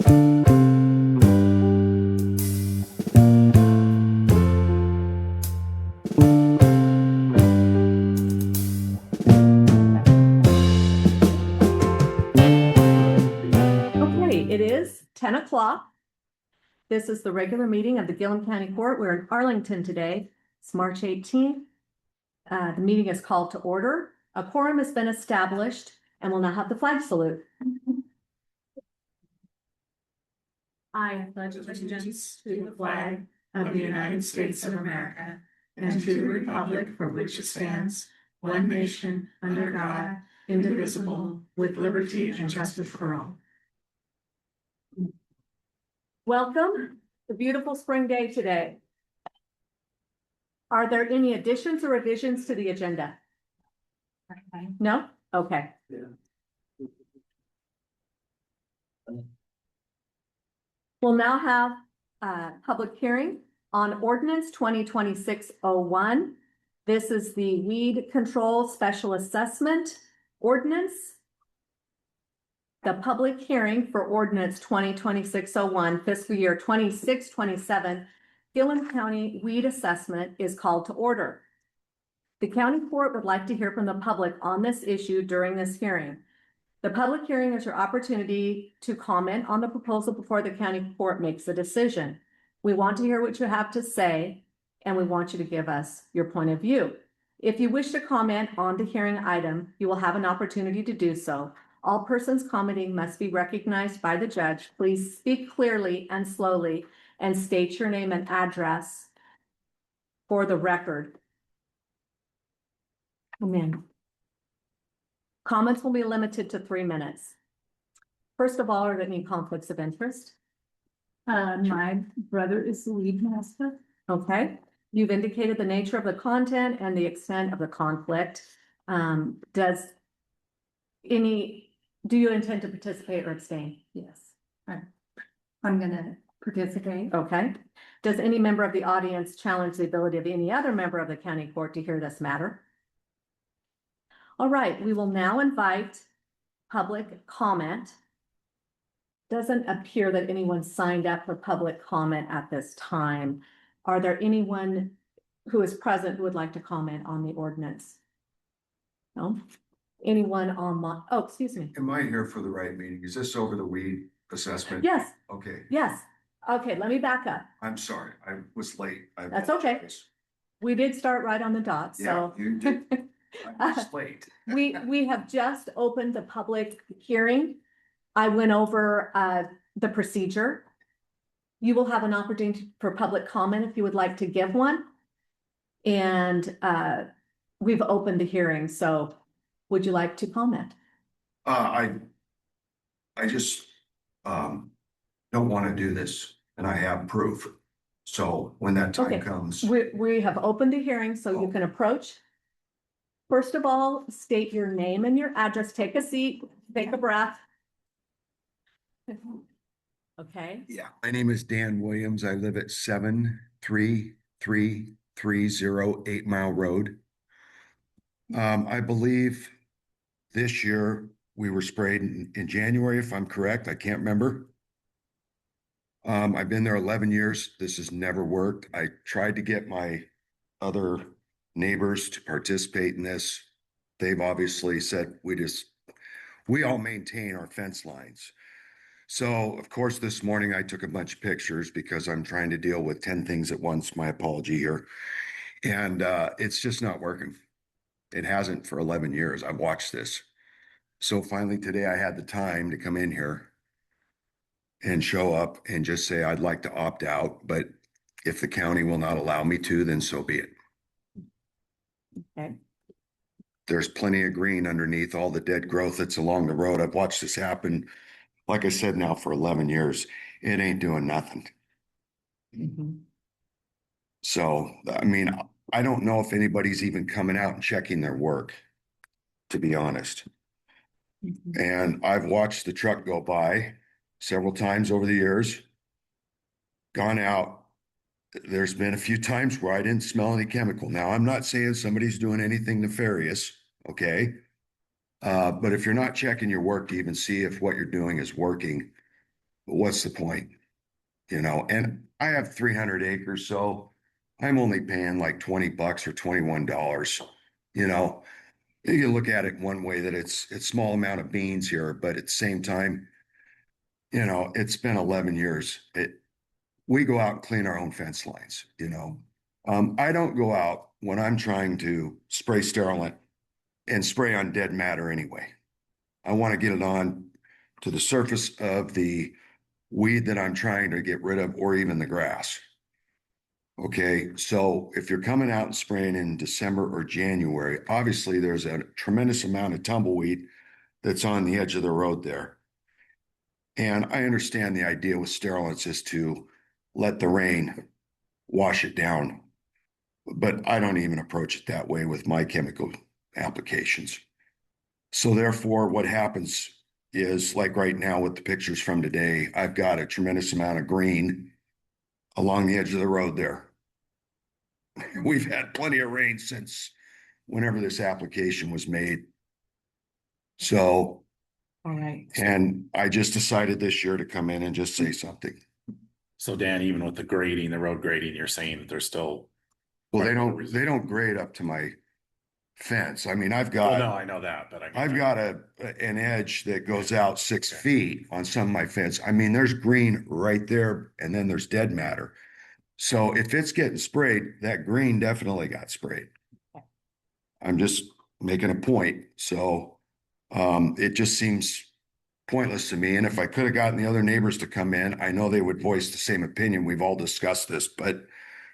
It is 10 o'clock. This is the regular meeting of the Gilliam County Court. We're in Arlington today. It's March 18th. The meeting is called to order. A quorum has been established and we'll now have the flag salute. I pledge allegiance to the flag of the United States of America and to the republic for which it stands, one nation, under God, indivisible, with liberty and justice for all. Welcome, the beautiful spring day today. Are there any additions or revisions to the agenda? No? Okay. We'll now have a public hearing on Ordinance 2026-01. This is the Weed Control Special Assessment Ordinance. The public hearing for Ordinance 2026-01, fiscal year 26-27, Gilliam County Weed Assessment is called to order. The county court would like to hear from the public on this issue during this hearing. The public hearing is your opportunity to comment on the proposal before the county court makes a decision. We want to hear what you have to say, and we want you to give us your point of view. If you wish to comment on the hearing item, you will have an opportunity to do so. All persons commenting must be recognized by the judge. Please speak clearly and slowly and state your name and address for the record. Amen. Comments will be limited to 3 minutes. First of all, are there any conflicts of interest? My brother is the lead master. Okay. You've indicated the nature of the content and the extent of the conflict. Do you intend to participate or abstain? Yes, I'm gonna participate. Okay. Does any member of the audience challenge the ability of any other member of the county court to hear this matter? All right, we will now invite public comment. Doesn't appear that anyone signed up for public comment at this time. Are there anyone who is present who would like to comment on the ordinance? No? Anyone online? Oh, excuse me. Am I here for the right meeting? Is this over the weed assessment? Yes. Okay, Yes. Okay, let me back up. I'm sorry, I was late. That's okay. apologize. We did start right on the dot, Yeah, so. you did. I was late. We have just opened the public hearing. I went over the procedure. You will have an opportunity for public comment if you would like to give one. And we've opened the hearing, so would you like to comment? I just don't want to do this, and I have proof. So when that time Okay. comes, We have opened the hearing, so you can approach. First of all, state your name and your address. Take a seat, take a breath. Okay. yeah, my name is Dan Williams. I live at 73330 8 Mile Road. I believe this year we were sprayed in January, if I'm correct. I can't remember. I've been there 11 years. This has never worked. I tried to get my other neighbors to participate in this. They've obviously said we all maintain our fence lines. So of course, this morning I took a bunch of pictures because I'm trying to deal with 10 things at once. My apology here. And it's just not working. It hasn't for 11 years. I've watched this. So finally today I had the time to come in here and show up and just say, I'd like to opt out, but if the county will not allow me to, then so be it. Okay. There's plenty of green underneath all the dead growth that's along the road. I've watched this happen, like I said, now for 11 years. It ain't doing nothing. Mhm. So, I mean, I don't know if anybody's even coming out and checking their work, to be honest. Mhm. And I've watched the truck go by several times over the years, gone out. There's been a few times where I didn't smell any chemical. Now, I'm not saying somebody's doing anything nefarious, okay? But if you're not checking your work to even see if what you're doing is working, what's the point? You know, and I have 300 acres, so I'm only paying like $20 or $21. You know, you can look at it one way that it's small amount of beans here, but at the same time, you know, it's been 11 years. We go out and clean our own fence lines, you know. I don't go out when I'm trying to spray sterilant and spray on dead matter anyway. I want to get it on to the surface of the weed that I'm trying to get rid of, or even the grass. Okay, so if you're coming out and spraying in December or January, obviously there's a tremendous amount of tumbleweed that's on the edge of the road there. And I understand the idea with sterilants is to let the rain wash it down. But I don't even approach it that way with my chemical applications. So therefore, what happens is like right now with the pictures from today, I've got a tremendous amount of green along the edge of the road there. We've had plenty of rain since whenever this application was made. So, All right. and I just decided this year to come in and just say something. So Dan, even with the grading, the road grading, you're saying that there's still. Well, they don't grade up to my fence. I mean, Well, no, I know that, but I mean. I've got an edge that goes out 6 feet on some of my fence. I mean, there's green right there, and then there's dead matter. So if it's getting sprayed, that green definitely got sprayed. I'm just making a point. So it just seems pointless to me. And if I could have gotten the other neighbors to come in, I know they would voice the same opinion. We've all discussed this, but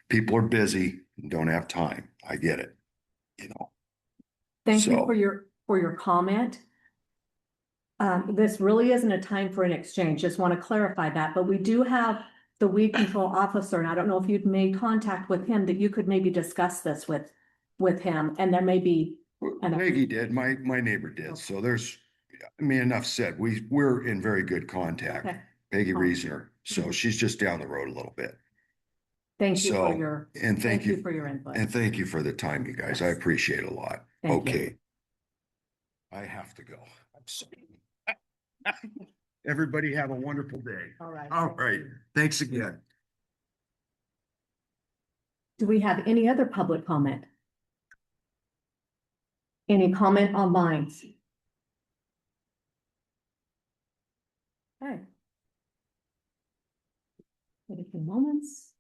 people are busy and don't have time. I get it, you know. Thank you So- for your comment. This really isn't a time for an exchange. Just want to clarify that, but we do have the weed control officer, and I don't know if you'd made contact with him, that you could maybe discuss this with him, and there may be. Peggy did, my neighbor did. So there's, I mean, enough said. We're in very good contact. Okay. Peggy Oh. Reasoner. So Mhm. she's just down the road a little bit. Thank you for So, your, and thank you for your input. and thank you for the time, you guys. I Yes. appreciate it a lot. Thank you. Okay. I have to go. I'm sorry. Everybody have a wonderful day. All right. All right. Thanks again. Do we have any other public comment? Any comment online? Okay. Wait a few moments.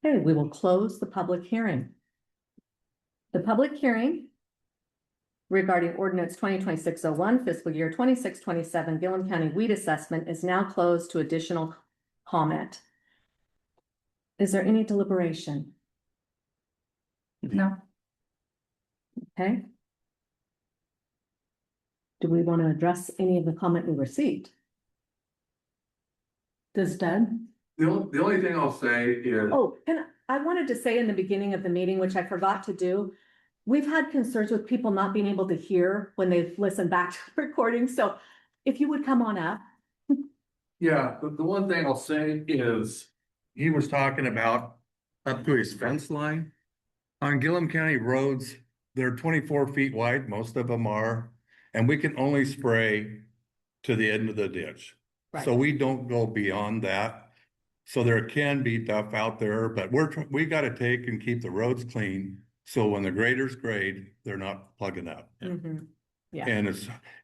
Okay, we will close the public hearing. The public hearing regarding ordinance 2026-01 fiscal year 26-27 Gilliam County weed assessment is now closed to additional comment. Is there any deliberation? No. Okay. Do we want to address any of the comment we received? Does Doug? The only thing I'll say is, Oh, and I wanted to say in the beginning of the meeting, which I forgot to do, we've had concerns with people not being able to hear when they listen back to the recording. So if you would come on up. yeah, the one thing I'll say is, he was talking about up to his fence line. On Gilliam County roads, they're 24 feet wide, most of them are, and we can only spray to the end of the ditch. So we don't go beyond that. So there can be stuff out there, but we gotta take and keep the roads clean. So when the graders grade, they're not plugging up. Mhm. Yeah.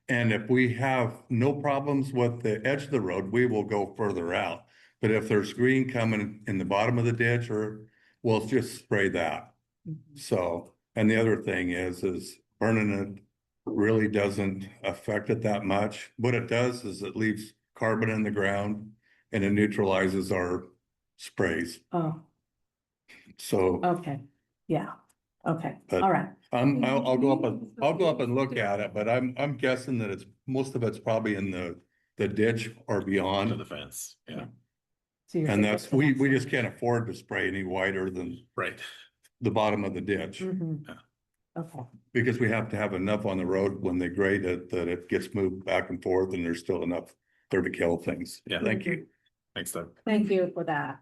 And if we have no problems with the edge of the road, we will go further out. But if there's green coming in the bottom of the ditch, or we'll just spray that. Mhm. So, and the other thing is burning it really doesn't affect it that much. What it does is it leaves carbon in the ground and it neutralizes our sprays. Oh, So okay. Yeah. Okay. But- All right. I'll go up and look at it, but I'm guessing that most of it's probably in the ditch or To beyond. the fence, yeah, So you're And saying that's, it's the we next just can't afford to spray any wider than right. the bottom of the ditch. one. Mhm. Yeah. Okay. Because we have to have enough on the road when they grade it, that it gets moved back and forth and there's still enough there to kill things. Yeah. Thank you. Thanks, Doug. Thank you for that.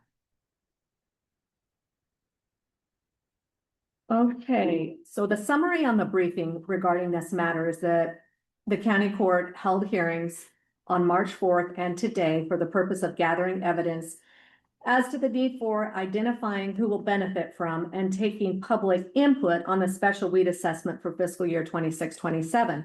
Okay, so the summary on the briefing regarding this matter is that the county court held hearings on March 4th and today for the purpose of gathering evidence as to the need for identifying who will benefit from and taking public input on the special weed assessment for fiscal year 26-27.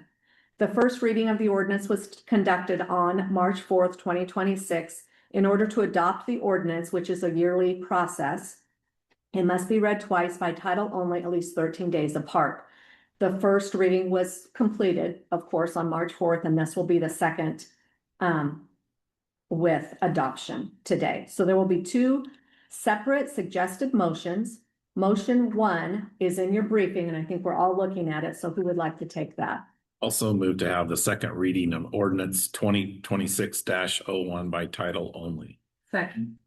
The first reading of the ordinance was conducted on March 4th, 2026. In order to adopt the ordinance, which is a yearly process, it must be read twice by title only, at least 13 days apart. The first reading was completed, of course, on March 4th, and this will be the second with adoption today. So there will be two separate suggested motions. Motion 1 is in your briefing, and I think we're all looking at it. So who would like to take that? Also move to have the second reading of ordinance 2026-01 by title only. Second.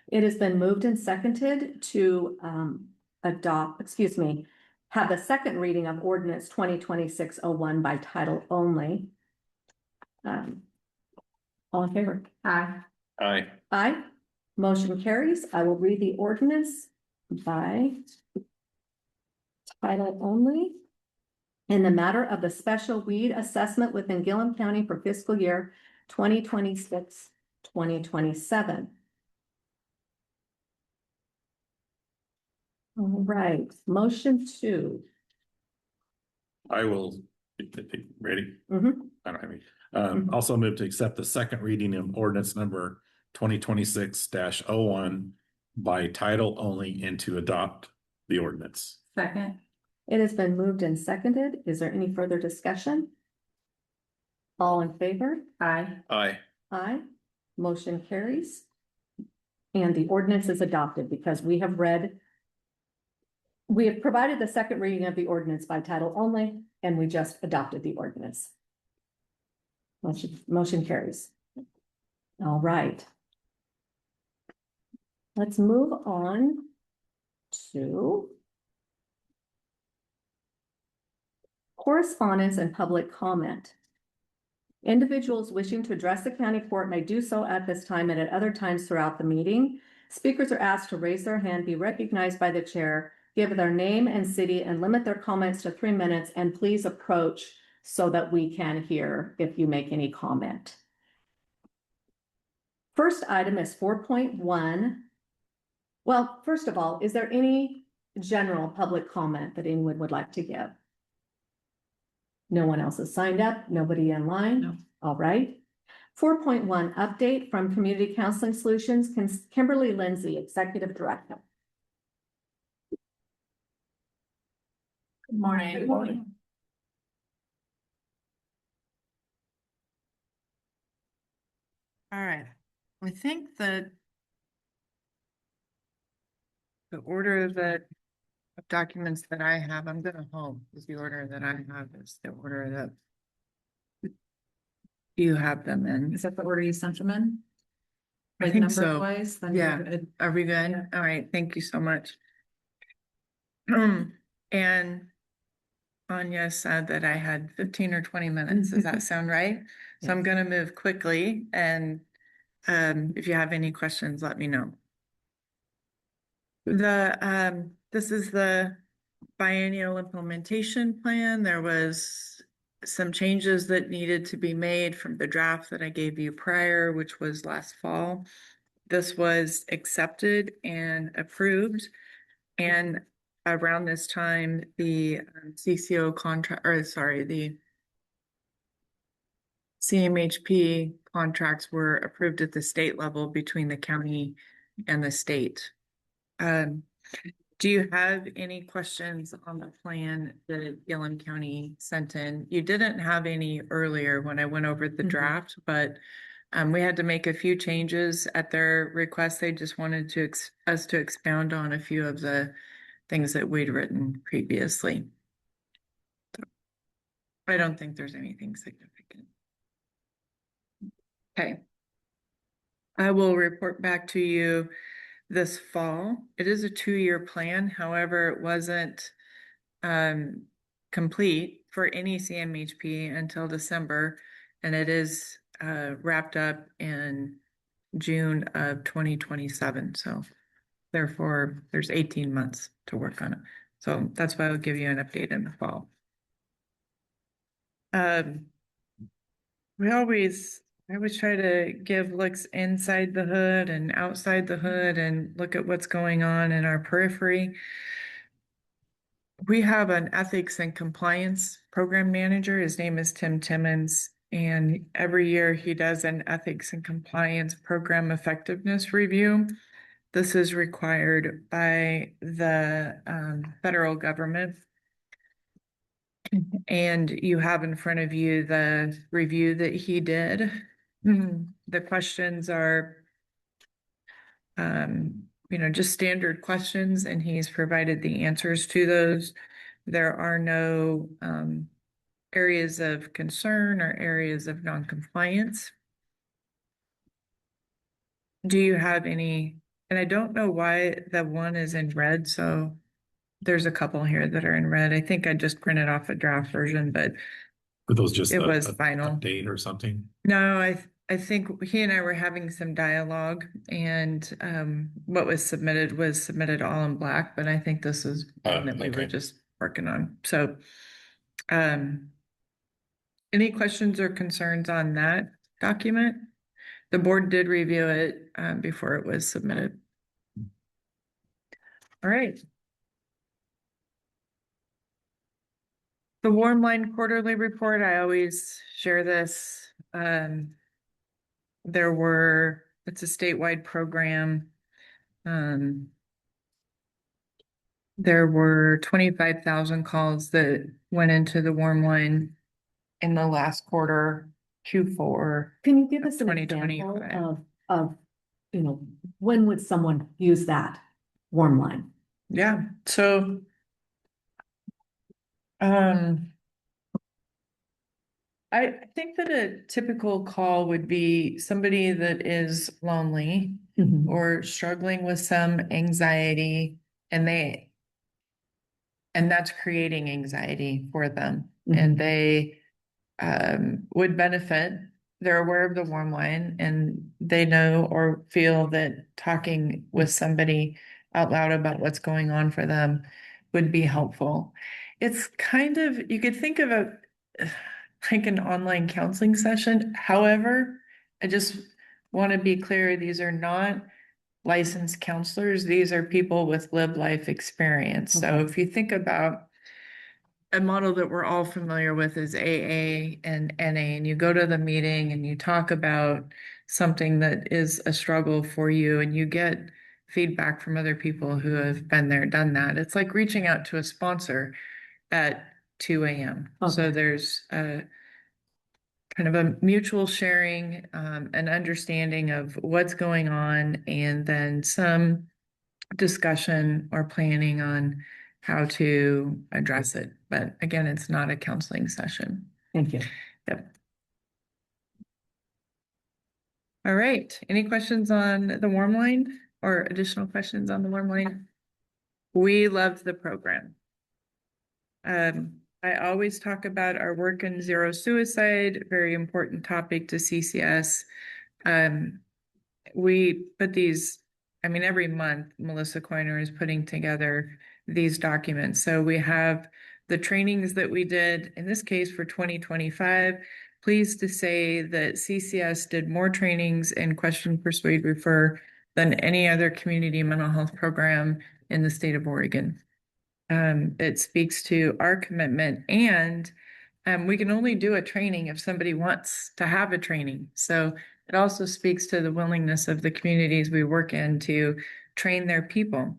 It has been moved and seconded to have the second reading of ordinance 2026-01 by title only. All in favor? Aye. Aye. Aye. Motion carries. I will read the ordinance by title only. In the matter of the special weed assessment within Gilliam County for fiscal year 2026-2027. All right, motion 2. I will, ready? Mhm. I don't have any. Also move to accept the second reading of ordinance number 2026-01 by title only and to adopt the ordinance. Second. It has been moved and seconded. Is there any further discussion? All in favor? Aye. Aye. Aye. Motion carries. And the ordinance is adopted because we have provided the second reading of the ordinance by title only, and we just adopted the ordinance. Motion carries. All right. Let's move on to correspondence and public comment. Individuals wishing to address the county court may do so at this time and at other times throughout the meeting. Speakers are asked to raise their hand, be recognized by the chair, give their name and city, and limit their comments to 3 minutes, and please approach so that we can hear if you make any comment. First item is 4.1. Well, first of all, is there any general public comment that anyone would like to give? No one else has signed up, nobody in line? No. All right. 4.1, update from Community Counseling Solutions, Kimberly Lindsay, Executive Director. Good morning. Good morning. All right, I think the order of the documents that I have, I'm gonna hope is the order that I have is the order that you have them in. Is that the order you sent them in? I Like think number so. wise? Then Yeah. you're good. Are we good? Yeah. All right, thank you so much. And Anya said that I had 15 or 20 minutes. Does that sound right? So I'm gonna move quickly, and if you have any questions, let me know. This is the biennial implementation plan. There was some changes that needed to be made from the draft that I gave you prior, which was last fall. This was accepted and approved, and around this time, the CCO contract, or sorry, the CMHP contracts were approved at the state level between the county and the state. Do you have any questions on the plan that Gilliam County sent in? You didn't have any earlier when I went over the draft, but we had to make a few changes at their request. They just wanted us to expound on a few of the things that we'd written previously. I don't think there's anything significant. Okay. I will report back to you this fall. It is a 2-year plan. However, it wasn't complete for any CMHP until December, and it is wrapped up in June of 2027. So therefore, there's 18 months to work on it. So that's why I'll give you an update in the fall. We always I always try to give looks inside the hood and outside the hood and look at what's going on in our periphery. We have an ethics and compliance program manager. His name is Tim Timmons. And every year he does an ethics and compliance program effectiveness review. This is required by the federal government. And you have in front of you the review that he did. The questions are, just standard questions, and he's provided the answers to those. There are no areas of concern or areas of non-compliance. Do you have any, and I don't know why that one is in red, so there's a couple here that are in red. I think I just printed off a draft version, but Were those just it a was final. update or something? No, I think he and I were having some dialogue, and what was submitted all in black, but I think this is one that we were Okay. just working on. So any questions or concerns on that document? The board did review it before it was submitted. All right. The Warm Line Quarterly Report, I always share this. It's a statewide program. There were 25,000 calls that went into the Warm Line in the last quarter, Q4. Can you give us an 2025. example of, when would someone use that warm line? Yeah, so I think that a typical call would be somebody that is lonely or struggling with some anxiety, and that's creating anxiety for them, and they would benefit. They're aware of the warm line, and they know or feel that talking with somebody out loud about what's going on for them would be helpful. It's kind of, you could think of it like an online counseling session. However, I just want to be clear, these are not licensed counselors. These are people with lived life experience. So if you think about a model that we're all familiar with is AA and NA, and you go to the meeting and you talk about something that is a struggle for you, and you get feedback from other people who have been there, done that. It's like reaching out to a sponsor at 2 a.m. So there's a kind of a mutual sharing, an understanding of what's going on, and then some discussion or planning on how to address it. But again, it's not a counseling session. Thank you. Yep. All right. Any questions on the warm line or additional questions on the warm line? We love the program. I always talk about our work in zero suicide, very important topic to CCS. We put these, every month, Melissa Coiner is putting together these documents. So we have the trainings that we did, in this case for 2025. Pleased to say that CCS did more trainings in Question, Persuade, Refer than any other community mental health program in the state of Oregon. It speaks to our commitment, and we can only do a training if somebody wants to have a training. So it also speaks to the willingness of the communities we work in to train their people.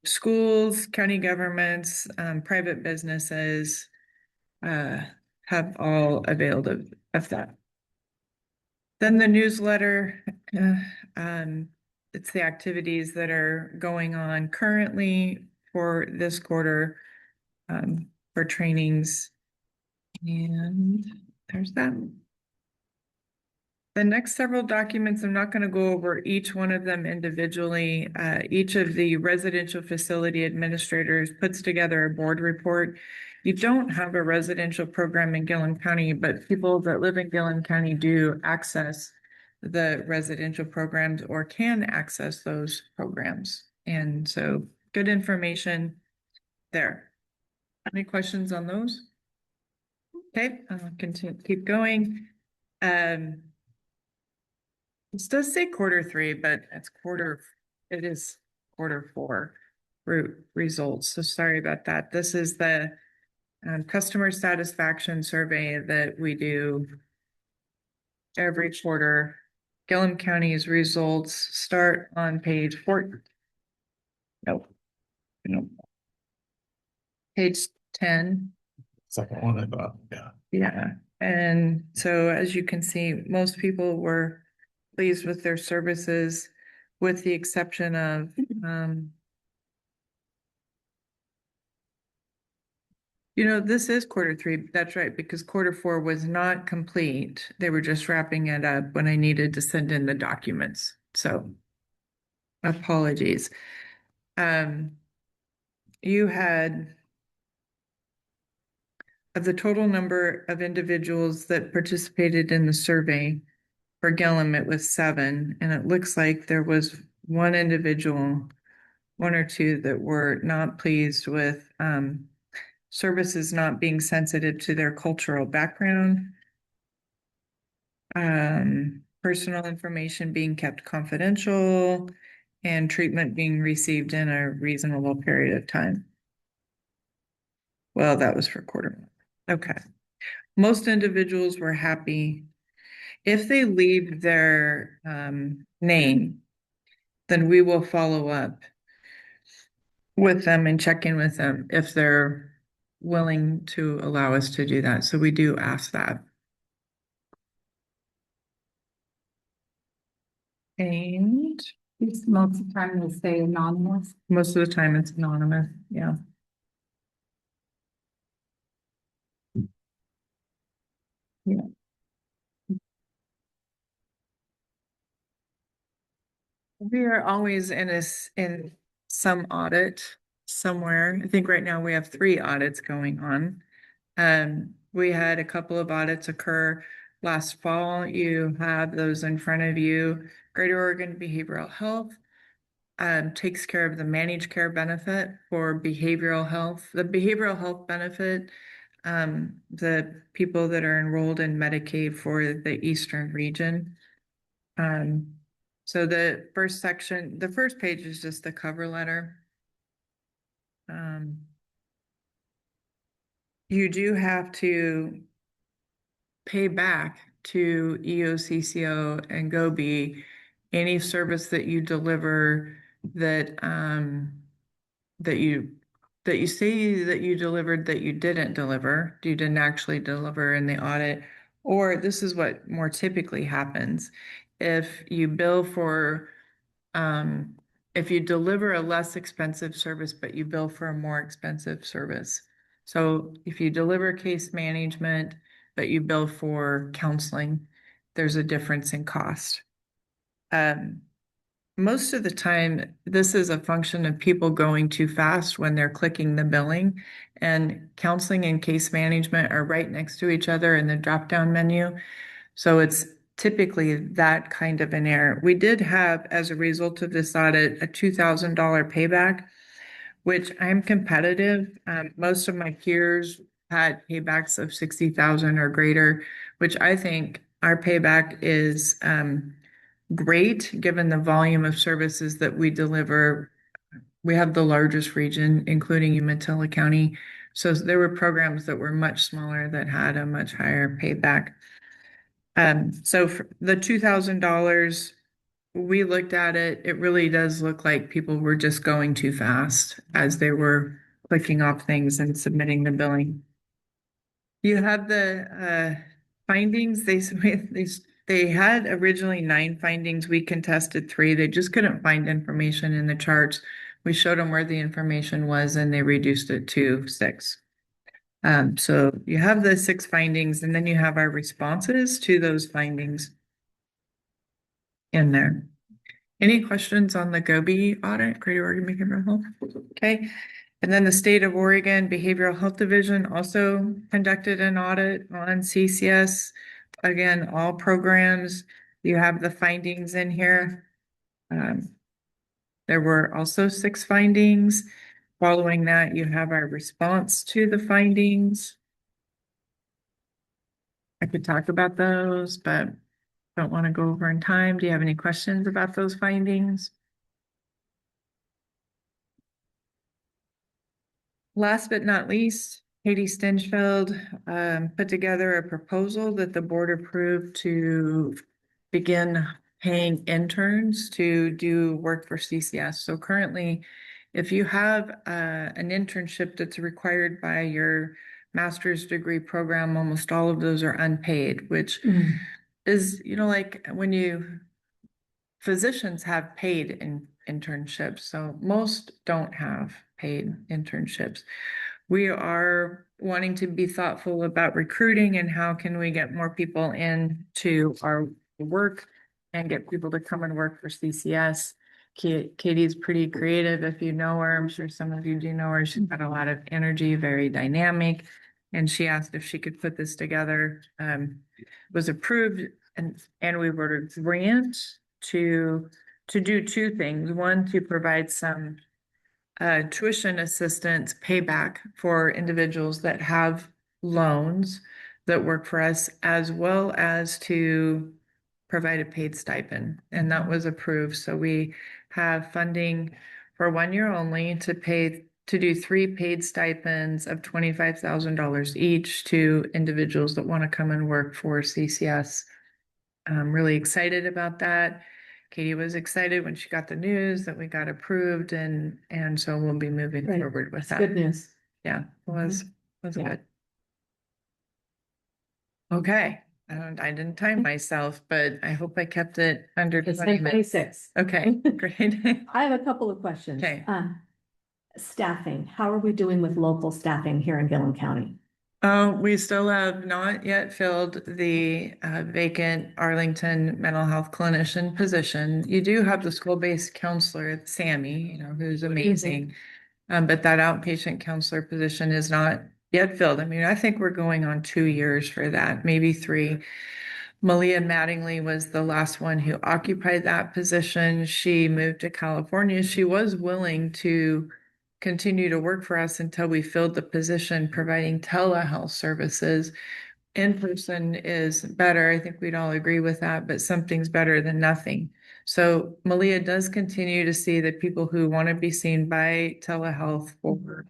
Schools, county governments, private businesses have all availed of that. Then the newsletter, it's the activities that are going on currently for this quarter for trainings. And there's that. The next several documents, I'm not going to go over each one of them individually. Each of the residential facility administrators puts together a board report. You don't have a residential program in Gilliam County, but people that live in Gilliam County do access the residential programs or can access those programs. And so good information there. Any questions on those? Okay, I'll continue, keep going. This does say quarter 3, but it is quarter 4 results. So sorry about that. This is the customer satisfaction survey that we do every quarter. Gilliam County's results start on page 4. Nope. Nope. Page 10. Second one, I thought, yeah. Yeah, and so as you can see, most people were pleased with their services, with the exception of, this is quarter 3, that's right, because quarter 4 was not complete. They were just wrapping it up when I needed to send in the documents, so apologies. You had, of the total number of individuals that participated in the survey, for Gilliam, it was 7, and it looks like there was one individual, 1 or 2 that were not pleased with services not being sensitive to their cultural background, personal information being kept confidential, and treatment being received in a reasonable period of time. Well, that was for quarter 1. Okay. Most individuals were happy. If they leave their name, then we will follow up with them and check in with them if they're willing to allow us to do that. So we do ask that. And Most of the time they stay anonymous. most of the time it's anonymous, yeah. Yeah. We are always in some audit somewhere. I think right now we have 3 audits going on. We had a couple of audits occur last fall. You have those in front of you. Greater Oregon Behavioral Health takes care of the managed care benefit for behavioral health. The behavioral health benefit, the people that are enrolled in Medicaid for the Eastern region. So the first section, the first page is just the cover letter. You do have to pay back to EOCCO and GOBI any service that you deliver that you say that you delivered that you didn't actually deliver in the audit, or this is what more typically happens. If you bill for, if you deliver a less expensive service, but you bill for a more expensive service. So if you deliver case management, but you bill for counseling, there's a difference in cost. Most of the time, this is a function of people going too fast when they're clicking the billing, and counseling and case management are right next to each other in the drop-down menu. So it's typically that kind of an error. We did have, as a result of this audit, a $2,000 payback, which I'm competitive. Most of my peers had paybacks of 60,000 or greater, which I think our payback is great given the volume of services that we deliver. We have the largest region, including Umatilla County. So there were programs that were much smaller that had a much higher payback. So for the $2,000, we looked at it. It really does look like people were just going too fast as they were clicking off things and submitting the billing. You have the findings. They had originally 9 findings. We contested 3. They just couldn't find information in the charts. We showed them where the information was, and they reduced it to 6. So you have the 6 findings, and then you have our responses to those findings in there. Any questions on the GOBI audit, Greater Oregon Behavioral Health? Okay. And then the State of Oregon Behavioral Health Division also conducted an audit on CCS. Again, all programs, you have the findings in here. There were also 6 findings. Following that, you have our response to the findings. I could talk about those, but don't want to go over in time. Do you have any questions about those findings? Last but not least, Katie Stinchfeld put together a proposal that the board approved to begin paying interns to do work for CCS. So currently, if you have an internship that's required by your master's degree program, almost all of those are unpaid, which is, like when physicians have paid internships, so most don't have paid internships. We are wanting to be thoughtful about recruiting and how can we get more people into our work and get people to come and work for CCS. Katie's pretty creative. If you know her, I'm sure some of you do know her. She's got a lot of energy, very dynamic. And she asked if she could put this together. Was approved and we were a grant to do two things. One, to provide some tuition assistance payback for individuals that have loans that work for us, as well as to provide a paid stipend. And that was approved. So we have funding for 1 year only to do 3 paid stipends of $25,000 each to individuals that want to come and work for CCS. I'm really excited about that. Katie was excited when she got the news that we got approved, and so we'll be moving Right. forward with that. Good news. Yeah, it was Yeah. good. Okay, I didn't time myself, but I hope I kept it under It's 20 minutes. 10:26. Okay, great. I have a couple of questions. Okay. Staffing, how are we doing with local staffing here in Gilliam County? We still have not yet filled the vacant Arlington mental health clinician position. You do have the school-based counselor, Sammy, who's amazing. But that outpatient counselor position is not yet filled. I mean, I think we're going on 2 years for that, maybe 3. Malia Mattingly was the last one who occupied that position. She moved to California. She was willing to continue to work for us until we filled the position, providing telehealth services. In person is better. I think we'd all agree with that, but something's better than nothing. So Malia does continue to see the people who want to be seen by telehealth for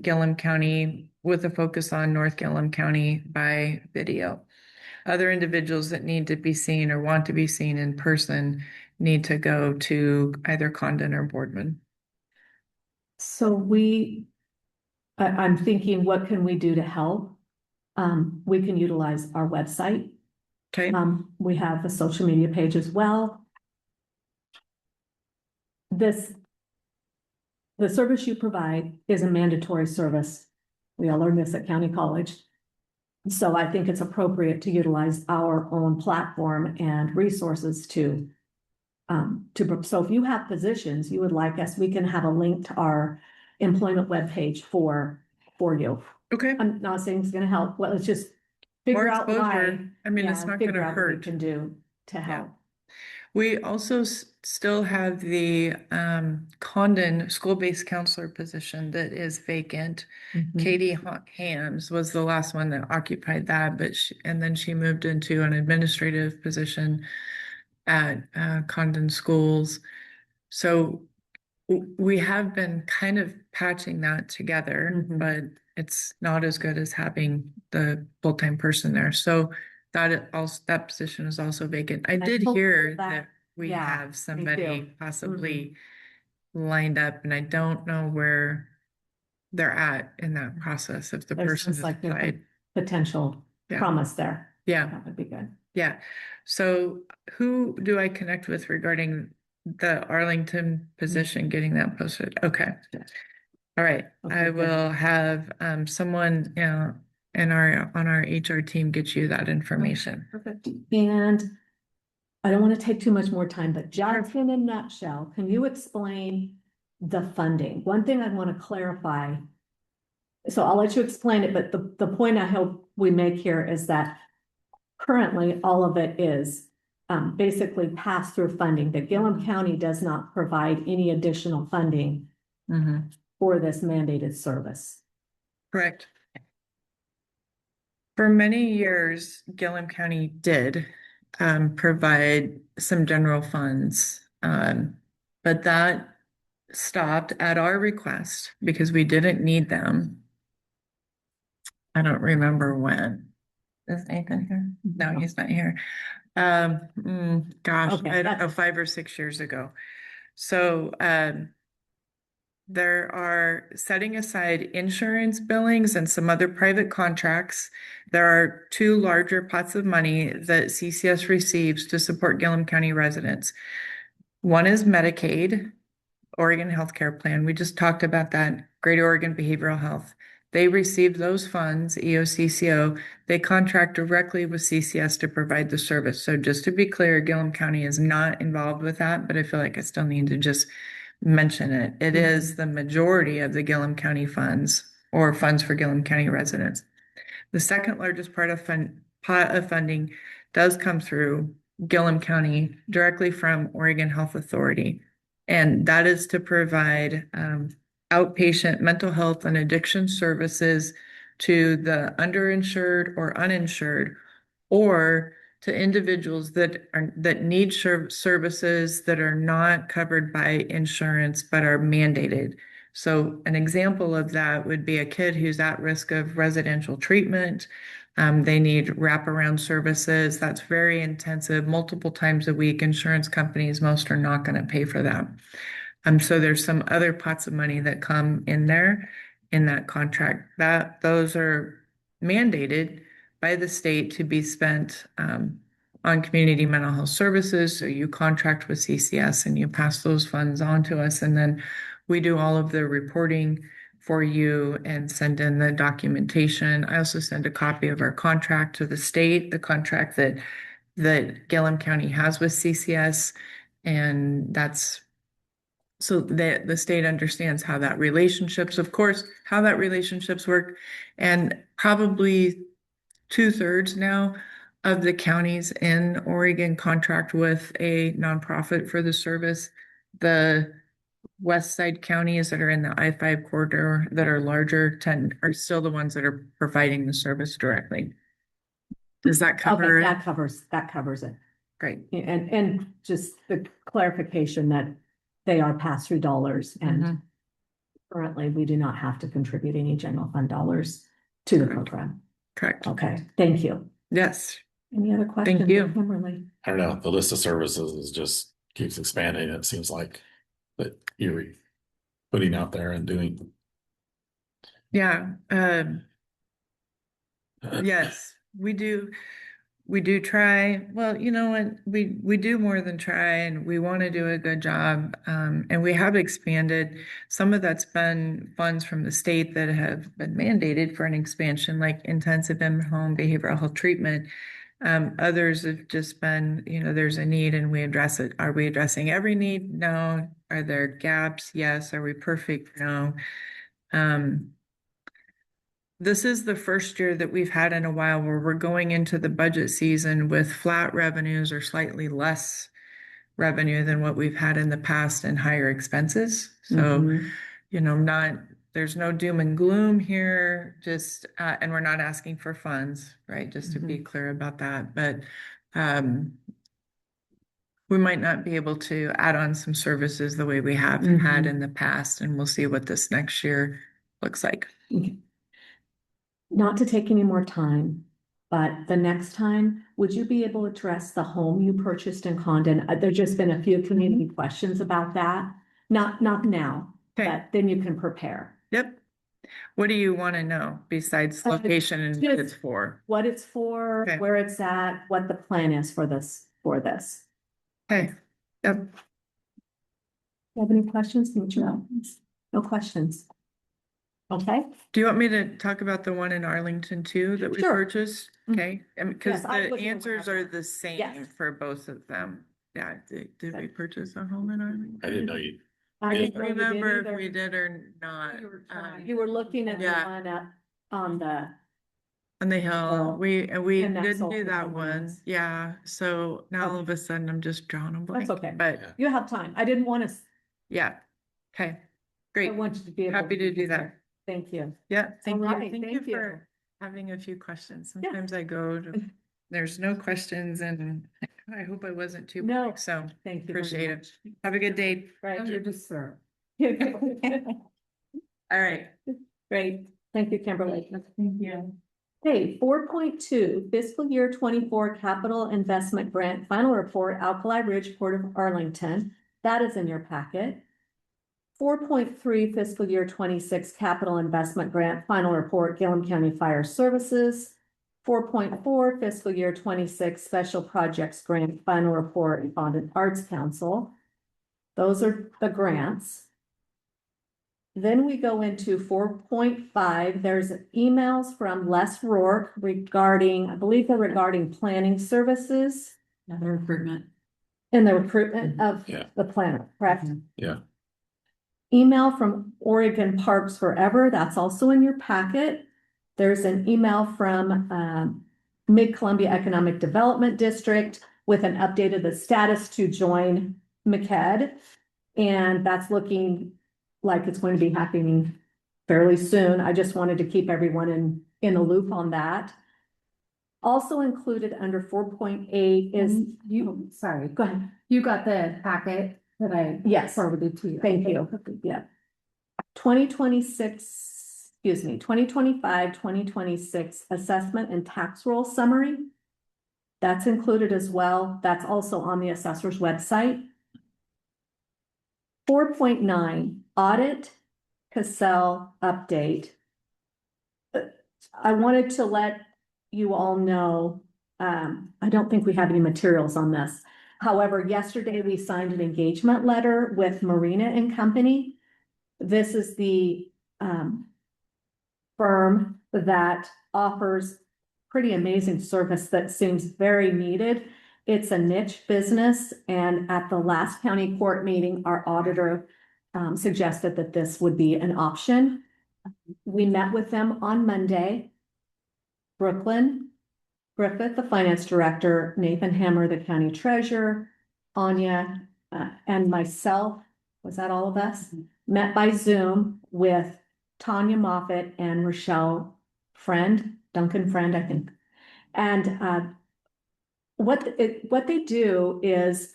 Gilliam County, with a focus on North Gilliam County by video. Other individuals that need to be seen or want to be seen in person need to go to either Condon or Boardman. So I'm thinking, what can we do to help? We can utilize our website. Okay. We have a social media page as well. The service you provide is a mandatory service. We all learned this at County College. So I think it's appropriate to utilize our own platform and resources so if you have positions you would like us, we can have a link to our employment webpage for you. Okay. I'm not saying it's gonna help. Well, let's just More figure out why. exposure. I mean, it's not figure gonna out what we hurt. can do to help. We also still have the Condon school-based counselor position that is vacant. Mhm. Katie Hams was the last one that occupied that, and then she moved into an administrative position at Condon Schools. So we have been kind of patching that together, Mhm. but it's not as good as having the full-time person there. So that position is also vacant. I I did hope hear that- that we yeah, have me somebody too. possibly lined up, and I don't know where they're at in that process if the There person seems has like there's applied. a potential Yeah. promise there. Yeah, That would be good. yeah. So who do I connect with regarding the Arlington position, getting that posted? Okay. All right. Okay, I good. will have someone on our HR team get you that information. Perfect. And I don't want to take too much more time, but just in a nutshell, can you explain the funding? One thing I want to clarify. So I'll let you explain it, but the point I hope we make here is that currently all of it is basically pass-through funding. That Gilliam County does not provide any additional funding Mhm. for this mandated service. Correct. For many years, Gilliam County did provide some general funds. But that stopped at our request because we didn't need them. I don't remember when. Is Nathan here? No, he's not here. Gosh, Okay, I don't know, that's- 5 or 6 years ago. So there are setting aside insurance billings and some other private contracts. There are 2 larger pots of money that CCS receives to support Gilliam County residents. One is Medicaid, Oregon Healthcare Plan. We just talked about that. Great Oregon Behavioral Health. They received those funds, EOCCO. They contract directly with CCS to provide the service. So just to be clear, Gilliam County is not involved with that, but I feel like I still need to just mention it. It is the majority of the Gilliam County funds or funds for Gilliam County residents. The second largest pot of funding does come through Gilliam County directly from Oregon Health Authority. And that is to provide outpatient mental health and addiction services to the underinsured or uninsured, or to individuals that need services that are not covered by insurance but are mandated. So an example of that would be a kid who's at risk of residential treatment. They need wraparound services. That's very intensive, multiple times a week. Insurance companies, most are not going to pay for that. So there's some other pots of money that come in there in that contract. Those are mandated by the state to be spent on community mental health services. So you contract with CCS and you pass those funds on to us, and then we do all of the reporting for you and send in the documentation. I also send a copy of our contract to the state, the contract that Gilliam County has with CCS, and that's so that the state understands how that relationships, of course, how that relationships work. And probably 2/3 now of the counties in Oregon contract with a nonprofit for the service. The west side counties that are in the I-5 corridor that are larger are still the ones that are providing the service directly. Does that cover Okay, it? that covers it. Great. And just the clarification that they are pass-through dollars, and currently we do not have to contribute any general fund dollars to the program. Correct. Okay, thank you. Yes. Any other questions? Thank you. Kimberly? I don't know, the list of services is just keeps expanding, it seems like, that you're putting out there and doing. Yeah. Yes, we do. We do try. Well, you know what? We do more than try, and we want to do a good job. And we have expanded. Some of that's been funds from the state that have been mandated for an expansion, like intensive in-home behavioral health treatment. Others have just been, there's a need and we address it. Are we addressing every need? No. Are there gaps? Yes. Are we perfect? No. This is the first year that we've had in a while where we're going into the budget season with flat revenues or slightly less revenue than what we've had in the past and higher expenses. So, there's no doom and gloom here, just, and we're not asking for funds, right? Just to be clear about that. But we might not be able to add on some services the way we have had in the past, and we'll see what this next year looks like. Okay. Not to take any more time, but the next time, would you be able to address the home you purchased in Condon? There's just been a few community questions about that. Not now, Okay. but then you can prepare. Yep. What do you want to know besides location and what it's for? What it's for, Okay. where it's at, what the plan is for this. Okay. Yep. You have any questions? No questions. Okay. Do you want me to talk about the one in Arlington too that we Sure. purchased? Okay, because Yes, I the would answers remember. are the same Yes. for both of them. Yeah, did we purchase a home in Arlington? I didn't know you. I I didn't don't know you did remember if either. we did or not. You were looking at the Yeah. one up on the, On the hill, Oh, we and that didn't sold do for that someone one. else. Yeah, so now all of a sudden I'm just drawing a blank. okay. But Yeah. you have time. I didn't want to, yeah, okay, I great. want you to be able. Happy to do that. Thank you. Yeah, thank you. right, Thank you thank you. for having a few questions. Yeah. Sometimes I go to, there's no questions and I hope I wasn't too. No. quick, So Thank you. very appreciate it. much. Have a good day. Right. You're just, sir. All right. Great. Thank you, Kimberly. Thank you. Okay, 4.2 fiscal year 24 capital investment grant final report, Alkali Ridge, Port of Arlington. That is in your packet. 4.3 fiscal year 26 capital investment grant final report, Gilliam County Fire Services. 4.4 fiscal year 26 special projects grant final report, Condon Arts Council. Those are the grants. Then we go into 4.5. There's emails from Les Rourke regarding, I believe they're regarding planning services Another recruitment. and the recruitment of Yeah. the planner, correct? Yeah. Email from Oregon Parks Forever, that's also in your packet. There's an email from Mid-Columbia Economic Development District with an update of the status to join MCED. And that's looking like it's going to be happening fairly soon. I just wanted to keep everyone in the loop on that. Also included under 4.8 is, You, sorry, go ahead. you got the packet that I Yes, forwarded to you. thank you. Yeah. 2026, 2025, 2026 assessment and tax roll summary. That's included as well. That's also on the assessor's website. 4.9 audit Cassell update. I wanted to let you all know, I don't think we have any materials on this. However, yesterday we signed an engagement letter with Marina and Company. This is the firm that offers pretty amazing service that seems very needed. It's a niche business, and at the last county court meeting, our auditor suggested that this would be an option. We met with them on Monday. Brooklyn Griffith, the finance director, Nathan Hammer, the county treasurer, Anya, and myself, was that all of us? Met by Zoom with Tanya Moffett and Rochelle Duncan Friend, I think. And what they do is,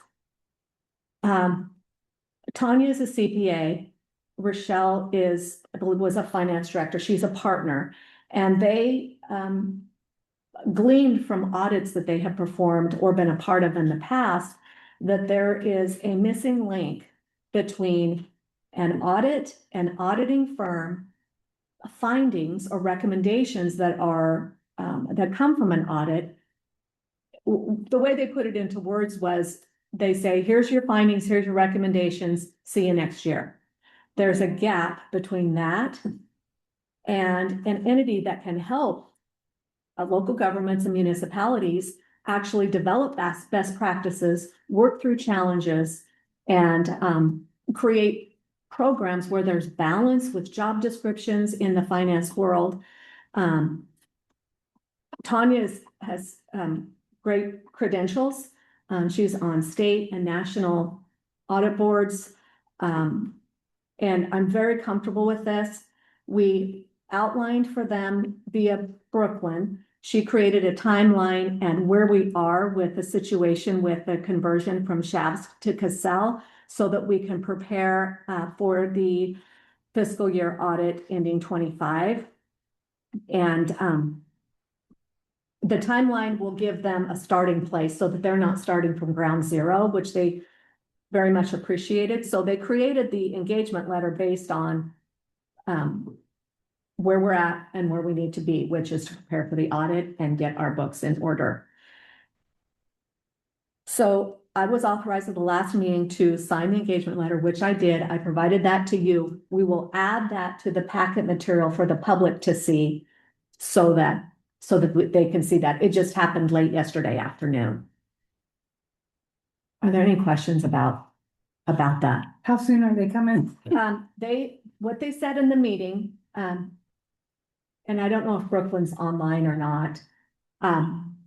Tanya is a CPA, Rochelle is, I believe, was a finance director. She's a partner, and they gleaned from audits that they have performed or been a part of in the past that there is a missing link between an audit, an auditing firm, findings or recommendations that are that come from an audit. The way they put it into words was, they say, here's your findings, here's your recommendations, see you next year. There's a gap between that and an entity that can help local governments and municipalities actually develop best practices, work through challenges, and create programs where there's balance with job descriptions in the finance world. Tanya has great credentials. She's on state and national audit boards. And I'm very comfortable with this. We outlined for them via Brooklyn. She created a timeline and where we are with the situation with the conversion from Shavs to Cassell, so that we can prepare for the fiscal year audit ending 25. And the timeline will give them a starting place so that they're not starting from ground zero, which they very much appreciated. So they created the engagement letter based on where we're at and where we need to be, which is to prepare for the audit and get our books in order. So I was authorized at the last meeting to sign the engagement letter, which I did. I provided that to you. We will add that to the packet material for the public to see so that they can see that. It just happened late yesterday afternoon. Are there any questions about that? How soon are they coming? What they said in the meeting, and I don't know if Brooklyn's online or not.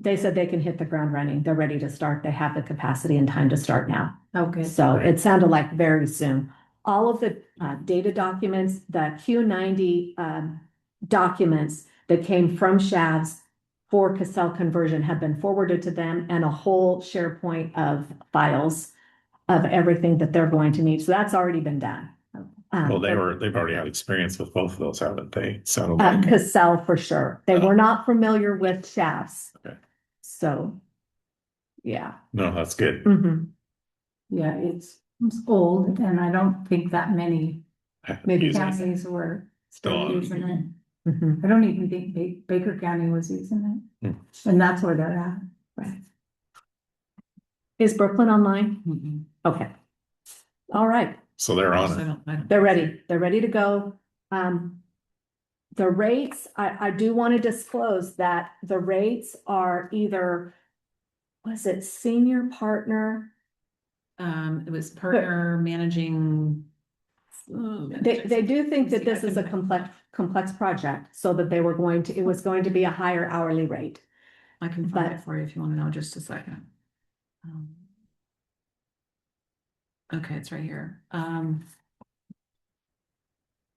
They said they can hit the ground running. They're ready to start. They have the capacity and time to start now. Okay. So it sounded like very soon. All of the data documents, the Q90 documents, that came from Shavs for Cassell conversion have been forwarded to them, and a whole SharePoint of files of everything that they're going to need. So that's already been done. Well, they've already had experience with both of those, haven't they? So Cassell for sure. They were not familiar with Shavs. Okay. So, yeah. no, that's good. Mhm. Yeah, it's old and I don't think that many Maybe Using it. counties were Still still on. using it. Mhm. I don't even think Baker County was using it. And that's where they're at. Right. Is Brooklyn online? Okay. All right. So they're on it. They're ready. They're ready to go. The rates, I do want to disclose that the rates are either, was it senior partner? It was partner managing. They do think that this is a complex project, so that they were going to, it was going to be a higher hourly rate. I can find But- it for you if you want to know just a second. Okay, it's right here.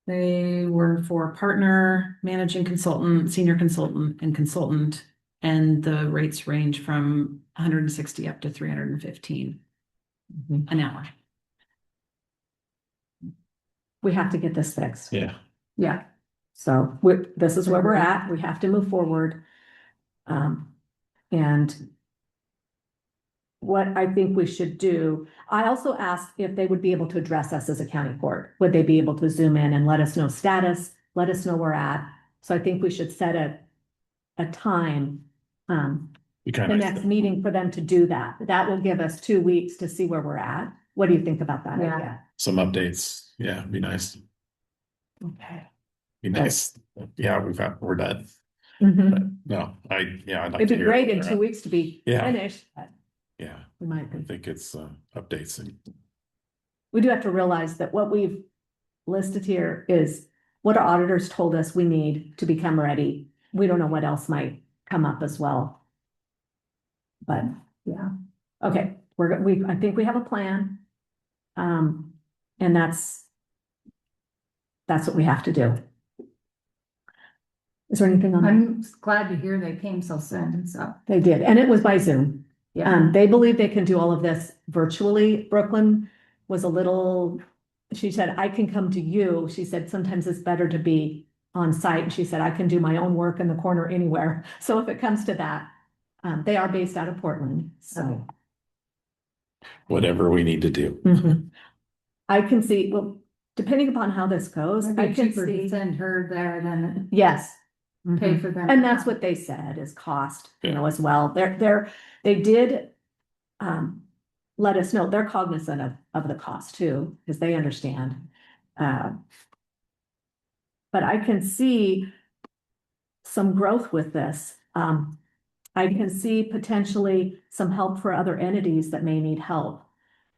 They were for partner, managing consultant, senior consultant, and consultant, and the rates range from 160 up to 315 an hour. We have to get this fixed. Yeah. Yeah. So this is where we're at. We have to move forward. And what I think we should do, I also asked if they would be able to address us as a county court. Would they be able to zoom in and let us know status, let us know where we're at? So I think we should set a time, You the kind of, next meeting for them to do that. That will give us 2 weeks to see where we're at. What do you think about that Yeah. idea? some updates. Yeah, be nice. Okay. Be nice. Yeah, we're done. Mhm. But no, I'd like It'd to be hear great where in they're 2 at. weeks to be Yeah. finished, but Yeah, we might I be. think it's updates and We do have to realize that what we've listed here is what our auditors told us we need to become ready. We don't know what else might come up as well. But, yeah, okay, I think we have a plan. And that's what we have to do. Is there anything on that? I'm glad to hear they came so soon, so. They did, and it was by Zoom. Yeah. They believe they can do all of this virtually. Brooklyn was a little, she said, I can come to you. She said, sometimes it's better to be on site. She said, I can do my own work in the corner anywhere. So if it comes to that, they are based out of Portland, so. whatever we need to do. Mhm. I can see, well, depending upon how this goes, I It'd be can cheaper to see, send her there than yes. pay Mhm. for them. And that's what they said is cost, as well. They did let us know they're cognizant of the cost too, because they understand. But I can see some growth with this. I can see potentially some help for other entities that may need help.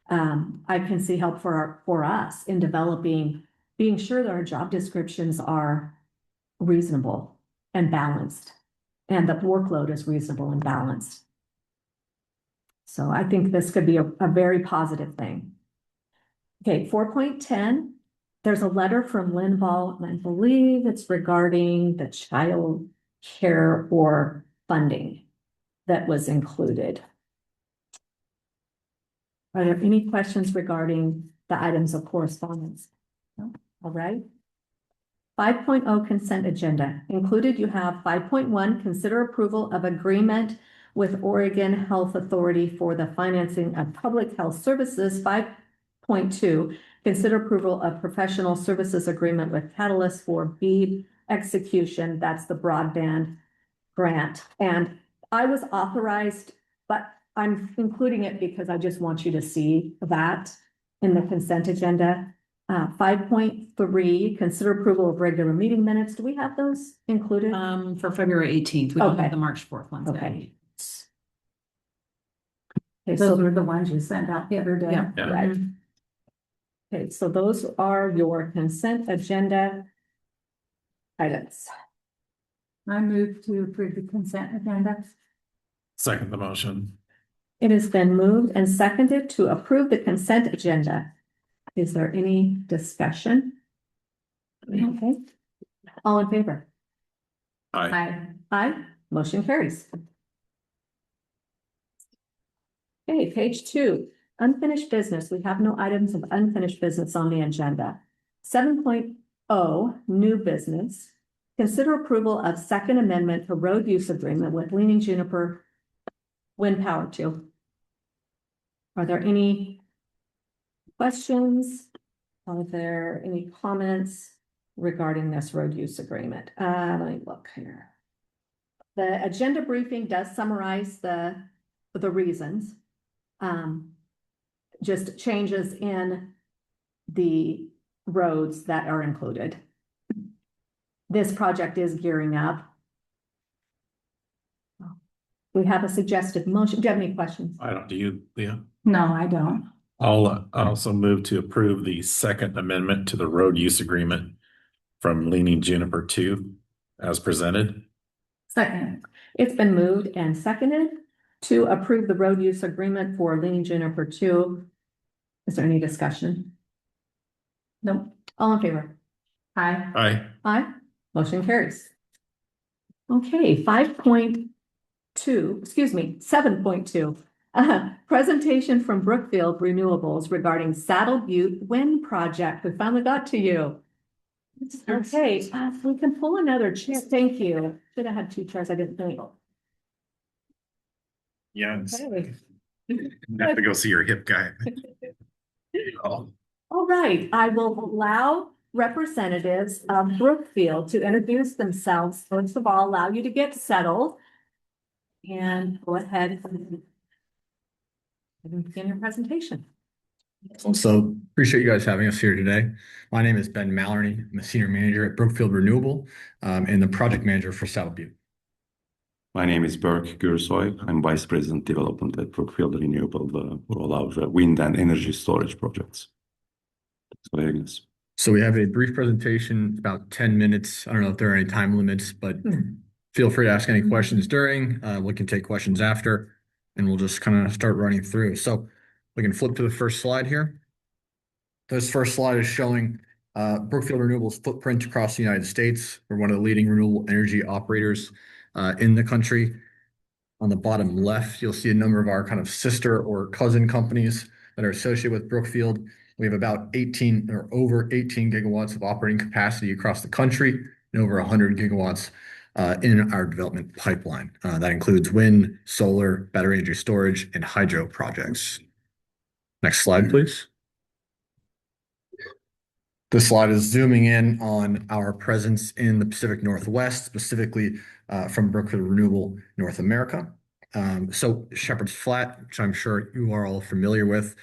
I can see help for us in developing, being sure that our job descriptions are reasonable and balanced, and the workload is reasonable and balanced. So I think this could be a very positive thing. Okay, 4.10, there's a letter from Linval, and I believe it's regarding the child care or funding that was included. Are there any questions regarding the items of correspondence? No? All right. 5.0 consent agenda. Included, you have 5.1, consider approval of agreement with Oregon Health Authority for the financing of public health services. 5.2, consider approval of professional services agreement with Catalyst for BEAD execution. That's the broadband grant. And I was authorized, but I'm including it because I just want you to see that in the consent agenda. 5.3, consider approval of regular meeting minutes. Do we have those included? For February 18th, we don't Okay. have the March 4th ones. yet. Okay. Okay, Those so, were the ones you sent out the other day. Yeah. Yeah. right. Okay, so those are your consent agenda items. I moved to approve the consent agenda. Second the motion. It has been moved and seconded to approve the consent agenda. Is there any discussion? Okay, all in favor? Aye. Aye, motion carries. Okay, page 2, unfinished business. We have no items of unfinished business on the agenda. 7.0, new business. Consider approval of second amendment to road use agreement with Leaning Juniper Wind Power 2. Are there any questions? Are there any comments regarding this road use agreement? Let me look here. The agenda briefing does summarize the reasons. Just changes in the roads that are included. This project is gearing up. We have a suggested motion. Do you have any questions? I don't, do you, Leah? No, I don't. I'll also move to approve the second amendment to the road use agreement from Leaning Juniper 2 as presented. Second. It's been moved and seconded to approve the road use agreement for Leaning Juniper 2. Is there any discussion? No. All in favor? Aye. Aye. Aye. Motion carries. Okay, 5.2, 7.2. Presentation from Brookfield Renewables regarding Saddle Butte Wind Project. We finally got to you. Okay, we can pull another chair. Thank you. Should have had 2 chairs. I didn't think. Yeah. Okay. Have to go see your hip guy. Oh. All right, I will allow representatives of Brookfield to introduce themselves. First of all, allow you to get settled. And go ahead and begin your presentation. So appreciate you guys having us here today. My name is Ben Mallory. I'm a senior manager at Brookfield Renewable and the project manager for Saddle Butte. My name is Burke Gursoy. I'm Vice President Development at Brookfield Renewable, roll out wind and energy storage projects. So we have a brief presentation, about 10 minutes. I don't know if there are any time limits, but feel free to ask any questions during. We can take questions after, and we'll just kind of start running through. So we can flip to the first slide here. This first slide is showing Brookfield Renewable's footprint across the United States. We're one of the leading renewable energy operators in the country. On the bottom left, you'll see a number of our kind of sister or cousin companies that are associated with Brookfield. We have about 18 or over 18 gigawatts of operating capacity across the country and over 100 gigawatts in our development pipeline. That includes wind, solar, battery energy storage, and hydro projects. Next slide, please. This slide is zooming in on our presence in the Pacific Northwest, specifically from Brookfield Renewable North America. So Shepherd's Flat, which I'm sure you are all familiar with,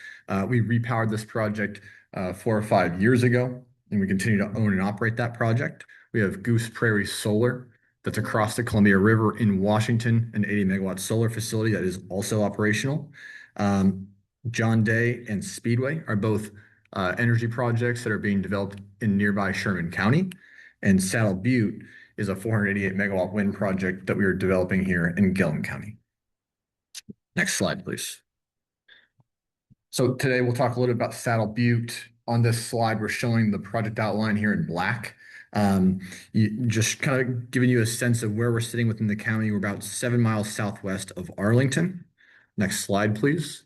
we repowered this project 4 or 5 years ago, and we continue to own and operate that project. We have Goose Prairie Solar that's across the Columbia River in Washington, an 80 megawatt solar facility that is also operational. John Day and Speedway are both energy projects that are being developed in nearby Sherman County, and Saddle Butte is a 488 megawatt wind project that we are developing here in Gilliam County. Next slide, please. So today we'll talk a little bit about Saddle Butte. On this slide, we're showing the project outline here in black. Just kind of giving you a sense of where we're sitting within the county. We're about 7 miles southwest of Arlington. Next slide, please.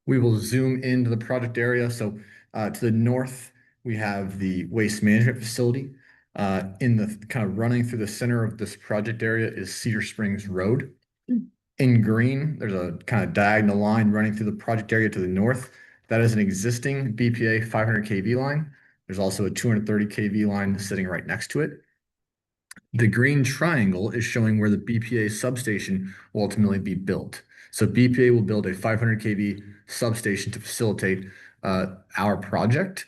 We will zoom into the project area. So to the north, we have the waste management facility. In the kind of running through the center of this project area is Cedar Springs Road. In green, there's a kind of diagonal line running through the project area to the north. That is an existing BPA 500 kV line. There's also a 230 kV line sitting right next to it. The green triangle is showing where the BPA substation will ultimately be built. So BPA will build a 500 kV substation to facilitate our project.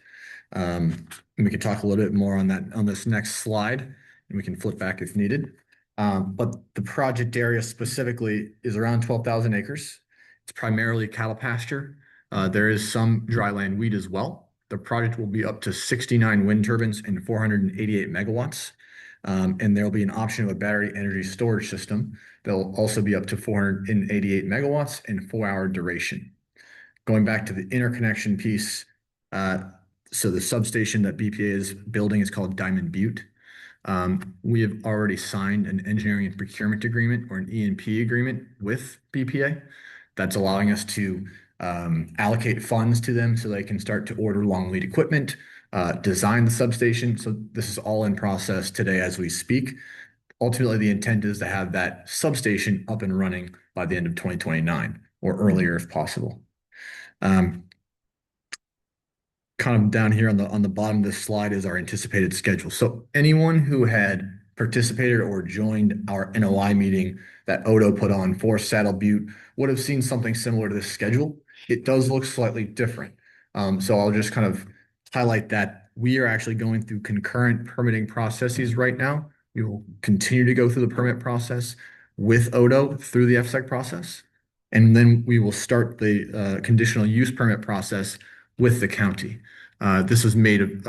And we can talk a little bit more on that on this next slide, and we can flip back if needed. But the project area specifically is around 12,000 acres. It's primarily cattle pasture. There is some dry land wheat as well. The project will be up to 69 wind turbines and 488 megawatts. And there will be an option of a battery energy storage system that will also be up to 488 megawatts and 4-hour duration. Going back to the interconnection piece, so the substation that BPA is building is called Diamond Butte. We have already signed an engineering and procurement agreement or an E&P agreement with BPA. That's allowing us to allocate funds to them so they can start to order long lead equipment, design the substation. So this is all in process today as we speak. Ultimately, the intent is to have that substation up and running by the end of 2029 or earlier if possible. Kind of down here on the bottom of this slide is our anticipated schedule. So anyone who had participated or joined our NOI meeting that Odo put on for Saddle Butte would have seen something similar to this schedule. It does look slightly different. So I'll just kind of highlight that we are actually going through concurrent permitting processes right now. We will continue to go through the permit process with Odo through the FSEC process. And then we will start the conditional use permit process with the county. This was made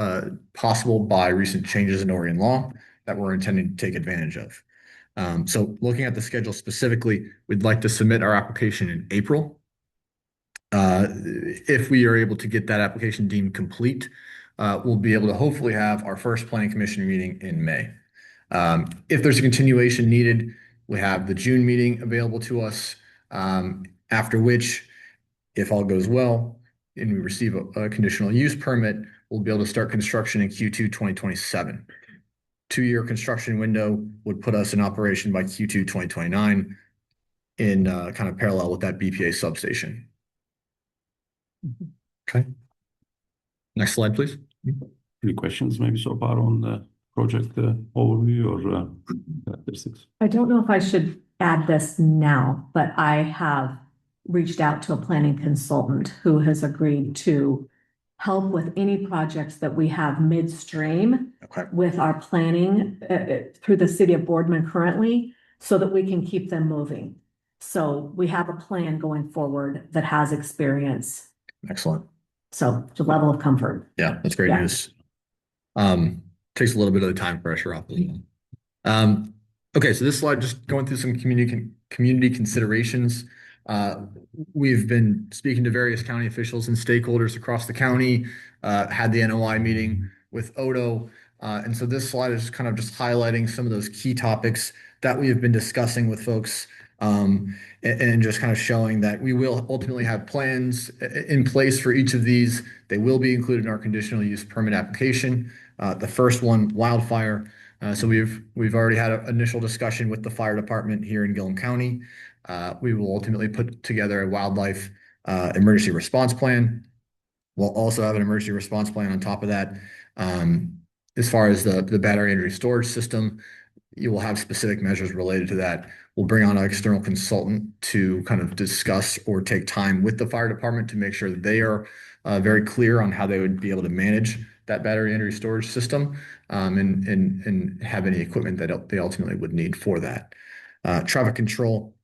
possible by recent changes in Oregon law that we're intending to take advantage of. So looking at the schedule specifically, we'd like to submit our application in April. If we are able to get that application deemed complete, we'll be able to hopefully have our first planning commission meeting in May. If there's a continuation needed, we have the June meeting available to us, after which, if all goes well, and we receive a conditional use permit, we'll be able to start construction in Q2 2027. 2-year construction window would put us in operation by Q2 2029 in kind of parallel with that BPA substation. Okay. Next slide, please. Any questions maybe so far on the project overview or characteristics? I don't know if I should add this now, but I have reached out to a planning consultant who has agreed to help with any projects that we have midstream with our planning through the city of Boardman currently, so that we can keep them moving. So we have a plan going forward that has experience. Excellent. So it's a level of comfort. Yeah, that's great news. Takes a little bit of the time pressure off. Okay, so this slide just going through some community considerations. We've been speaking to various county officials and stakeholders across the county, had the NOI meeting with Odo. And so this slide is kind of just highlighting some of those key topics that we have been discussing with folks, and just kind of showing that we will ultimately have plans in place for each of these. They will be included in our conditional use permit application. The first one, wildfire. So we've already had an initial discussion with the fire department here in Gilliam County. We will ultimately put together a wildlife emergency response plan. We'll also have an emergency response plan on top of that. As far as the battery energy storage system, you will have specific measures related to that. We'll bring on an external consultant to kind of discuss or take time with the fire department to make sure that they are very clear on how they would be able to manage that battery energy storage system, and have any equipment that they ultimately would need for that. Traffic control,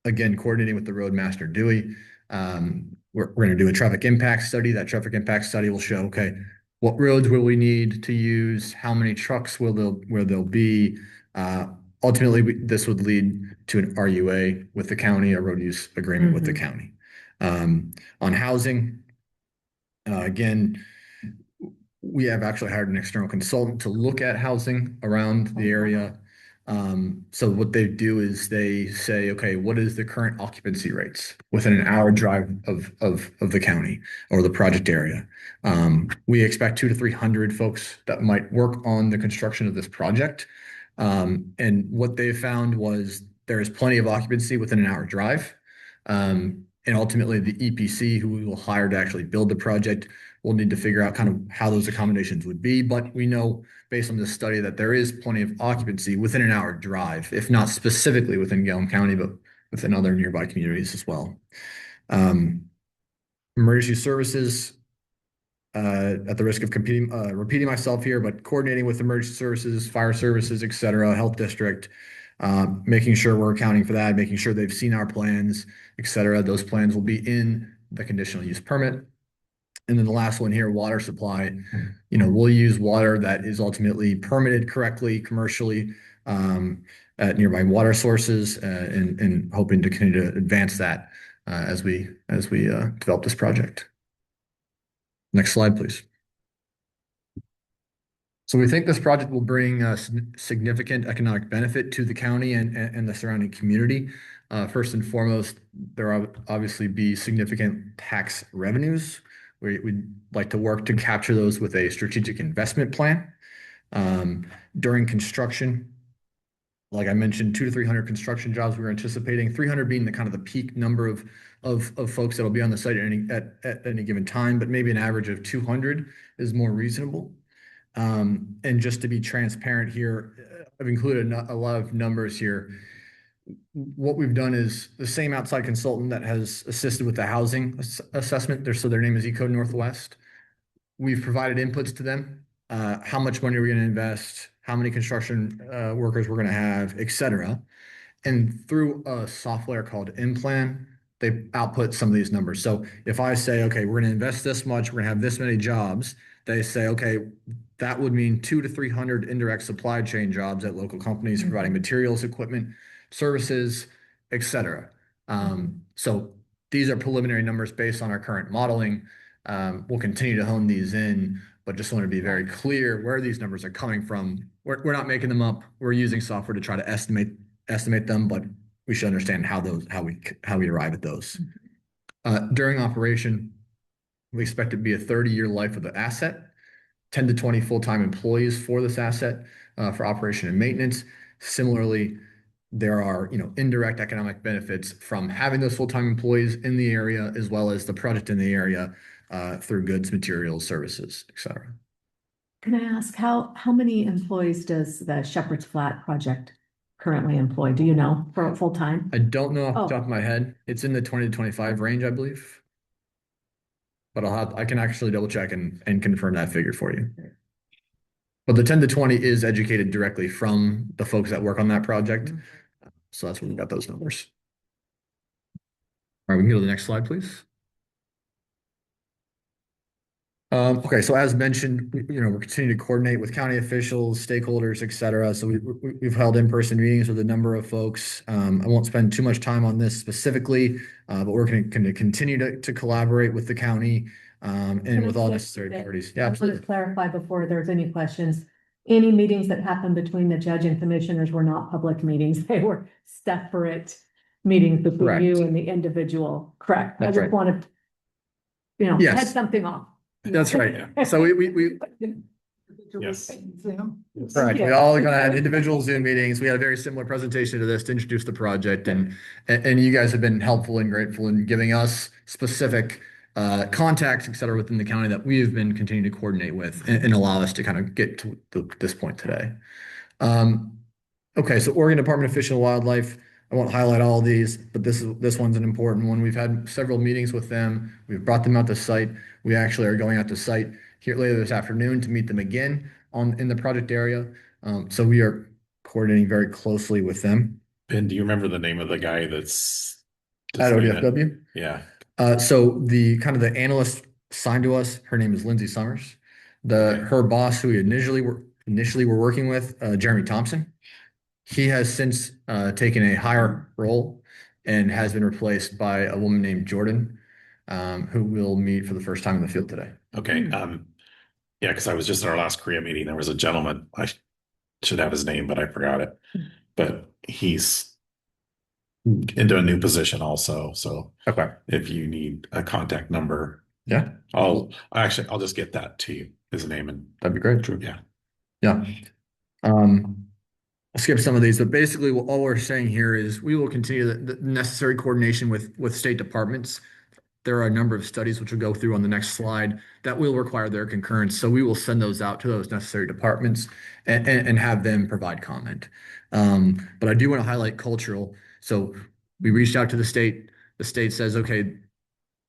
again, coordinating with the roadmaster Dewey. We're going to do a traffic impact study. That traffic impact study will show, okay, what roads will we need to use? How many trucks will they'll be? Ultimately, this would lead to an RUA with the county, a road use agreement with the county. On housing, again, we have actually hired an external consultant to look at housing around the area. So what they do is they say, okay, what is the current occupancy rates within an hour drive of the county or the project area? We expect 200 to 300 folks that might work on the construction of this project. And what they found was there is plenty of occupancy within an hour drive. And ultimately the EPC who we will hire to actually build the project will need to figure out kind of how those accommodations would be. But we know based on this study that there is plenty of occupancy within an hour drive, if not specifically within Gilliam County, but within other nearby communities as well. Emergency services, at the risk of repeating myself here, but coordinating with emergency services, fire services, et cetera, health district, making sure we're accounting for that, making sure they've seen our plans, et cetera. Those plans will be in the conditional use permit. And then the last one here, water supply. We'll use water that is ultimately permitted correctly commercially at nearby water sources, and hoping to continue to advance that as we develop this project. Next slide, please. So we think this project will bring significant economic benefit to the county and the surrounding community. First and foremost, there will obviously be significant tax revenues. We'd like to work to capture those with a strategic investment plan. During construction, like I mentioned, 200 to 300 construction jobs we're anticipating, 300 being the kind of the peak number of folks that'll be on the site at any given time, but maybe an average of 200 is more reasonable. And just to be transparent here, I've included a lot of numbers here. What we've done is the same outside consultant that has assisted with the housing assessment, so their name is Eco Northwest. We've provided inputs to them. How much money are we going to invest? How many construction workers we're going to have, et cetera. And through a software called InPlan, they output some of these numbers. So if I say, okay, we're going to invest this much, we're going to have this many jobs, they say, okay, that would mean 200 to 300 indirect supply chain jobs at local companies providing materials, equipment, services, et cetera. So these are preliminary numbers based on our current modeling. We'll continue to hone these in, but just want to be very clear where these numbers are coming from. We're not making them up. We're using software to try to estimate them, but we should understand how we arrive at those. During operation, we expect it to be a 30-year life of the asset, 10 to 20 full-time employees for this asset for operation and maintenance. Similarly, there are indirect economic benefits from having those full-time employees in the area, as well as the project in the area through goods, materials, services, et cetera. Can I ask how many employees does the Shepherd's Flat project currently employ? Do you know for full time? I don't know off the top of my head. It's in the 20 to 25 range, I believe. But I can actually double check and confirm that figure for you. But the 10 to 20 is educated directly from the folks that work on that project. So that's where we got those numbers. All right, we can go to the next slide, please. Okay, so as mentioned, we're continuing to coordinate with county officials, stakeholders, et cetera. So we've held in-person meetings with a number of folks. I won't spend too much time on this specifically, but we're going to continue to collaborate with the county and with all necessary parties. Yeah, absolutely. To clarify before there's any questions, any meetings that happened between the judge and commissioners were not public meetings. They were separate meetings between you and the individual. Correct. That's I just wanted, head something off. That's right. So we Yes. Correct. We all gonna have individual Zoom meetings. We had a very similar presentation to this to introduce the project, and you guys have been helpful and grateful in giving us specific contacts, et cetera, within the county that we have been continuing to coordinate with and allow us to kind of get to this point today. Okay, so Oregon Department of Fish and Wildlife. I won't highlight all of these, but this one's an important one. We've had several meetings with them. We've brought them out to site. We actually are going out to site here later this afternoon to meet them again in the project area. So we are coordinating very closely with them. Ben, do you remember the name of the guy that's at ODFW? Yeah. So the analyst assigned to us, her name is Lindsay Summers. Her boss, who we initially were working with, Jeremy Thompson. He has since taken a higher role and has been replaced by a woman named Jordan, who we'll meet for the first time in the field today. Okay. Yeah, because I was just at our last Korea meeting. There was a gentleman. I should have his name, but I forgot it. But he's into a new position also. So okay, if you need a contact number, yeah, I'll just get that to you, his name, and that'd be great. True. Yeah. Yeah. I'll skip some of these, but basically all we're saying here is we will continue the necessary coordination with state departments. There are a number of studies which we'll go through on the next slide that will require their concurrence. So we will send those out to those necessary departments and have them provide comment. But I do want to highlight cultural. So we reached out to the state. The state says, okay,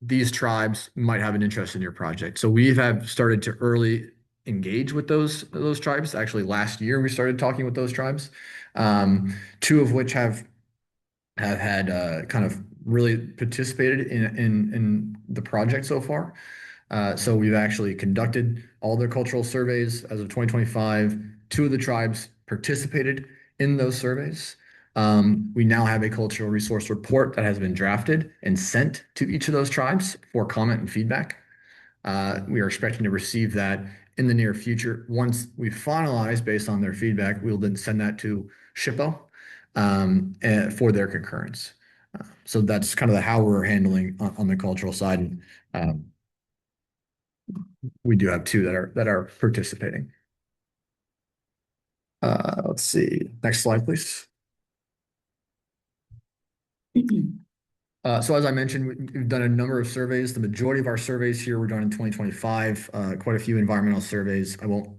these tribes might have an interest in your project. So we have started to early engage with those tribes. Actually, last year we started talking with those tribes, two of which have had kind of really participated in the project so far. So we've actually conducted all their cultural surveys as of 2025. Two of the tribes participated in those surveys. We now have a cultural resource report that has been drafted and sent to each of those tribes for comment and feedback. We are expecting to receive that in the near future. Once we finalize based on their feedback, we'll then send that to SHPO for their concurrence. So that's kind of how we're handling on the cultural side. And we do have two that are participating. Let's see. Next slide, please. So as I mentioned, we've done a number of surveys. The majority of our surveys here were done in 2025. Quite a few environmental surveys. I won't,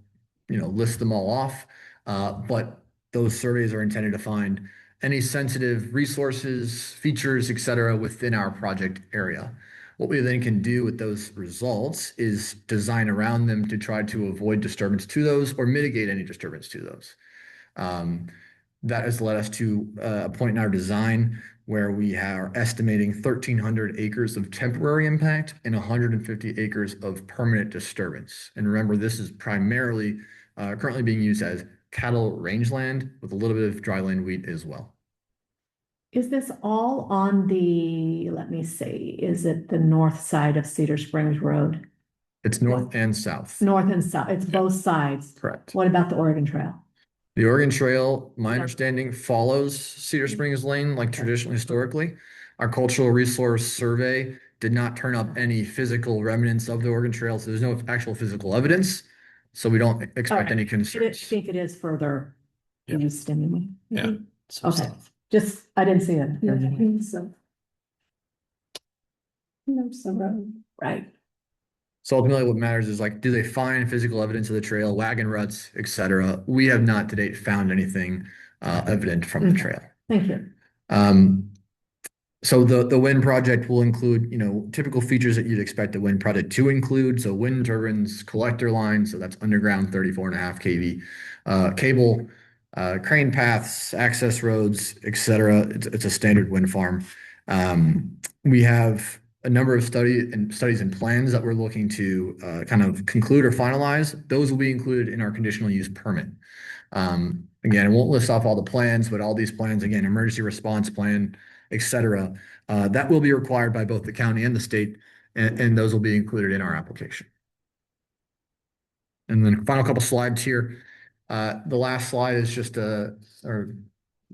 list them all off, but those surveys are intended to find any sensitive resources, features, et cetera, within our project area. What we then can do with those results is design around them to try to avoid disturbance to those or mitigate any disturbance to those. That has led us to a point in our design where we are estimating 1,300 acres of temporary impact and 150 acres of permanent disturbance. And remember, this is primarily currently being used as cattle rangeland with a little bit of dryland wheat as well. Is this all on the, let me see, is it the north side of Cedar Springs Road? It's north and south. North and south, it's both sides. Correct. What about the Oregon Trail? The Oregon Trail, my Yeah. understanding, follows Cedar Springs Lane like traditionally historically. Our cultural resource survey did not turn up any physical remnants of the Oregon Trail, so there's no actual physical evidence. So we don't expect any I concerns. think it is further Yeah. east anyway. Yeah. So Okay, south. just, I didn't see it. Right. So ultimately what matters is like, do they find physical evidence of the trail, wagon ruts, et cetera? We have not to date found anything evident from the trail. Thank you. So the wind project will include, typical features that you'd expect the wind project to include. So wind turbines, collector lines, so that's underground 34.5 kV cable, crane paths, access roads, et cetera. It's a standard wind farm. We have a number of studies and plans that we're looking to kind of conclude or finalize. Those will be included in our conditional use permit. Again, I won't list off all the plans, but all these plans, again, emergency response plan, et cetera, that will be required by both the county and the state, and those will be included in our application. And then final couple slides here. The last slide is just or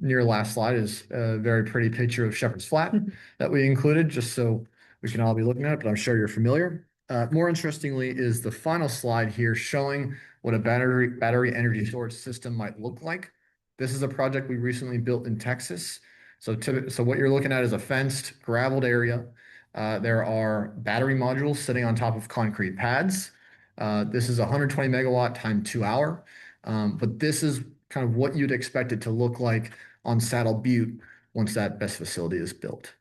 near last slide is a very pretty picture of Shepherd's Flat that we included, just so we can all be looking at it, but I'm sure you're familiar. More interestingly is the final slide here showing what a battery energy storage system might look like. This is a project we recently built in Texas. So what you're looking at is a fenced, graveled area. There are battery modules sitting on top of concrete pads. This is 120 megawatt time 2 hour. But this is kind of what you'd expect it to look like on Saddle Butte once that BESS facility is built.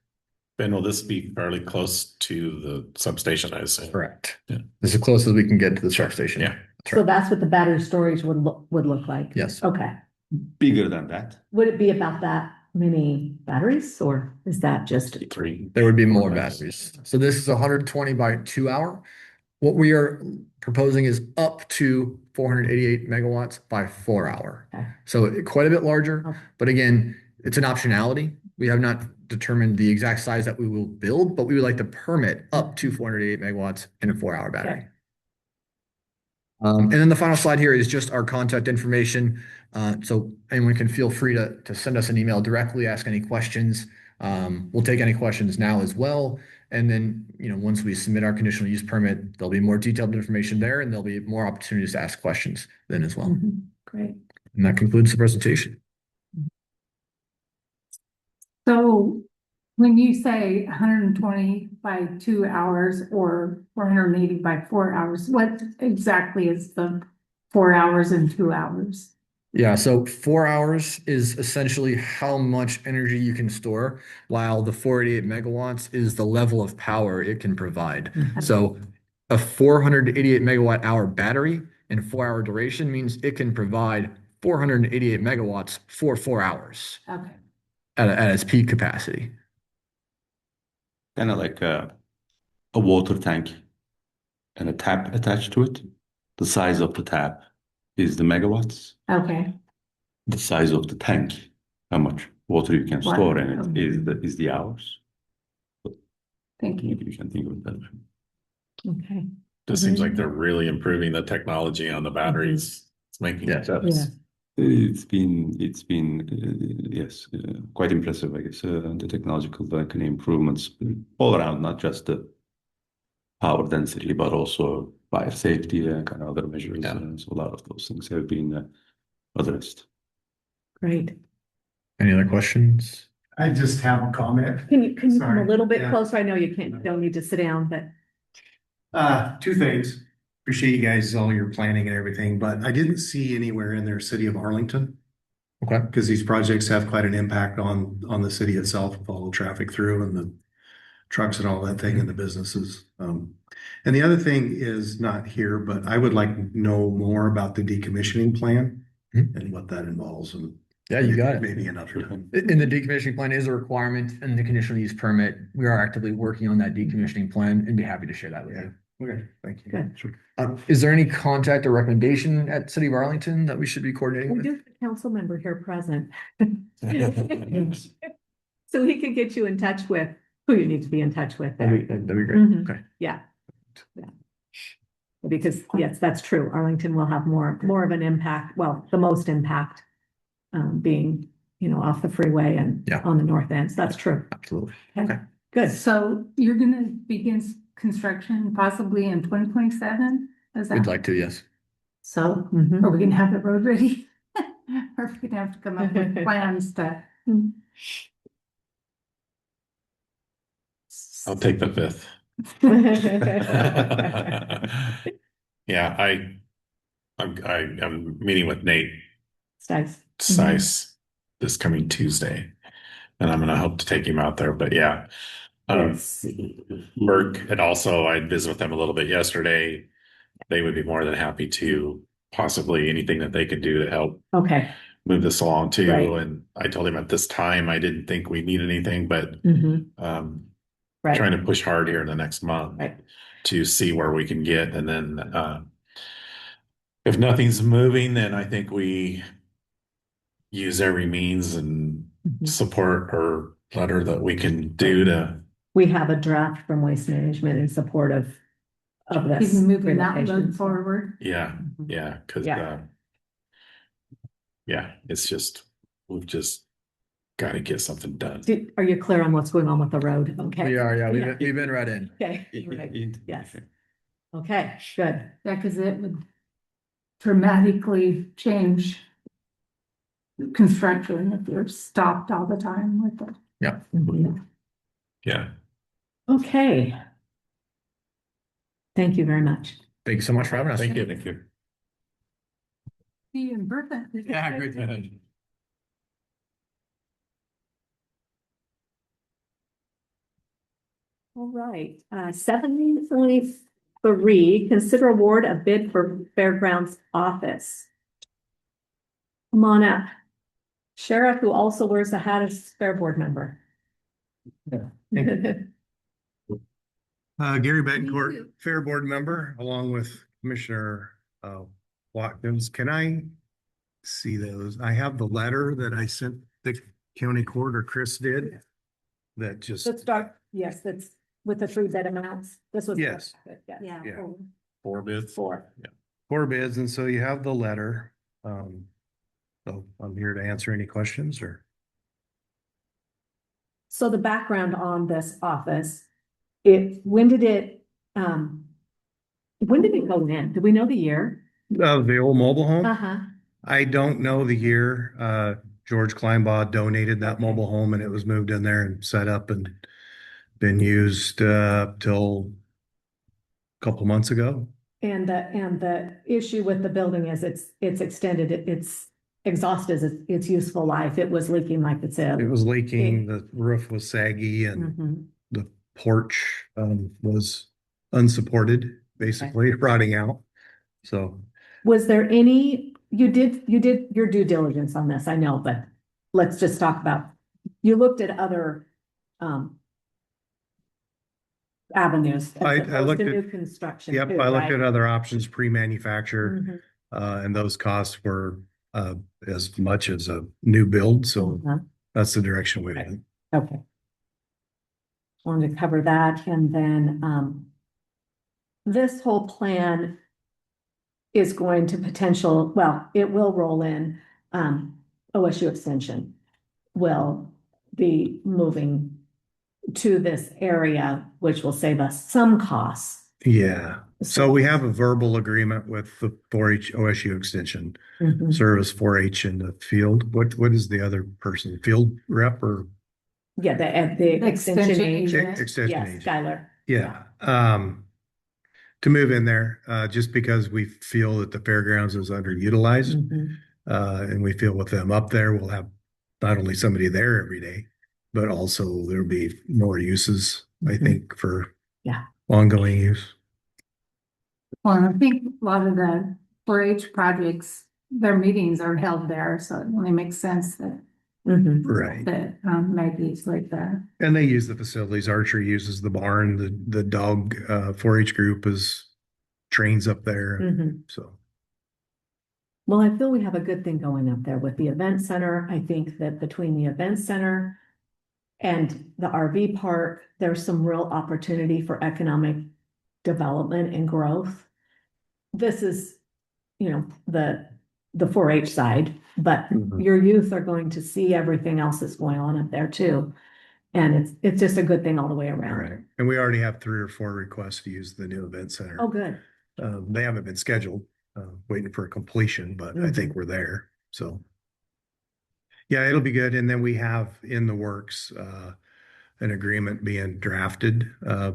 Ben, will this be fairly close to the substation, I assume? Correct. Yeah. This is as close as we can get to the substation. Yeah. So that's what the battery storage would look like? Yes. Okay. Bigger than that. Would it be about that many batteries or is that just? 3. There would be more Or batteries. So this is 120 by 2 hour. What we are proposing is up to 488 megawatts by 4 hour. Okay. So quite a bit larger, Okay. but again, it's an optionality. We have not determined the exact size that we will build, but we would like to permit up to 488 megawatts in a 4 hour battery. Okay. And then the final slide here is just our contact information. So anyone can feel free to send us an email directly, ask any questions. We'll take any questions now as well. And then, once we submit our conditional use permit, there'll be more detailed information there and there'll be more opportunities to ask questions then as well. Mhm. Great. And that concludes the presentation. So when you say 120 by 2 hours or 480 by 4 hours, what exactly is the 4 hours and 2 hours? Yeah, so 4 hours is essentially how much energy you can store, while the 488 megawatts is the level of power it can provide. So a 488 megawatt hour battery in 4 hour duration means it can provide 488 megawatts for 4 hours Okay. at its peak capacity. Kind of like a water tank and a tap attached to it. The size of the tap is the megawatts. Okay. The size of the tank, how much water you can Wow. store in it is the hours. Thank you. You can think of it that way. Okay. Just seems like they're really improving the technology on the batteries. It's making Yeah. steps. It's been yes, quite impressive, I guess. The technological kind of improvements all around, not just the power density, but also fire safety and kind of other measures. Yeah. So a lot of those things have been addressed. Great. Any other questions? I just have a comment. Can you come a Sorry. little bit Yeah. closer? I know you don't need to sit down, but. Two things. Appreciate you guys, all your planning and everything, but I didn't see anywhere in there city of Arlington. Okay. Because these projects have quite an impact on the city itself, with all the traffic through and the trucks and all that thing and the businesses. And the other thing is not here, but I would like to know more about the decommissioning plan and what that involves. And Yeah, you got it. maybe another time. In the decommissioning plan is a requirement in the conditional use permit. We are actively working on that decommissioning plan and be happy to share that with you. Okay, thank you. Good. Sure. Is there any contact or recommendation at City of Arlington that we should be coordinating We with? do have a council member here present. So he can get you in touch with who you need to be in touch with there. That'd be great. Mhm. Okay. Yeah. Because yes, that's true. Arlington will have more of an impact, well, the most impact. Being, off the freeway and Yeah. on the north end. So that's true. Absolutely. Okay, Okay. good. So you're gonna begin construction possibly in 2027? Is that? We'd like to, yes. So Mhm. are we gonna have the road ready? Or are we gonna have to come up with plans to? I'll take the fifth. Yeah, I'm meeting with Nate Nice. Sice this coming Tuesday, and I'm gonna hope to take him out there. But yeah, Let's see. Merck, and also I visited with them a little bit yesterday. They would be more than happy to possibly anything that they could do to help Okay. move this along too. Right. And I told him at this time I didn't think we need anything, but Mhm. Right. trying to push hard here in the next month Right. to see where we can get, and then if nothing's moving, then I think we use every means and Mhm. support or letter that we can do to. We have a draft from Waste Management in support of this. Even moving that relocation. road forward. Yeah, Mhm. yeah, because Yeah. it's just we've just got to get something done. Are you clear on what's going on with the road? Okay. We are, yeah. Yeah. We've been right in. Okay. Right. Yes. Okay, good. Yeah, because it would dramatically change construction if you're stopped all the time with it. Mhm. Yeah. Okay. Thank you very much. Thank you so much for having us. Thank you. Thank you. See you in Bertha. Yeah, great. All right, 7.3, consider award a bid for Fairgrounds Office. Come on up. Sheriff, who also wears the hat as Fair Board member. Gary Betancourt, Fair Board member, along with Commissioner Watkins. Can I see those? I have the letter that I sent the county court, or Chris did. That just, Let's start, yes, that's with the 3 bid amounts. This was. Yes. Yeah. Yeah. 4 bids. 4. 4 bids, and so you have the letter. So I'm here to answer any questions or. So the background on this office, when did it go in? Do we know the year? The old mobile home? Uh-huh. I don't know the year. George Kleinbaugh donated that mobile home and it was moved in there and set up and been used till a couple months ago. And the issue with the building is it's extended, it's exhausted its useful life. It was leaking, like it said. It was leaking, the roof was saggy, and Mhm. the porch was unsupported, basically rotting out. So Was there any, you did your due diligence on this, I know, but let's just talk about, you looked at other avenues. as I opposed looked to at- new construction. yep, too, I looked right? at other options pre-manufactured, Mhm. and those costs were as much as a new build. So Uh-huh. that's the direction we went. Okay. Wanted to cover that, and then this whole plan is going to it will roll in, OSU Extension will be moving to this area, which will save us some costs. Yeah, so we have a verbal agreement with the 4-H OSU Extension Mhm. Service 4-H in the field. What is the other person? Field rep or Yeah, the extension Extension agent. agent. extension Yes, agent? Skylar. Yeah, to move in there, just because we feel that the fairgrounds is underutilized. Mhm. And we feel with them up there, we'll have not only somebody there every day, but also there'll be more uses, I Mhm. think, for Yeah. ongoing use. Well, I think a lot of the 4-H projects, their meetings are held there, so it only makes sense that, Mhm. Right. Maggie's like that. And they use the facilities. Archery uses the barn. The dog 4-H group is trains up there. Mhm. So Well, I feel we have a good thing going up there with the event center. I think that between the event center and the RV park, there's some real opportunity for economic development and growth. This is, the 4-H side, but Mhm. your youth are going to see everything else that's going on up there too. And it's just a good thing all the way all around. right. And we already have 3 or 4 requests to use the new event center. Oh, good. They haven't been scheduled, waiting for completion, but I think we're there. So yeah, it'll be good. And then we have in the works an agreement being drafted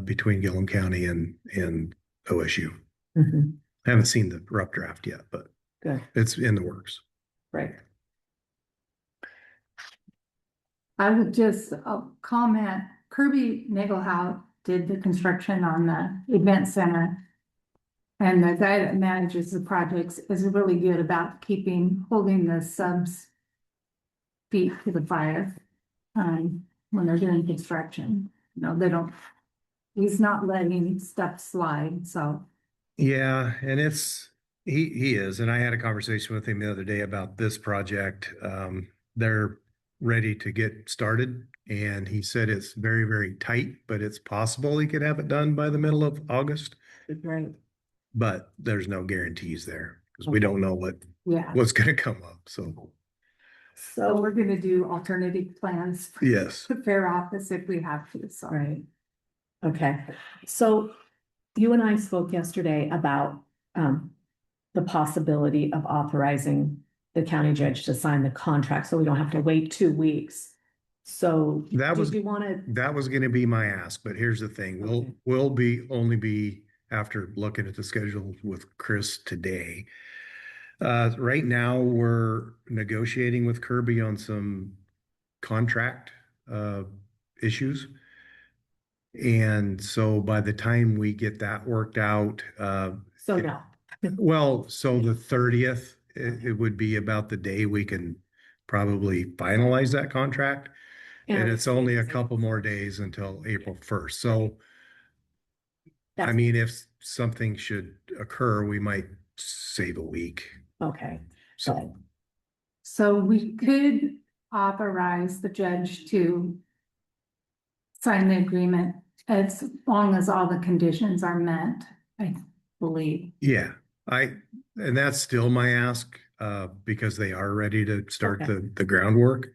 between Gilliam County and OSU. Mhm. I haven't seen the rough draft yet, but Good, it's in the works. great. I would just comment, Kirby Nagelhout did the construction on the event center. And the guy that manages the projects is really good about holding the subs feet to the fire. When they're doing construction, he's not letting stuff slide, so. Yeah, and he is, and I had a conversation with him the other day about this project. They're ready to get started, and he said it's very, very tight, but it's possible he could have it done by the middle of August. Great. But there's no guarantees there because we don't know Yeah, what's going to come up. So so we're gonna do alternative plans for yes, the fair office if we have to, so. Right. Okay, so you and I spoke yesterday about the possibility of authorizing the county judge to sign the contract, so we don't have to wait 2 weeks. So That was- did you want to? that was going to be my ask. But here's the thing: Okay. we'll be only be after looking at the schedule with Chris today. Right now, we're negotiating with Kirby on some contract issues. And so by the time we get that worked out, So no. well, so the 30th, it would be about the day we can probably finalize that contract. And it's only a couple more days until April 1st. So, I That's- mean, if something should occur, we might save a week. Okay, So, So we could authorize the judge to sign the agreement as long as all the conditions are met, I believe. yeah, and that's still my ask, because they are ready to start Okay. the groundwork.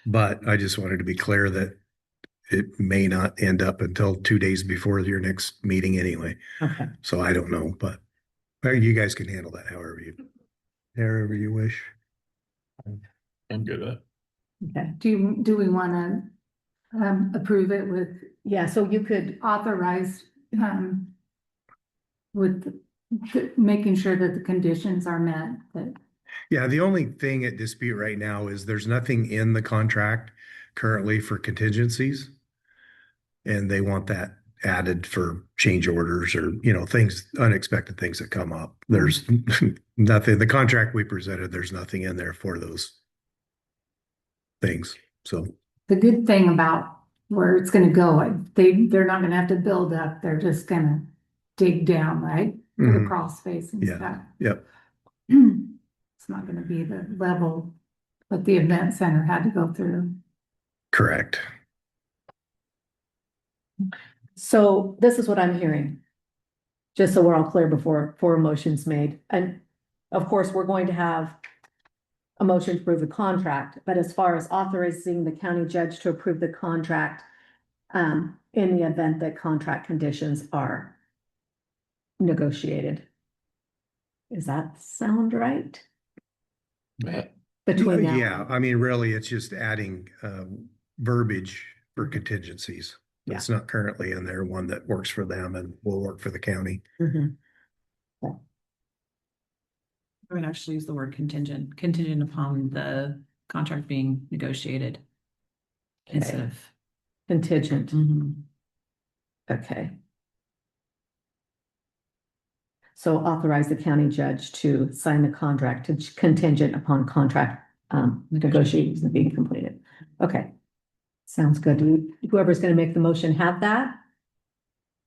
But I just wanted to be clear that it may not end up until 2 days before your next meeting anyway. okay. So I don't know, but you guys can handle that however you wish. I'm good with it. Okay, Do we wanna approve it with yeah, so you could, authorized with making sure that the conditions are met, that. Yeah, the only thing at dispute right now is there's nothing in the contract currently for contingencies. And they want that added for change orders or, things, unexpected things that come up. There's nothing, the contract we presented, there's nothing in there for those things. So, The good thing about where it's gonna go, they're not gonna have to build up, they're just gonna dig down, right? For the Mhm. crawl space and Yeah. stuff. yep. It's not gonna be the level that the event center had to go through. Correct. so this is what I'm hearing. Just so we're all clear before a motion's made. And of course, we're going to have a motion to approve the contract, but as far as authorizing the county judge to approve the contract, in the event that contract conditions are negotiated. Does that sound right? Between now. Yeah, I mean, really, it's just adding verbiage for contingencies. It's not currently in there, one that works for them and will work for the county. Mhm. I would actually use the word contingent upon the contract being negotiated. Instead of. Contingent, Mhm. okay. So authorize the county judge to sign the contract contingent upon contract negotiations being completed. Okay. Sounds good. Whoever's gonna make the motion have that.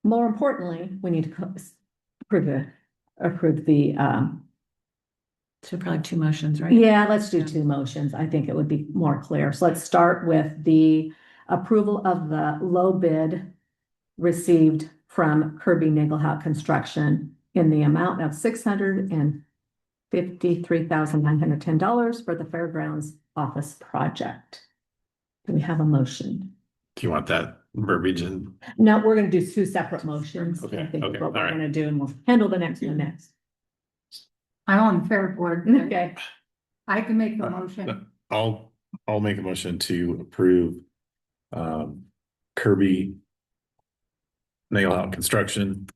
More importantly, we need to approve the So probably 2 motions, right? yeah, let's do Yeah. 2 motions. I think it would be more clear. So let's start with the approval of the low bid received from Kirby Nagelhout Construction in the amount of $653,910 for the Fairgrounds Office project. Do we have a motion? Do you want that verbiage in? No, we're gonna do 2 separate motions. Okay, I think is okay, what we're all right. gonna do, and we'll handle the next one next. I'm on the fair board. Okay, I can make the motion. I'll make a motion to approve Kirby Nail Out Construction,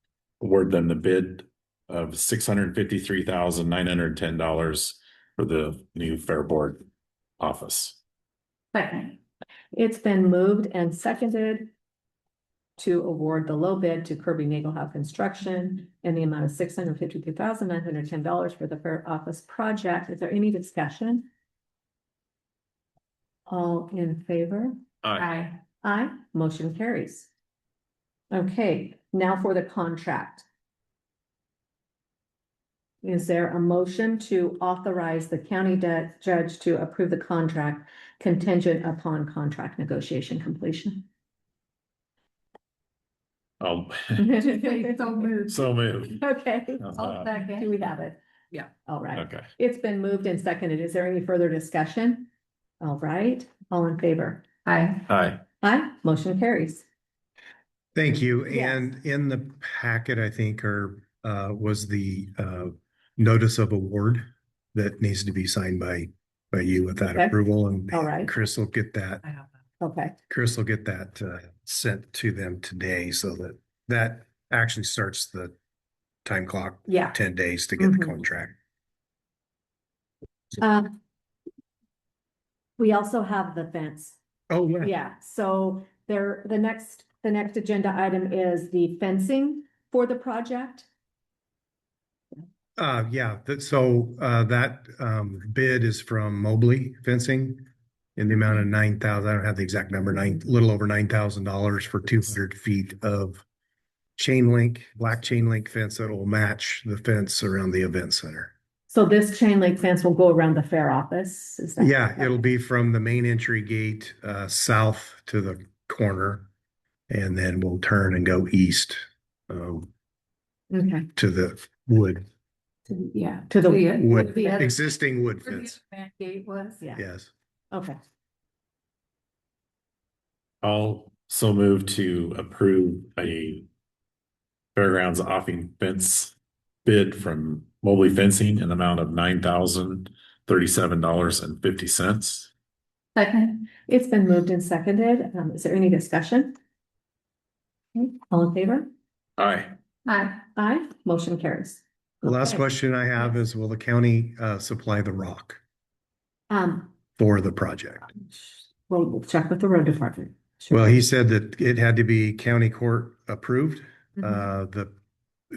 award them the bid of $653,910 for the new Fair Board office. Second. it's been moved and seconded to award the low bid to Kirby Nagelhout Construction in the amount of $652,910 for the Fair Office project. Is there any discussion? All in favor? Aye. Aye, motion carries. Okay, now for the contract. Is there a motion to authorize the county judge to approve the contract contingent upon contract negotiation completion? Oh, So moved. so moved. Okay, I'll second. do we have it? Yeah. All right. Okay. It's been moved and seconded. Is there any further discussion? All right, all in favor? Aye. Aye. Aye, motion carries. Thank you. Yes. And in the packet, I think, was the notice of award that needs to be signed by you with that Okay. approval, and All right. Chris will get that. I have that. Okay, Chris will get that sent to them today, so that actually starts the time clock. Yeah. 10 days to get the Mhm. contract. we also have the fence. Oh, yeah. Yeah, so the next agenda item is the fencing for the project. Yeah, that bid is from Mobley Fencing in the amount of 9,000. I don't have the exact number, little over $9,000 for 200 feet of black chain link fence that will match the fence around the event center. So this chain link fence will go around the fair office, is that? Yeah, it'll be from the main entry gate south to the corner, and then we'll turn and go east Okay, to the wood yeah, to the, wood The other- existing wood Where the fence. back gate was. yeah, Yes. okay. I'll so move to approve a fairgrounds offing fence bid from Mobley Fencing in the amount of $9,037.50. Second. It's been moved and seconded. Is there any discussion? All in favor? Aye. Aye. Aye, motion carries. The last Okay. question I have is, will the county supply the rock Um, for the project? we'll check with the road department. Sure. Well, he said that it had to be county court approved. Mhm.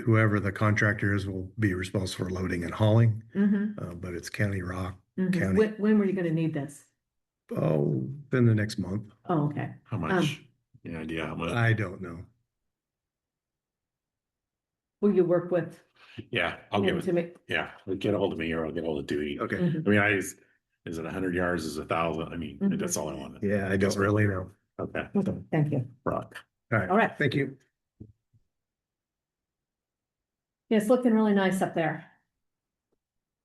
Whoever the contractor is will be responsible for loading and hauling, Mhm, but it's county rock. mhm. County. When were you gonna need this? Oh, in the next month. Oh, okay. How much? Any idea how much? I don't know. Will you work with Yeah, I'll him give to it. make? Yeah, get a hold of me or I'll get a hold of Dewey. Okay. Mhm. I mean, is it 100 yards? Is it 1,000? I mean, Mhm. that's all I wanted. Yeah, I don't really know. Okay. Okay, thank you. Rock. All right. All right. Thank you. It's looking really nice up there.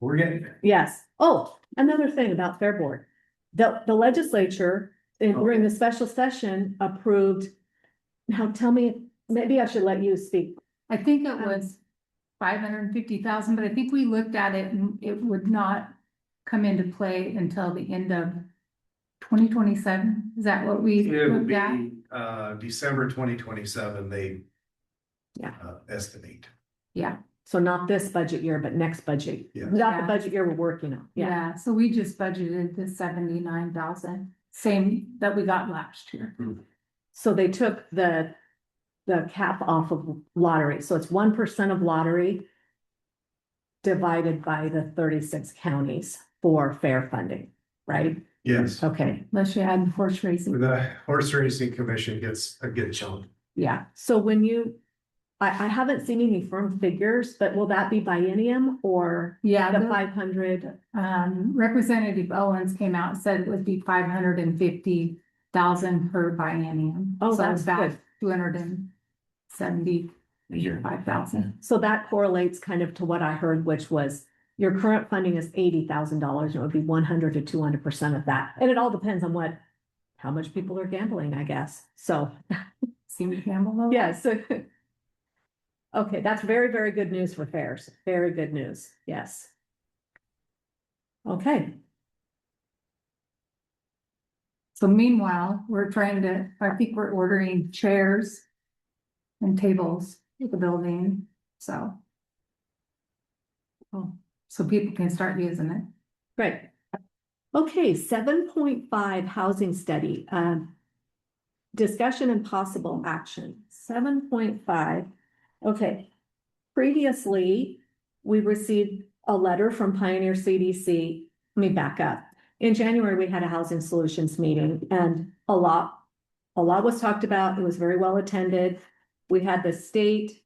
We're getting there. Yes. Oh, another thing about Fair Board. The legislature, during the special session, approved. Now tell me, maybe I should let you speak. I think it was 550,000, but I think we looked at it and it would not come into play until the end of 2027. Is that what we It'll looked at? be, December 2027, they. Yeah. Estimate. Yeah, So not this budget year, but next budget. Yeah. Not the Yeah. budget year we're working on. Yeah. yeah, so we just budgeted the 79,000, same that we got last year. So they took the cap off of lottery. So it's 1% of lottery divided by the 36 counties for fair funding, right? Yes. Okay. Unless you had horse racing. The horse racing commission gets a good chunk. Yeah. So when I haven't seen any firm figures, but will that be biennium or Yeah, the 500? Representative Owens came out and said it would be 550,000 per biennium. Oh, So that's about good. 275,000. So that correlates kind of to what I heard, which was your current funding is $80,000. And it would be 100 to 200% of that. And it all depends on how much people are gambling, I guess. So, Seem to gamble a lot. yes. Okay, that's very, very good news for fairs. Very good news. Yes. Okay. So meanwhile, I think we're ordering chairs and tables for the building, so. So people can start using it. Great. Okay, 7.5 housing study, discussion and possible action. 7.5. Okay. Previously, we received a letter from Pioneer CDC. Let me back up. In January, we had a housing solutions meeting and a lot was talked about. It was very well attended. We had the state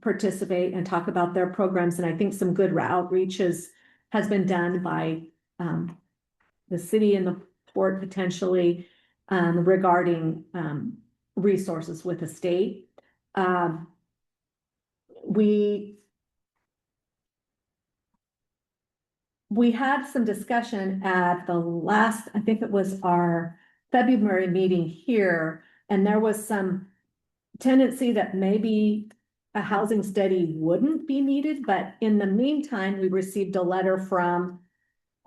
participate and talk about their programs. And I think some good outreach has been done by the city and the port potentially regarding resources with the state. We had some discussion at the last, I think it was our February meeting here, and there was some tendency that maybe a housing study wouldn't be needed, but in the meantime, we received a letter from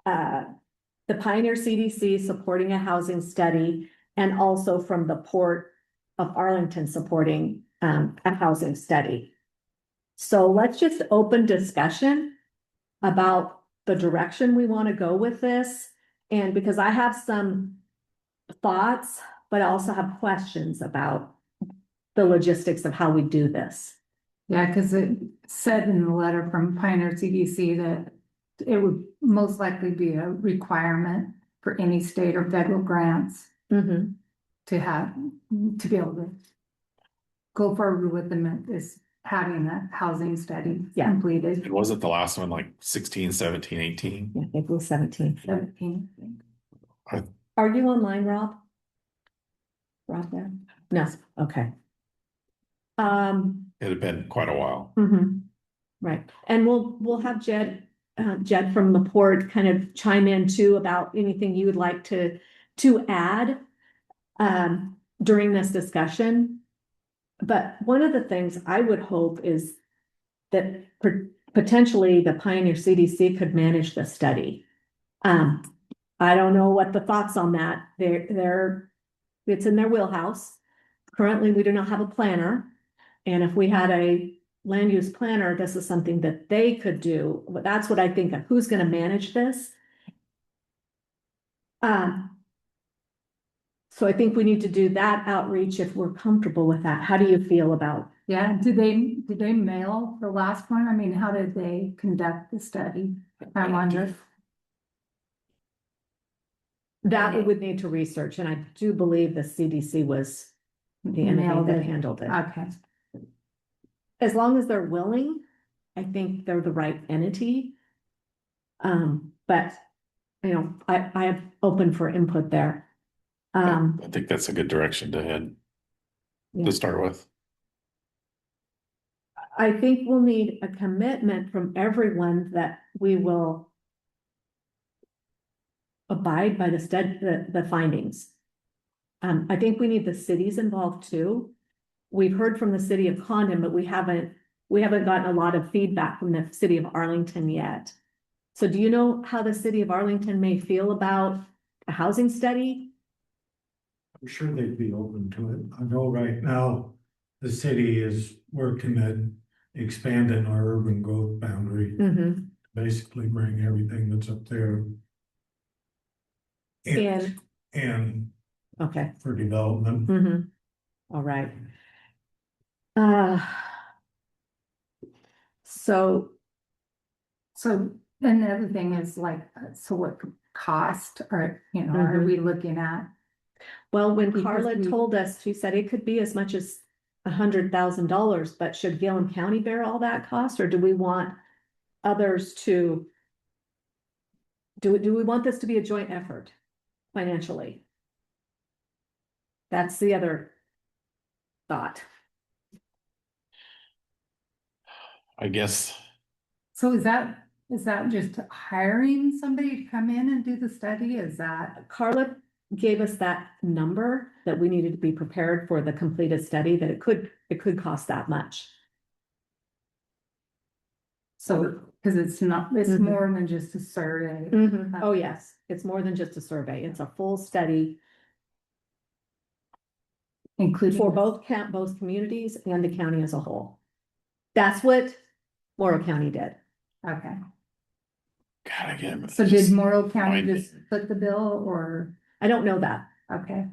the Pioneer CDC supporting a housing study and also from the Port of Arlington supporting a housing study. So let's just open discussion about the direction we want to go with this. And because I have some thoughts, but I also have questions about the logistics of how we do this. Yeah, because it said in the letter from Pioneer CDC that it would most likely be a requirement for any state or federal grants Mm-hmm. to be able to go forward with them is having a housing study Yeah. completed. It wasn't the last one like 16, 17, 18. Yeah, I think it was 17. 17, I think. Are you online, Rob? Rob there? No, okay. It had been quite a while. Mhm. Right, and we'll have Jed from the port kind of chime in too about anything you would like to add during this discussion. But one of the things I would hope is that potentially the Pioneer CDC could manage the study. I don't know what the thoughts on that. It's in their wheelhouse. Currently, we do not have a planner. And if we had a land use planner, this is something that they could do. But that's what I think of. Who's going to manage this? So I think we need to do that outreach if we're comfortable with that. How do you feel about? Yeah, did they mail the last one? I mean, how did they conduct the study? I wonder. That we would need to research, and I do believe the CDC was the entity Mailed that it. handled it. Okay, As long as they're willing, I think they're the right entity. But, I am open for input there. I think that's a good direction to head Yeah. to start with. I think we'll need a commitment from everyone that we will abide by the findings. I think we need the cities involved too. We've heard from the city of Condon, but we haven't gotten a lot of feedback from the city of Arlington yet. So do you know how the city of Arlington may feel about a housing study? I'm sure they'd be open to it. I know right now, the city is working at expanding our urban growth boundary, Mm-hmm. basically bring everything that's up there. And Okay. for development. Mm-hmm. All right. So then the other thing is like, so what cost are, are we looking at? well, when Because Carla we- told us, she said it could be as much as $100,000, but should Gilliam County bear all that cost, or do we want others to? Do we want this to be a joint effort financially? That's the other thought. I guess, So is that just hiring somebody to come in and do the study? Is that? Carla gave us that number that we needed to be prepared for the completed study, that it could cost that much. So, because it's Mhm. more than just a survey. Oh, yes, it's more than just a survey. It's a full study Including. for both communities and the county as a whole. That's what Morrow County did. Okay, God, again. so did Morrow County Find it. just put the bill or, I don't know that. okay,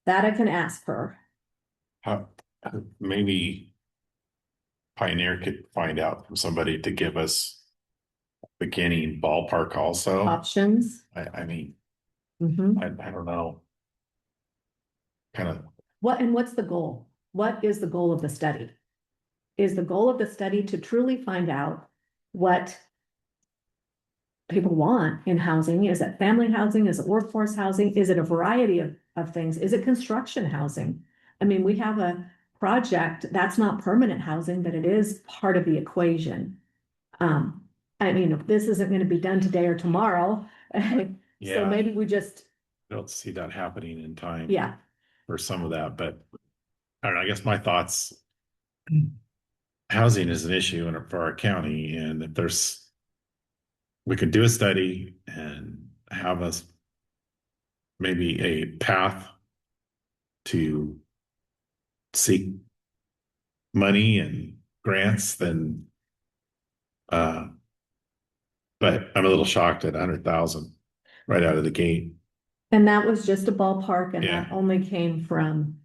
That I can ask her. Maybe Pioneer could find out from somebody to give us beginning ballpark also. Options. I mean, Mhm. I don't know. Kind of, What's the goal? What is the goal of the study? Is the goal of the study to truly find out what people want in housing? Is it family housing? Is it workforce housing? Is it a variety of things? Is it construction housing? I mean, we have a project that's not permanent housing, but it is part of the equation. I mean, if this isn't gonna be done today or tomorrow, so Yeah. maybe we just, don't see that happening in time. yeah, For some of that, but I don't know, I guess my thoughts. Housing is an issue for our county, and if we could do a study and have us maybe a path to seek money and grants, then but I'm a little shocked at 100,000 right out of the gate. and that was just a ballpark, and Yeah. that only came from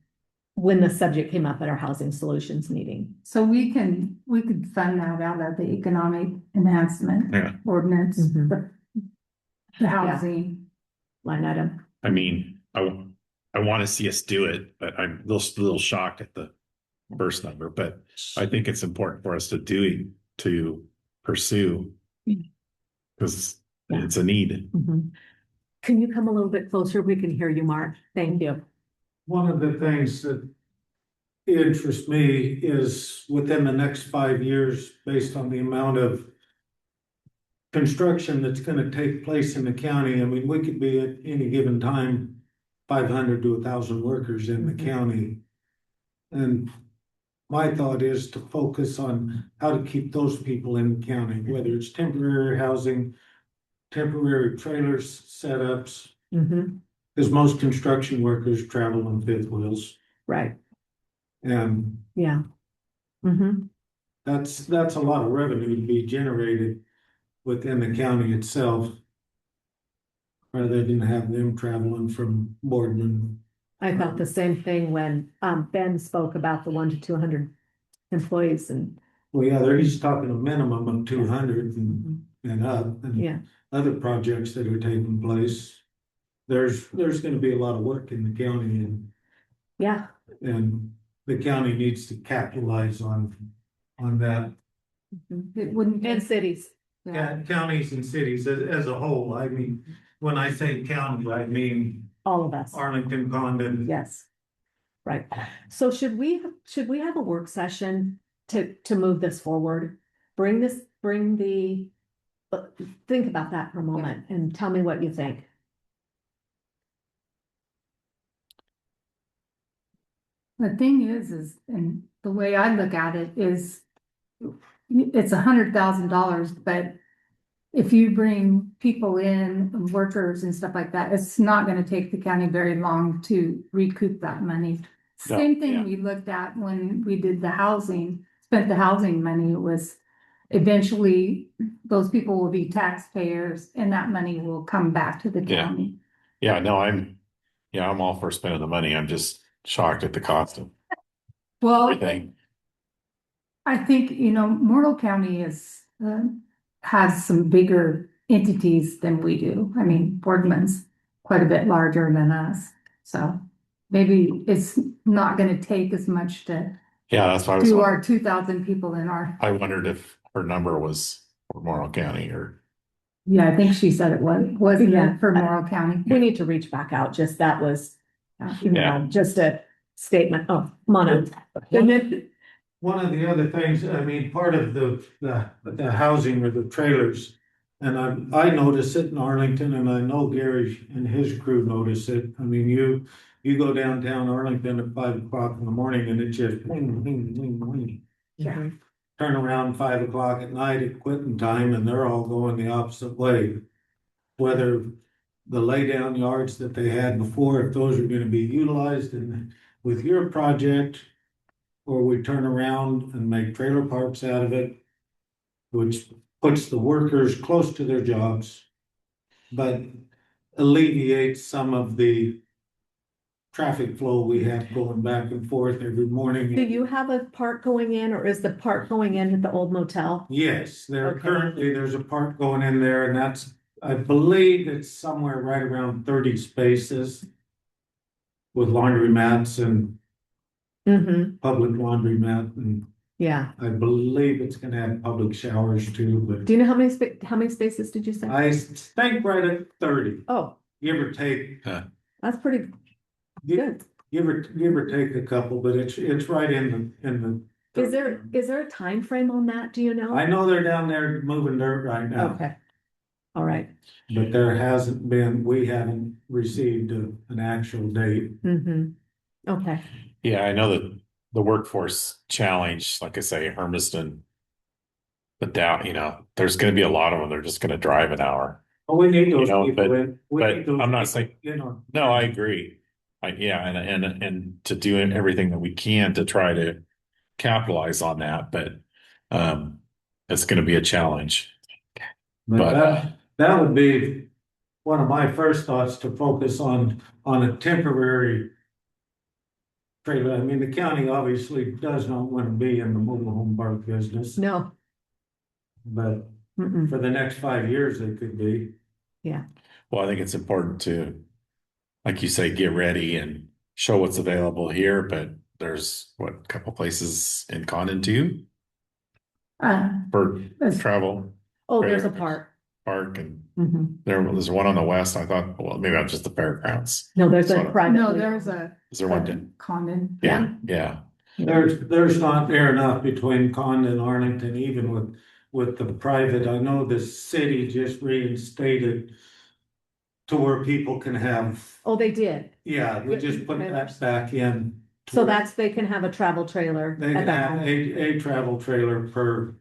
when the subject came up at our Housing Solutions meeting. so we could fund that out of the economic enhancement Yeah. ordinance, Mhm. the housing. Line item. I mean, I want to see us do it, but I'm a little shocked at the first number, but I think it's important for us to pursue because Yeah. it's a need. Mhm. Can you come a little bit closer? We can hear you, Mark. Thank you. One of the things that interests me is within the next 5 years, based on the amount of construction that's gonna take place in the county. I mean, we could be at any given time 500 to 1,000 workers in the Mhm. county. And my thought is to focus on how to keep those people in the county, whether it's temporary housing, temporary trailers, setups, Mhm. because most construction workers travel on fifth wheels. Right, And yeah. Mhm. that's a lot of revenue to be generated within the county itself. Rather than have them traveling from Boardman. I thought the same thing when Ben spoke about the 1 to 200 employees and, Well, yeah, he's talking a minimum of 200 and up, and yeah, other projects that are taking place. There's gonna be a lot of work in the county, yeah. and the county needs to capitalize on that. It wouldn't. And cities. Yeah, counties and cities as a whole. I mean, when I say county, I mean All of us. Arlington, Condon. Yes. Right. So should we have a work session to move this forward. Bring think about that for a moment and tell me what you think. The thing is, and the way I look at it is, it's $100,000, but if you bring people in, workers and stuff like that, it's not gonna take the county very long to recoup that money. No, Same yeah. thing we looked at when we did the housing, spent the housing money, it was eventually those people will be taxpayers and that money will come back to the Yeah. county. Yeah, no, I'm all for spending the money. I'm just shocked at the cost of Well, everything. I think, Morrill County has some bigger entities than we do. I mean, Boardman's quite a bit larger than us. So maybe it's not gonna take as much to Yeah, that's why I was, do our 2,000 people in our, I wondered if her number was for Morrow County or, yeah, I think she said it wasn't Yeah. it for Morrill County? We need to reach back out, just that was, Yeah. just a statement. Oh, Mona. And then, One of the other things, I mean, part of the housing or the trailers, and I notice it in Arlington, and I know Gary and his crew notice it. I mean, you go downtown Arlington at 5 o'clock in the morning and it just wing, wing, wing, wing. yeah, Turn around 5 o'clock at night at quitting time and they're all going the opposite way. Whether the laydown yards that they had before, if those are gonna be utilized with your project, or we turn around and make trailer parks out of it, which puts the workers close to their jobs, but alleviates some of the traffic flow we have going back and forth every morning. do you have a park going in, or is the park going in at the old motel? Yes, Okay. there's a park going in there, and that's, I believe it's somewhere right around 30 spaces with laundromats and Mm-hmm, public laundromat, and yeah. I believe it's gonna have public showers too, but Do you know how many spaces did you say? I think right at 30, Oh, give or take, that's pretty good. give or take a couple, but it's right in the. Is there a time frame on that? Do you know? I know they're down there moving dirt right now. Okay. All right. But we haven't received an actual date. Mm-hmm. Okay. yeah, I know that the workforce challenge, like I say, Hermiston. But there's gonna be a lot of them. They're just gonna drive an hour. Oh, we need those people but- in. We but need those I'm not people saying- in on- No, I agree. And to do everything that we can to try to capitalize on that, but it's gonna be a challenge. But that would be one of my first thoughts, to focus on a temporary trailer. I mean, the county obviously does not want to be in the mobile home park business, No. but Mm-mm. for the next 5 years, they could be. Well, I think it's important to, like you say, get ready and show what's available here, but there's a couple places in Condon too for That's- travel Oh, there's a park. park, and Mm-hmm. there's one on the west. I thought, well, maybe I'm just the fairgrounds. No, there's Sort a of. private. No, there's a Is there one? in- Condon. Yeah, yeah. There's not near enough between Condon and Arlington, even with the private. I know the city just reinstated to where people can have, Oh, they did. they just put that back in. to So where they can have a travel trailer. They at can the have home. a travel trailer per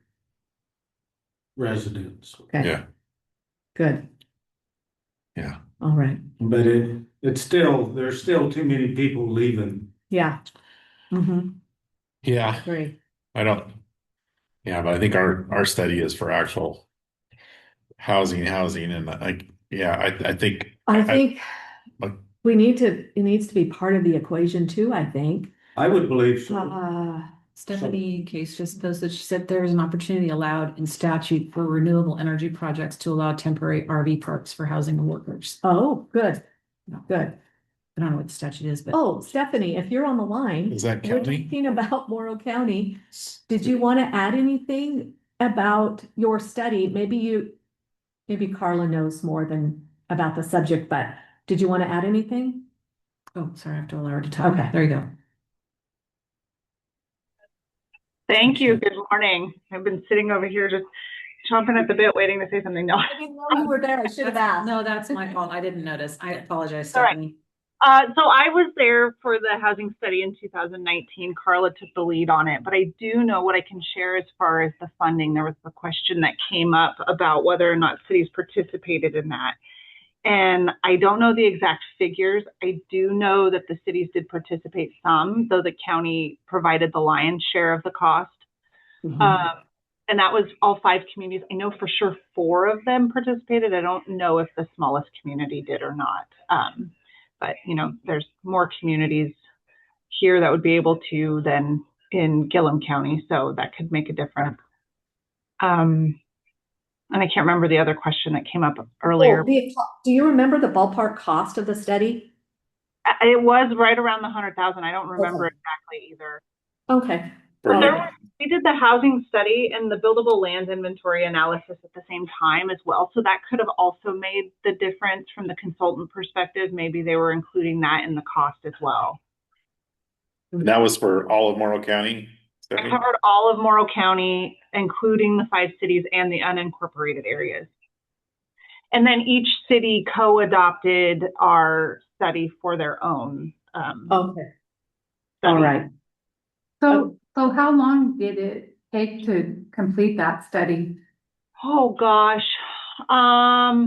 residence, Okay, Yeah, good. yeah. All right. but there's still too many people leaving. Yeah. Mm-hmm. Yeah, Great. I don't. Yeah, but I think our study is for actual housing, and I think. I think like- it needs to be part of the equation too, I think. I would believe so. Stephanie Case just posted that she said there is an opportunity allowed in statute for renewable energy projects to allow temporary RV parks for housing the workers. Oh, good, good. I don't know what the statute is, but. Oh, Stephanie, if you're on the line. Is that We're county? talking about Morrow County. Did you want to add anything about your study? Maybe Carla knows more about the subject, but did you want to add anything? Oh, sorry, I have to allow her to talk. Okay. There you go. Thank you. Good morning. I've been sitting over here just chomping at the bit, waiting to say something. No. I didn't know you were there. I should have asked. No, that's my fault. I didn't notice. I apologize, All right. Stephanie. So I was there for the housing study in 2019. Carla took the lead on it, but I do know what I can share as far as the funding. There was a question that came up about whether or not cities participated in that. And I don't know the exact figures. I do know that the cities did participate some, though the county provided the lion's share of the cost. And that was all 5 communities. I know for sure 4 of them participated. I don't know if the smallest community did or not. But, you know, there's more communities here that would be able to than in Gilliam County. So that could make a difference. And I can't remember the other question that came up earlier. Do you remember the ballpark cost of the study? It was right around the 100,000. I don't remember exactly either. Okay. We did the housing study and the buildable land inventory analysis at the same time as well. So that could have also made the difference from the consultant perspective. Maybe they were including that in the cost as well. And that was for all of Morrow County? I covered all of Morrow County, including the 5 cities and the unincorporated areas. And then each city co-adopted our study for their own. Okay. Study. All right. So how long did it take to complete that study? Oh gosh. A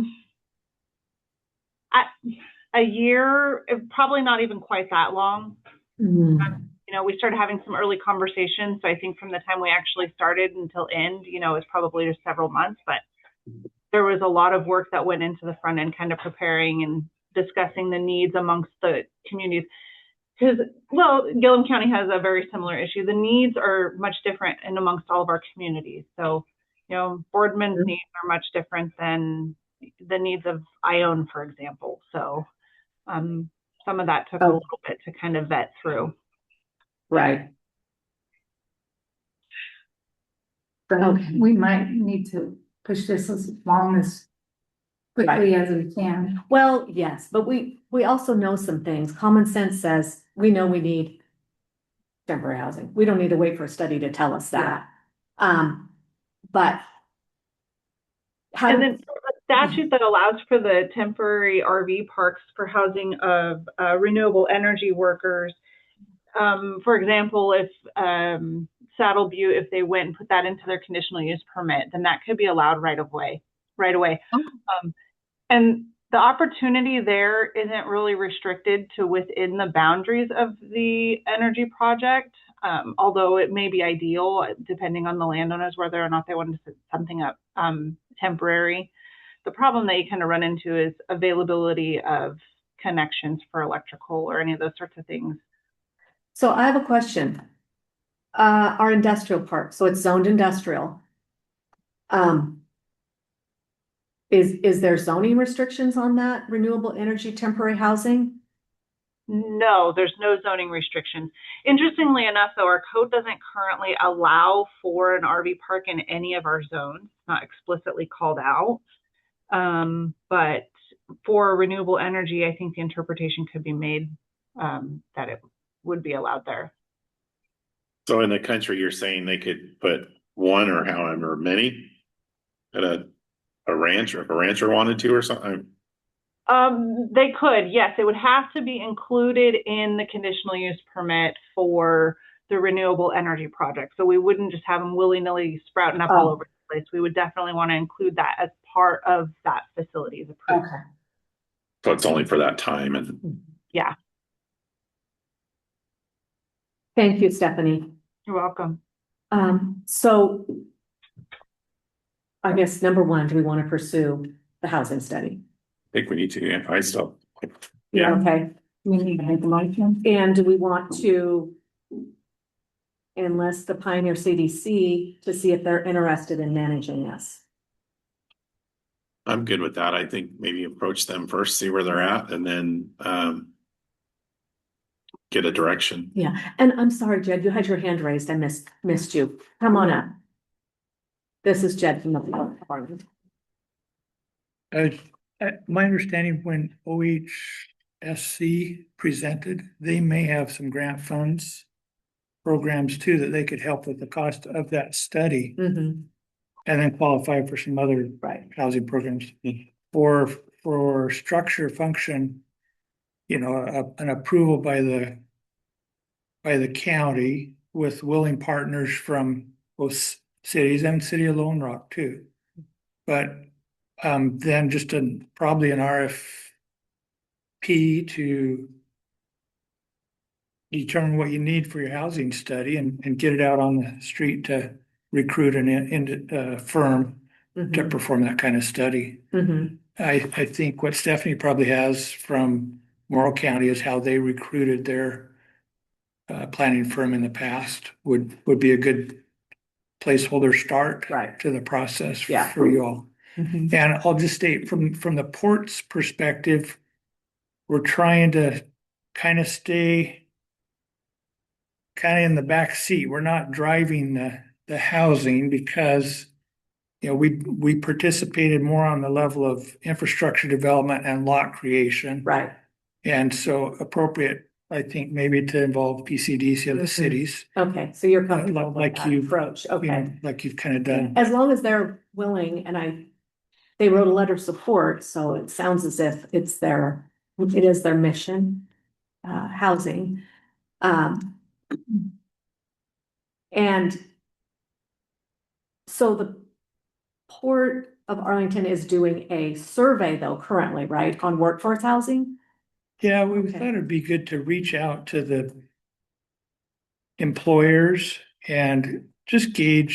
year, probably not even quite that long. You know, we started having some early conversations. So I think from the time we actually started until end, you know, it's probably just several months, but there was a lot of work that went into the front end, kind of preparing and discussing the needs amongst the communities. Because, well, Gilliam County has a very similar issue. The needs are much different in amongst all of our communities. So, you know, Boardman's needs are much different than the needs of Ione, for example. So some of that took a little bit to kind of vet through. Right. So we might need to push this as long as quickly as we can. Well, yes, but we also know some things. Common sense says we know we need temporary housing. We don't need to wait for a study to tell us that. But and then the statute that allows for the temporary RV parks for housing of renewable energy workers. For example, if Saddle Butte, if they went and put that into their conditional use permit, then that could be allowed right away. And the opportunity there isn't really restricted to within the boundaries of the energy project, although it may be ideal depending on the landowners whether or not they want to set something up temporary. The problem that you kind of run into is availability of connections for electrical or any of those sorts of things. so I have a question. Our industrial park, so it's zoned industrial. Is there zoning restrictions on that renewable energy temporary housing? No, there's no zoning restrictions. Interestingly enough, though, our code doesn't currently allow for an RV park in any of our zones, not explicitly called out. But for renewable energy, I think the interpretation could be made that it would be allowed there. So in the country, you're saying they could put one or however many at a ranch, or if a rancher wanted to or something? They could, yes. It would have to be included in the conditional use permit for the renewable energy project. So we wouldn't just have them willy-nilly sprouting up all over the place. We would definitely want to include that as part of that facility's approval. Okay. So it's only for that time and Yeah. Thank you, Stephanie. You're welcome. So I guess number one, do we want to pursue the housing study? I think we need to, yeah, I still, yeah. Okay. We need to make a motion. And do we want to enlist the Pioneer CDC to see if they're interested in managing this? I'm good with that. I think maybe approach them first, see where they're at, and then get a direction. Yeah, and I'm sorry, Jed, you had your hand raised. I missed you. Come on up. This is Jed from the Health Department. My understanding, when OHSC presented, they may have some grant funds programs too, that they could help with the cost of that study Mhm. and then qualify for some other Right. housing programs. Mm-hmm. For structure function, you know, an approval by the county with willing partners from both cities and city of Lone Rock too. But then just probably an RFP to determine what you need for your housing study and get it out on the street to recruit a firm to Mhm. perform that kind of study. Mhm. I think what Stephanie probably has from Morrow County is how they recruited their planning firm in the past would be a good placeholder start Right. to the process Yeah. for you all. Mhm. And I'll just state from the port's perspective, we're trying to kind of stay kind of in the back seat. We're not driving the housing because, you know, we participated more on the level of infrastructure development and lot creation. Right. And so appropriate, I think, maybe to involve PCDC of the Mhm. cities. Okay, so you're comfortable with Like that you- approach, you know, okay. like you've kind of done. As long as they're willing, and they wrote a letter of support, so it sounds as if it is their mission, housing. And so the Port of Arlington is doing a survey though currently, right, on workforce housing? Yeah, we Okay. thought it'd be good to reach out to the employers and just get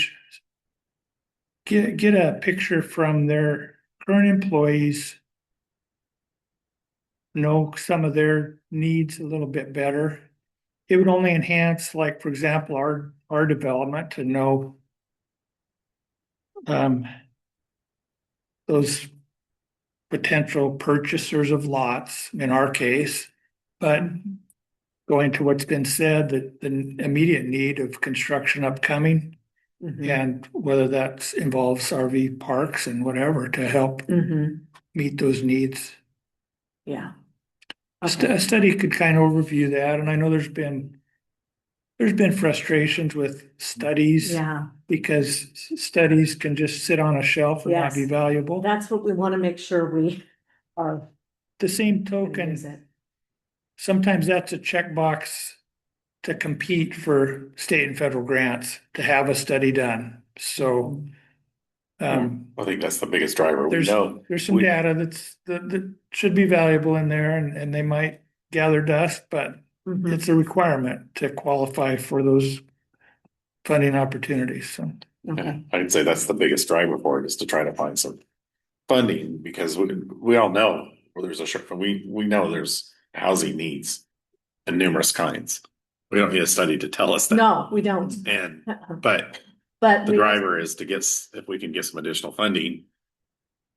a picture from their current employees, know some of their needs a little bit better. It would only enhance, like, for example, our development to know those potential purchasers of lots in our case, but going to what's been said, that the immediate need of construction upcoming Mhm. and whether that involves RV parks and whatever to help Mhm. meet those needs. Yeah. A Okay. study could kind of overview that, and I know there's been frustrations with studies Yeah, because studies can just sit on a shelf and not be Yes. valuable. that's what we want to make sure we are. The same gonna use token, it. sometimes that's a checkbox to compete for state and federal grants to have a study done. So I think that's the biggest driver. We there's know. some we- data that should be valuable in there and they might gather dust, but Mhm. it's a requirement to qualify for those funding opportunities. So Okay. I'd say that's the biggest driver for it is to try to find some funding because we all know where there's we know there's housing needs and numerous kinds. We don't need a study to tell us that. No, we don't. And but But the we, driver is to if we can get some additional funding.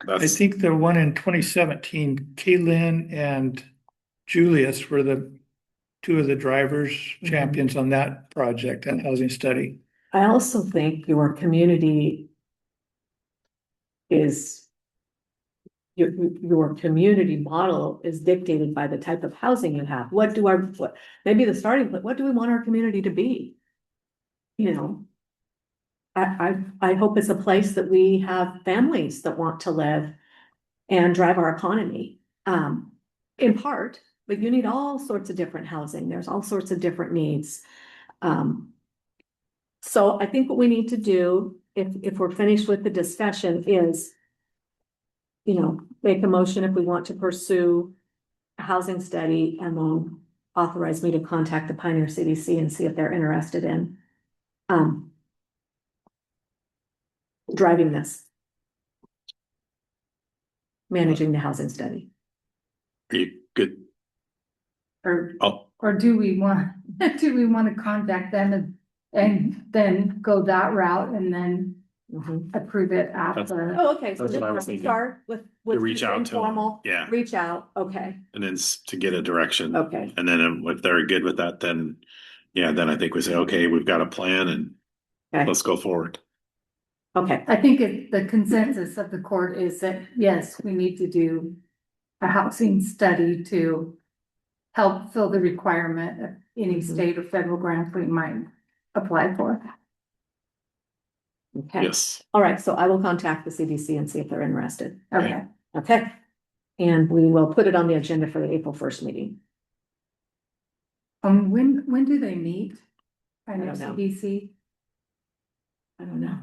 I think the one in 2017, Kaylin and Julius were the two of the drivers champions on that project, that housing study. I also think your community is your community model is dictated by the type of housing you have. Maybe the starting point, what do we want our community to be? You know, I hope it's a place that we have families that want to live and drive our economy. In part, but you need all sorts of different housing. There's all sorts of different needs. So I think what we need to do, if we're finished with the discussion, is, you know, make a motion if we want to pursue a housing study and then authorize me to contact the Pioneer CDC and see if they're interested in driving this. Managing the housing study. Are you good? Or do we want to contact them and then go that route and then approve it after? Oh, okay. So That's what I was just thinking. start with reach out to 'em. informal. Yeah. Reach out, okay, And then to get a direction. okay, And then if they're good with that, then then I think we say, okay, we've got a plan and okay, let's go forward. okay, I think the consensus of the court is that, yes, we need to do a housing study to help fill the requirement of any Mhm. state or federal grant we might apply for. Okay, Yes. all right, so I will contact the CDC and see if they're interested. Okay. Okay, and we will put it on the agenda for the April 1st meeting. When do they meet? I know don't know. CDC. I don't know.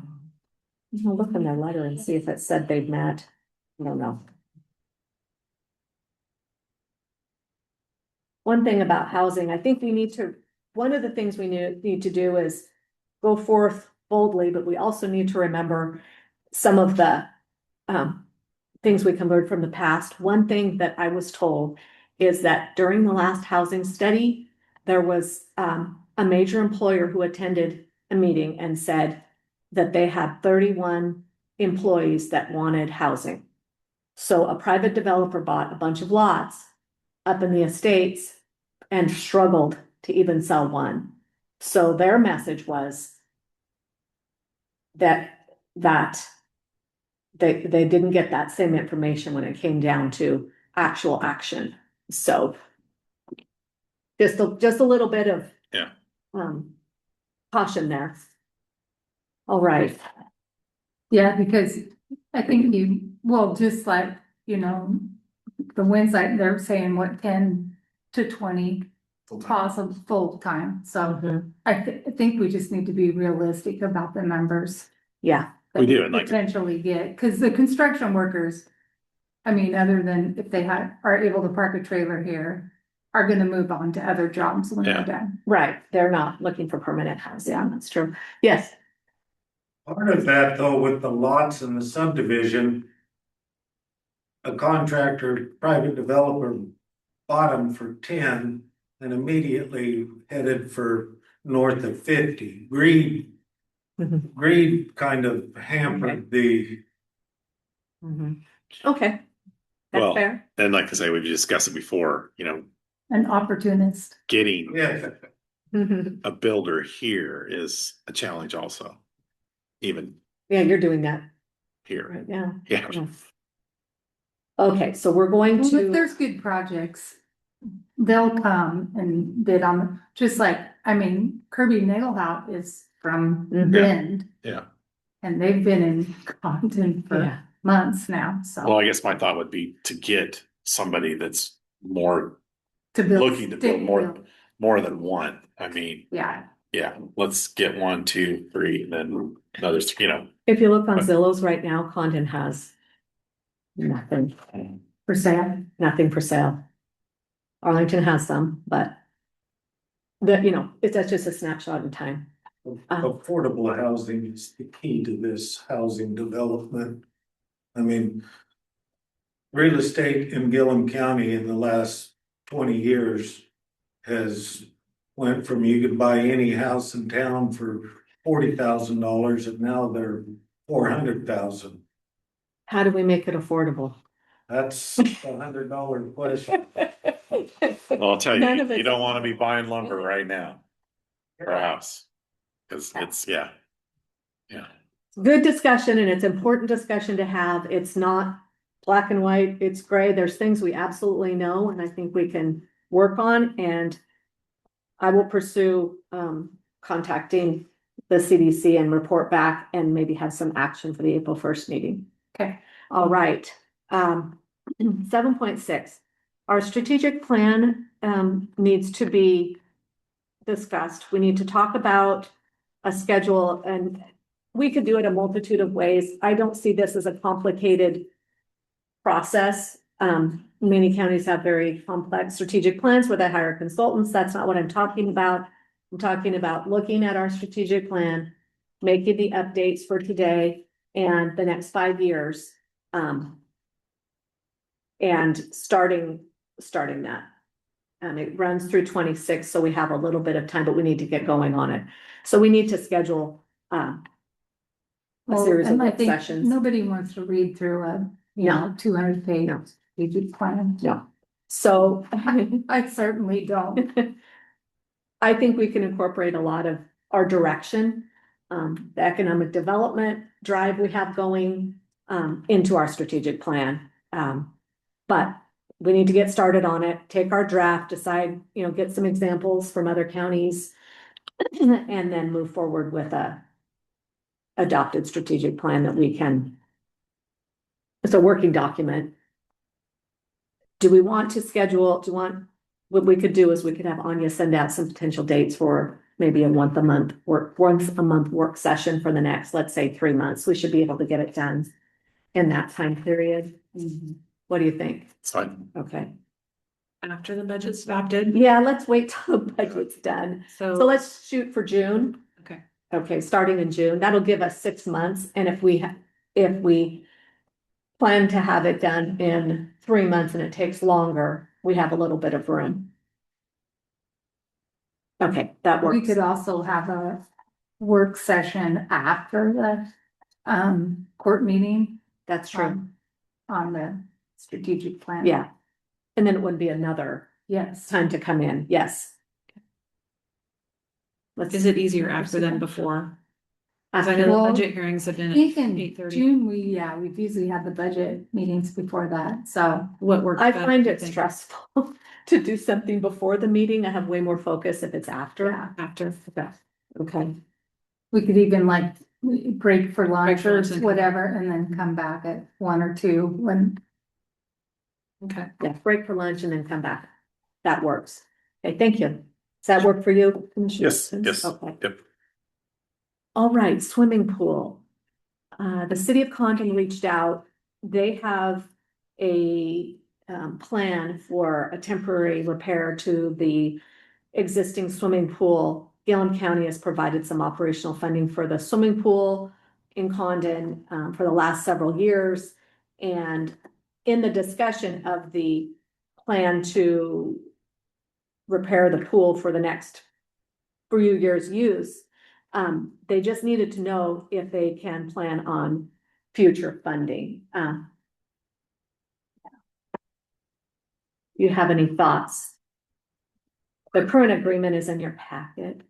I'll look in their letter and see if it said they've met. I don't know. One thing about housing, I think we need to, one of the things we need to do is go forth boldly, but we also need to remember some of the things we can learn from the past. One thing that I was told is that during the last housing study, there was a major employer who attended a meeting and said that they had 31 employees that wanted housing. So a private developer bought a bunch of lots up in the estates and struggled to even sell one. So their message was that they didn't get that same information when it came down to actual action. So just a little bit of Yeah. caution there. All right. Yeah, because I think just like, the Wednesday, they're saying what, 10 to 20 possible full time. So I think we just need to be realistic about the numbers. Yeah. We do, and like- Potentially get, because the construction workers, I mean, other than if they are able to park a trailer here, are gonna move on to other jobs when Yeah. they're done. Right. They're not looking for permanent housing. Yeah, that's true. Yes. Part of that though, with the lots and the subdivision. A contractor, private developer bought them for 10 and immediately headed for north of 50. Greed kind of hampered the. Okay. That's Well, fair. and like I say, we've discussed it before, An opportunist. getting Yeah. a builder here is a challenge also. Even Yeah, you're doing that here. right now. Yeah. Yeah. Okay, so we're going Well, if to, there's good projects, they'll come and bid on, just like, Kirby Nagelhout is from Bend. Yeah. And they've been in Condon for yeah, months now, so. Well, I guess my thought would be to get somebody that's more To build. looking to build more than one. Yeah, Yeah, let's get 1, 2, 3, and then others, if you look on Zillow's right now, Condon has nothing for sale. for sale. Arlington has some, but that's just a snapshot in time. Affordable housing is the key to this housing development. Real estate in Gilliam County in the last 20 years has went from you could buy any house in town for $40,000 and now they're $400,000. How do we make it affordable? That's $100 question. Well, I'll tell None you, of it's- you don't want to be buying lumber right now for a house. Cause it's, yeah. Good discussion, and it's important discussion to have. It's not black and white, it's gray. There's things we absolutely know, and I think we can work on, and I will pursue contacting the CDC and report back and maybe have some action for the April 1st meeting. Okay. All right. 7.6, our strategic plan needs to be discussed. We need to talk about a schedule, and we could do it a multitude of ways. I don't see this as a complicated process. Many counties have very complex strategic plans where they hire consultants. That's not what I'm talking about. I'm talking about looking at our strategic plan, making the updates for today and the next 5 years. And starting that. It runs through 26, so we have a little bit of time, but we need to get going on it. So we need to schedule a series of And I work think sessions. nobody wants to read through a, 200-page strategic plan. No. So I certainly don't. I think we can incorporate a lot of our direction, the economic development drive we have going into our strategic plan. But we need to get started on it, take our draft, decide, get some examples from other counties, and then move forward with a adopted strategic plan that we can. It's a working document. Do we want to schedule, what we could do is we could have Anya send out some potential dates for maybe a once a month work session for the next, let's say 3 months. We should be able to get it done in that time period. What do you think? It's fine. Okay. After the budget's adopted. Yeah, let's wait till the budget's done. So So, let's shoot for June. okay. Okay, starting in June, that'll give us 6 months, and if we plan to have it done in 3 months and it takes longer, we have a little bit of room. Okay, that We works. could also have a work session after the court meeting. That's true. On the strategic plan. Yeah. And then it would be another Yes. time to come in, yes. Is it easier after than before? As I know Well, the budget hearings have been I think at in 8:30. June, we've usually had the budget meetings before that, so. What works? I best, find you it think? stressful to do something before the meeting. I have way more focus if it's after. Yeah. After. Okay. We could even like break for lunch for or lunch and- whatever, and then come back at 1 or 2 when. Okay. Yeah, break for lunch and then come back. That works. Okay, thank you. Does that work for you, Commissioner? Yes, Sims? yes. Okay. Yep. All right, swimming pool. The city of Condon reached out. They have a plan for a temporary repair to the existing swimming pool. Gilliam County has provided some operational funding for the swimming pool in Condon for the last several years. And in the discussion of the plan to repair the pool for the next few years' use, they just needed to know if they can plan on future funding. You have any thoughts? The current agreement is in your packet.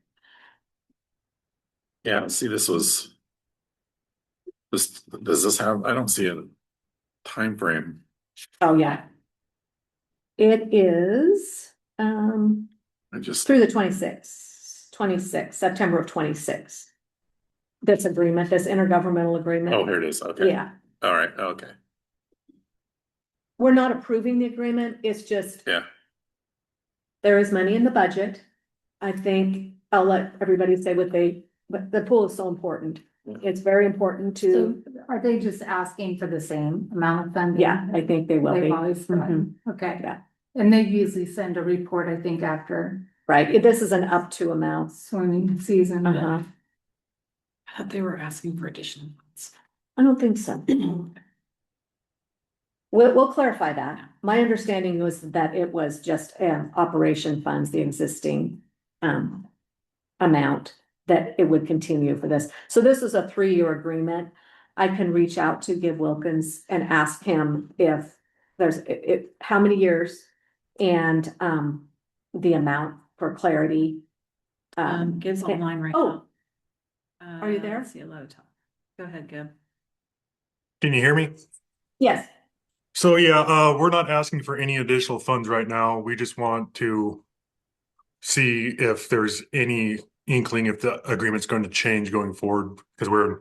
Yeah, see, this, does this have, I don't see a time frame. Oh, yeah. It is, I just, through the 26th, September of 26. This agreement, this intergovernmental agreement. oh, here it is. Okay. Yeah, All right. Okay. we're not approving the agreement. It's just, Yeah. there is money in the budget. I think I'll let everybody say but the pool is so important. It's very important So to, are they just asking for the same amount of funding? yeah, I think they will They've be. always done, okay. Yeah. And they usually send a report, I think, after Right, this is an up to amount. swimming season. Uh-huh. I thought they were asking for additional funds. I don't think so. We'll clarify that. My understanding was that it was just operation funds, the existing amount that it would continue for this. So this is a 3-year agreement. I can reach out to Gib Wilkins and ask him if there's how many years and the amount for clarity. Gib's online right oh, now. are you there? Let's see a low top. Go ahead, Gib. Can you hear me? Yes, So yeah, we're not asking for any additional funds right now. We just want to see if there's any inkling if the agreement's going to change going forward, because we're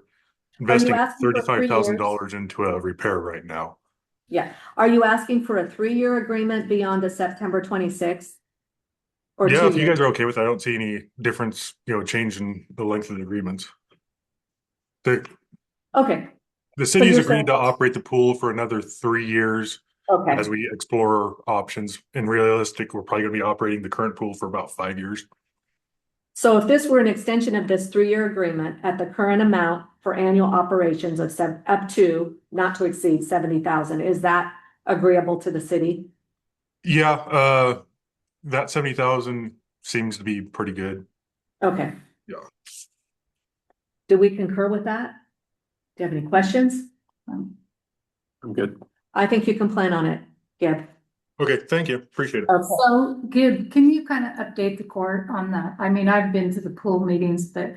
investing asking for 3 $35,000 into a repair right now. yeah. Are you asking for a 3-year agreement beyond the September 26th? Or Yeah, 2 if you years? guys are okay with it, I don't see any difference, change in the length of the agreements. Okay, The city's you're agreed saying- to operate the pool for another 3 years okay. as we explore options. And realistic, we're probably gonna be operating the current pool for about 5 years. So if this were an extension of this 3-year agreement at the current amount for annual operations of up to, not to exceed 70,000, is that agreeable to the city? Yeah, that 70,000 seems to be pretty good. Okay. Yeah. Do we concur with that? Do you have any questions? I'm good. I think you can plan on it, Gib. Okay, thank you. Appreciate it. Okay. So, Gib, can you kind of update the court on that? I mean, I've been to the pool meetings, but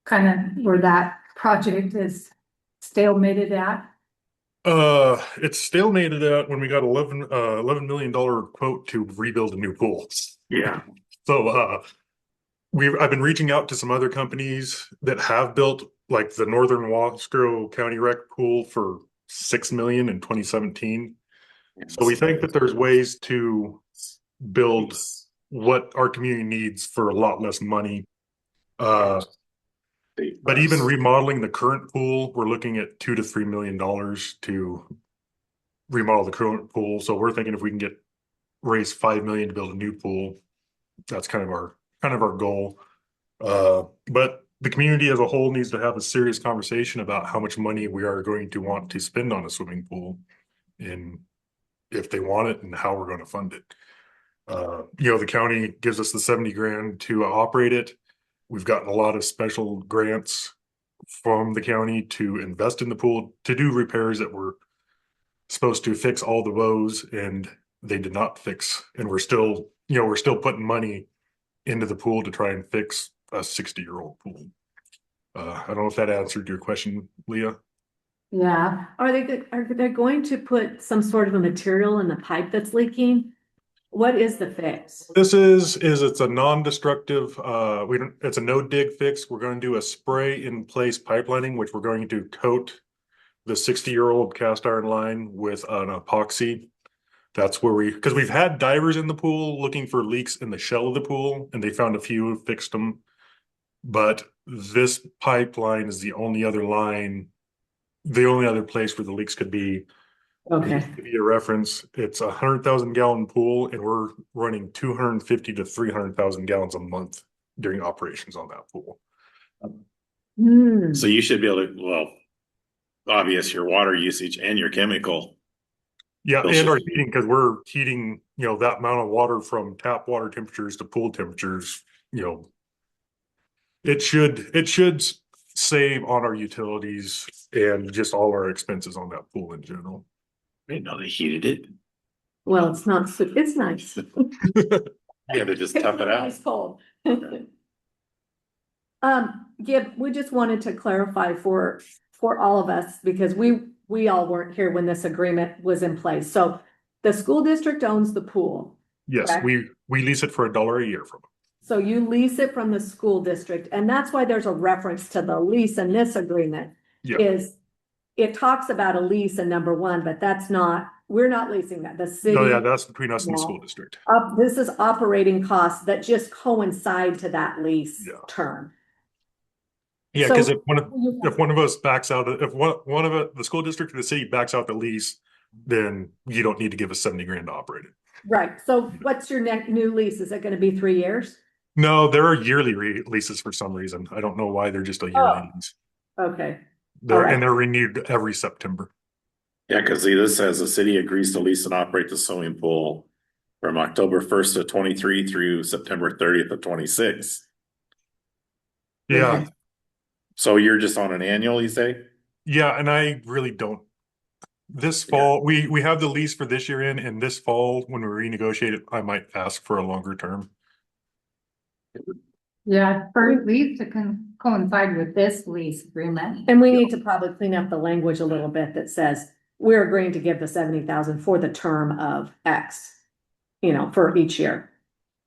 kind of where that project is stalemated at. It's stalemated at when we got $11 million quote to rebuild a new pool. Yeah. So, I've been reaching out to some other companies that have built like the Northern Wasco County Rec pool for 6 million in 2017. So we think that there's ways to build what our community needs for a lot less money. But even remodeling the current pool, we're looking at $2 to $3 million to remodel the current pool. So we're thinking if we can raise 5 million to build a new pool, that's kind of our goal. But the community as a whole needs to have a serious conversation about how much money we are going to want to spend on a swimming pool, and if they want it and how we're going to fund it. The county gives us the 70 grand to operate it. We've gotten a lot of special grants from the county to invest in the pool, to do repairs that were supposed to fix all the woes, and they did not fix. And we're still putting money into the pool to try and fix a 60-year-old pool. I don't know if that answered your question, Leah. Yeah. Are they going to put some sort of a material in the pipe that's leaking? What is the fix? This is it's a non-destructive, it's a no dig fix. We're going to do a spray in place pipelining, which we're going to coat the 60-year-old cast iron line with an epoxy. That's where because we've had divers in the pool looking for leaks in the shell of the pool, and they found a few, fixed them. But this pipeline is the only other place where the leaks could be. Okay. To give you a reference, it's a 100,000 gallon pool, and we're running 250 to 300,000 gallons a month during operations on that pool. So you should be able to, obvious your water usage and your chemical. Yeah, and our heating, because we're heating, that amount of water from tap water temperatures to pool temperatures, it should save on our utilities and just all our expenses on that pool in general. I didn't know they heated it. Well, it's not, it's nice. Yeah, they just tough it out. It's cold. Gib, we just wanted to clarify for all of us, because we all weren't here when this agreement was in place. So the school district owns the pool. Yes, correct? we lease it for $1 a year from them. So you lease it from the school district, and that's why there's a reference to the lease in this agreement. Yeah. Is it talks about a lease in number one, but we're not leasing that. The city. Oh yeah, that's between us and the school district. This is operating costs that just coincide to that lease term. Yeah, because if one of us backs out, if one of it, the school district or the city backs out the lease, then you don't need to give us 70 grand to operate it. Right. So what's your new lease? Is it going to be 3 years? No, there are yearly leases for some reason. I don't know why they're just a yearly lease. Okay. And they're renewed every September. Yeah, because this says the city agrees to lease and operate the swimming pool from October 1st of 23 through September 30th of 26. Yeah. So you're just on an annual, you say? Yeah, and I really don't. This fall, we have the lease for this year and this fall, when we renegotiate it, I might ask for a longer term. Yeah, for at least to coincide with this lease agreement. And we need to probably clean up the language a little bit that says we're agreeing to give the 70,000 for the term of X, for each year.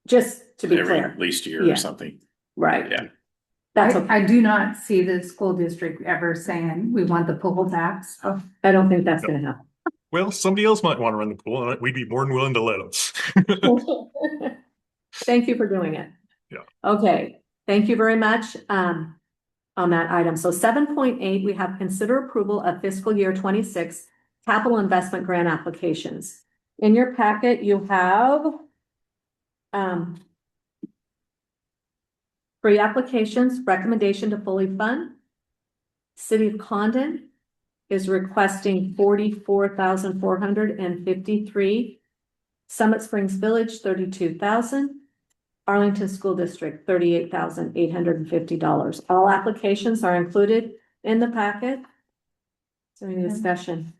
Just to be clear. At least year or something. Right. Yeah. I do not see the school district ever saying we want the pool back. So I don't think that's going to happen. Well, somebody else might want to run the pool, and we'd be more than willing to let them. Thank you for doing it. Yeah. Okay. Thank you very much on that item. So 7.8, we have consider approval of fiscal year 26 capital investment grant applications. In your packet, you have three applications, recommendation to fully fund. City of Condon is requesting 44,453. Summit Springs Village, 32,000. Arlington School District, $38,850. All applications are included in the packet. Is there any discussion?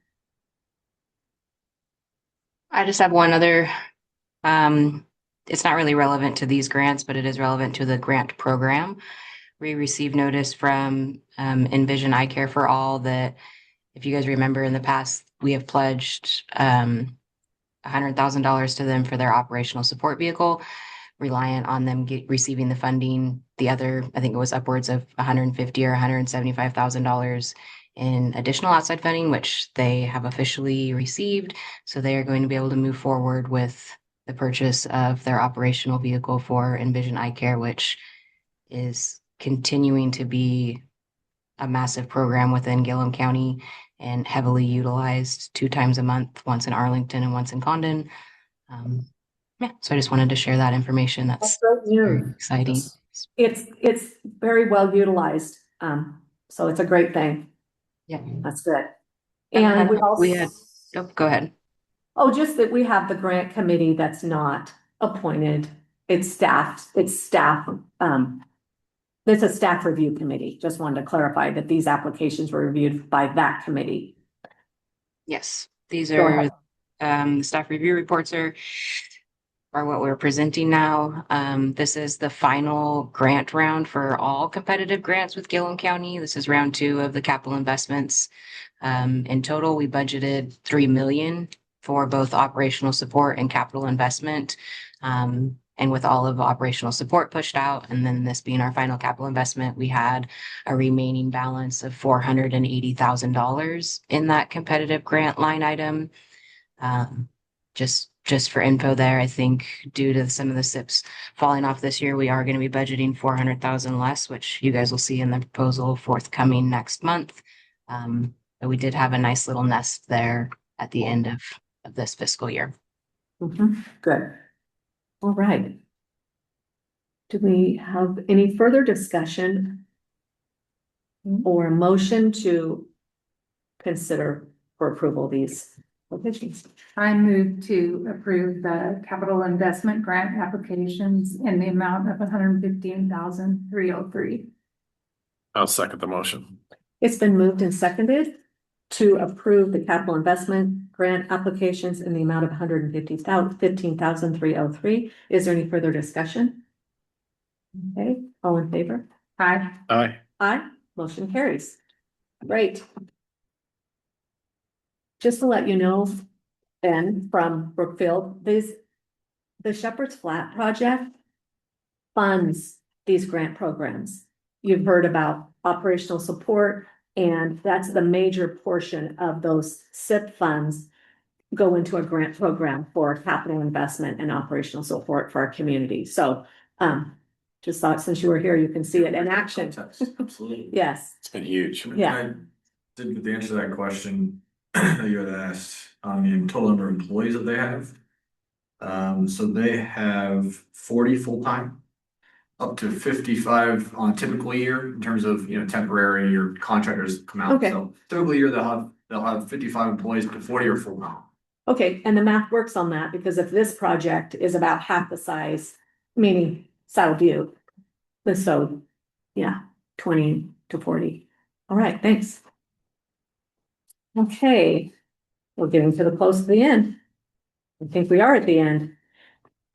I just have one other, it's not really relevant to these grants, but it is relevant to the grant program. We received notice from Envision Eye Care for All that, if you guys remember in the past, we have pledged $100,000 to them for their operational support vehicle. reliant on them receiving the funding. The other, I think it was upwards of $150,000 or $175,000 in additional outside funding, which they have officially received. So they are going to be able to move forward with the purchase of their operational vehicle for Envision Eye Care, which is continuing to be a massive program within Gilliam County and heavily utilized 2 times a month, once in Arlington and once in Condon. Yeah, so I just wanted to share that information. That's great very news. exciting. It's very well utilized. So it's a great thing. Yeah, That's good. And And we also, oh, go ahead. oh, just that we have the grant committee that's not appointed. It's staff. It's a staff review committee. Just wanted to clarify that these applications were reviewed by that committee. Yes, these Go are ahead. the staff review reports are what we're presenting now. This is the final grant round for all competitive grants with Gilliam County. This is round 2 of the capital investments. In total, we budgeted $3 million for both operational support and capital investment. And with all of operational support pushed out, and then this being our final capital investment, we had a remaining balance of $480,000 in that competitive grant line item. Just for info there, I think due to some of the SIPs falling off this year, we are going to be budgeting 400,000 less, which you guys will see in the proposal forthcoming next month. But we did have a nice little nest there at the end of this fiscal year. Good. All right. Do we have any further discussion or motion to consider for approval these applications? I move to approve the capital investment grant applications in the amount of $115,303. I'll second the motion. It's been moved and seconded to approve the capital investment grant applications in the amount of $115,303. Is there any further discussion? Okay, all in favor? Aye. Aye. Aye, motion carries. Great. Just to let you know, Ben from Brookfield, the Shepherd's Flat project funds these grant programs. You've heard about operational support, and that's the major portion of those SIP funds go into a grant program for capital investment and operational support for our community. So, just thought since you were here, you can see it in action. Absolutely. Yes. It's been huge. Yeah. Didn't get the answer to that question that you had asked on the total number of employees that they have. So they have 40 full-time, up to 55 on a typical year in terms of, temporary or contractors come out. Okay. So typical year they'll have 55 employees, but 40 are full-time. Okay, and the math works on that because if this project is about half the size, meaning Saddle View, so, yeah, 20 to 40. All right, thanks. Okay, we're getting to the close to the end. I think we are at the end.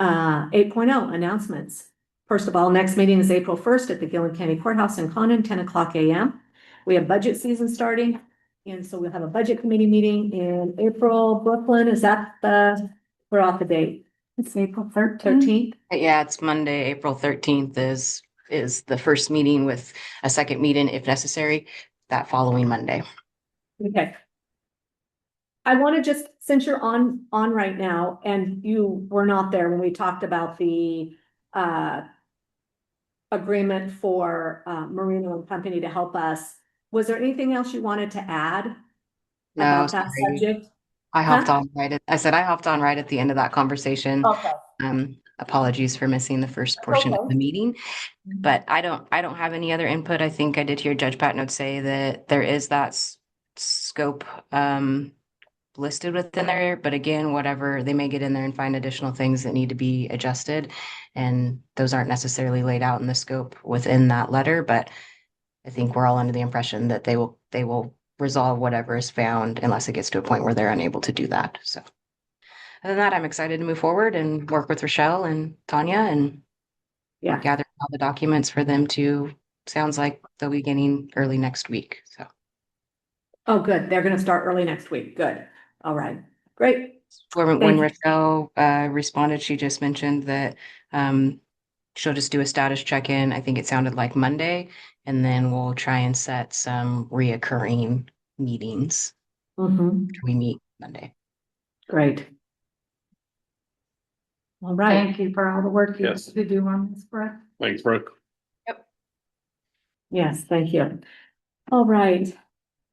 8.0 announcements. First of all, next meeting is April 1st at the Gilliam County Courthouse in Condon, 10 o'clock a.m. We have budget season starting. And so we'll have a budget committee meeting in April. Brooklyn, is that we're off the date? It's April 13th. Yeah, it's Monday, April 13th is the first meeting with a second meeting if necessary, that following Monday. Okay. I want to just, since you're on right now and you were not there when we talked about the agreement for Marino and Company to help us, was there anything else you wanted to add No, about that sorry. subject? I hopped on I said I hopped on right at the end of that conversation. Okay. Apologies for missing the first portion of the meeting, but I don't have any other input. I think I did hear Judge Patnode say that there is that scope listed within there, but again, whatever, they may get in there and find additional things that need to be adjusted, and those aren't necessarily laid out in the scope within that letter, but I think we're all under the impression that they will resolve whatever is found unless it gets to a point where they're unable to do that. So other than that, I'm excited to move forward and work with Rochelle and Tanya and gather all the documents for them to, sounds like they'll be getting early next week. So. Oh, good. They're going to start early next week. Good. All right. Great. When Thank you. Rochelle responded, she just mentioned that she'll just do a status check-in. I think it sounded like Monday, and then we'll try and set some reoccurring meetings. Mhm. We meet Monday. Great. All right. Thank you for all the work you Yes. to do on this, Brett. Thanks, Brooke. Yes, thank you. All right.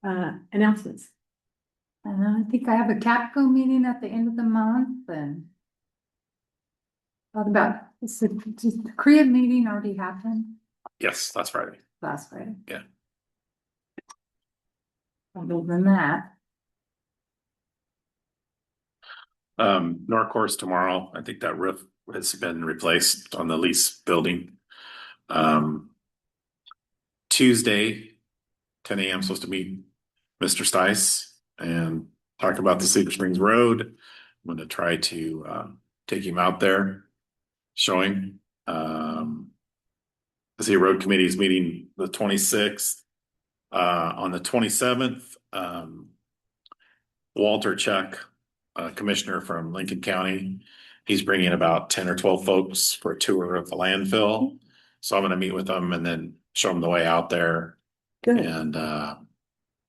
Announcements. I think I have a CAPCO meeting at the end of the month and thought about, is the Korea meeting already happened Yes, that's Friday. last Friday? Yeah. Other than that, Norcourse tomorrow. I think that roof has been replaced on the lease building. Tuesday, 10 a.m. supposed to meet Mr. Stice and talk about the Cedar Springs Road. I'm going to try to take him out there, showing. The road committee is meeting the 26th. On the 27th, Walter Chuck, commissioner from Lincoln County, he's bringing about 10 or 12 folks for a tour of the landfill. So I'm going to meet with them and then show them the way out there. Good. And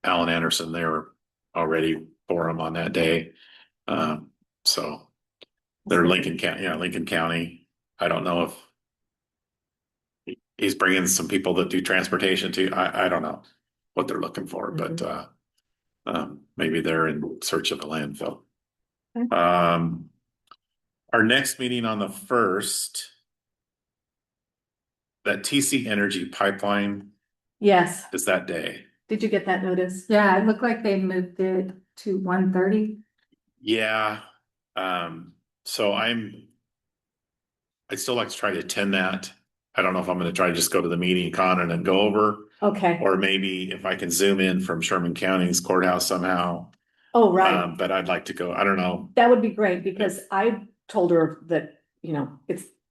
Alan Anderson, they were already for him on that day. So they're Lincoln County, Lincoln County. I don't know if he's bringing some people that do transportation too. I don't know what they're looking for, but maybe they're in search of a landfill. Okay. Our next meeting on the 1st, that TC Energy pipeline Yes. is that day. Did you get that notice? yeah, it looked like they moved it to 1:30. Yeah. So I'd still like to try to attend that. I don't know if I'm going to try to just go to the meeting, Condon, and go over, Okay. or maybe if I can zoom in from Sherman County's courthouse somehow. Oh, right. But I'd like to go. I don't know. That would be great because I told her that,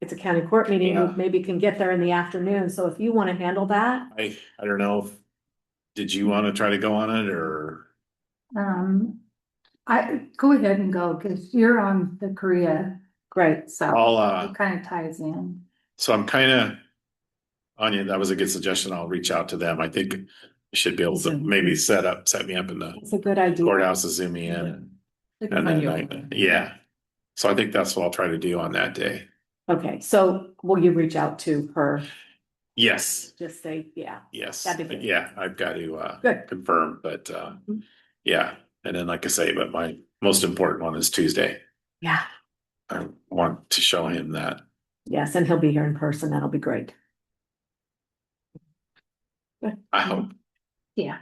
it's a county court meeting. Yeah. We maybe can get there in the afternoon. So if you want to handle that. I don't know. Did you want to try to go on it or? I go ahead and go because you're on the Korea. Great. So it kind of ties in. So I'm kind of, Anya, that was a good suggestion. I'll reach out to them. I think you should be able to maybe set me up in It's a good idea. courthouse to zoom me in. And then, yeah. So I think that's what I'll try to do on that day. Okay. So will you reach out to her? Yes. Just say, yeah. Yes. That'd be good. Yeah, I've got to Good. confirm, but yeah. And then like I say, but my most important one is Tuesday. Yeah. I want to show him that. Yes. And he'll be here in person. That'll be great. Good. I hope. Yeah.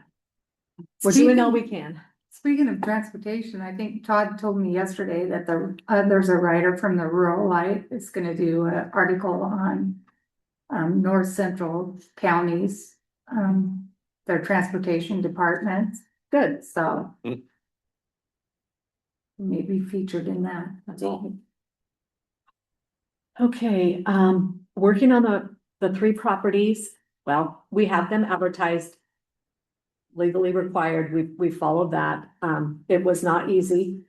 We're doing all we can. Speaking of transportation, I think Todd told me yesterday that there's a writer from the Rural Light that's gonna do an article on north central counties, their transportation departments. Good. So maybe featured in that. That's all. Okay, working on the 3 properties. Well, we have them advertised. Legally required. We followed that. It was not easy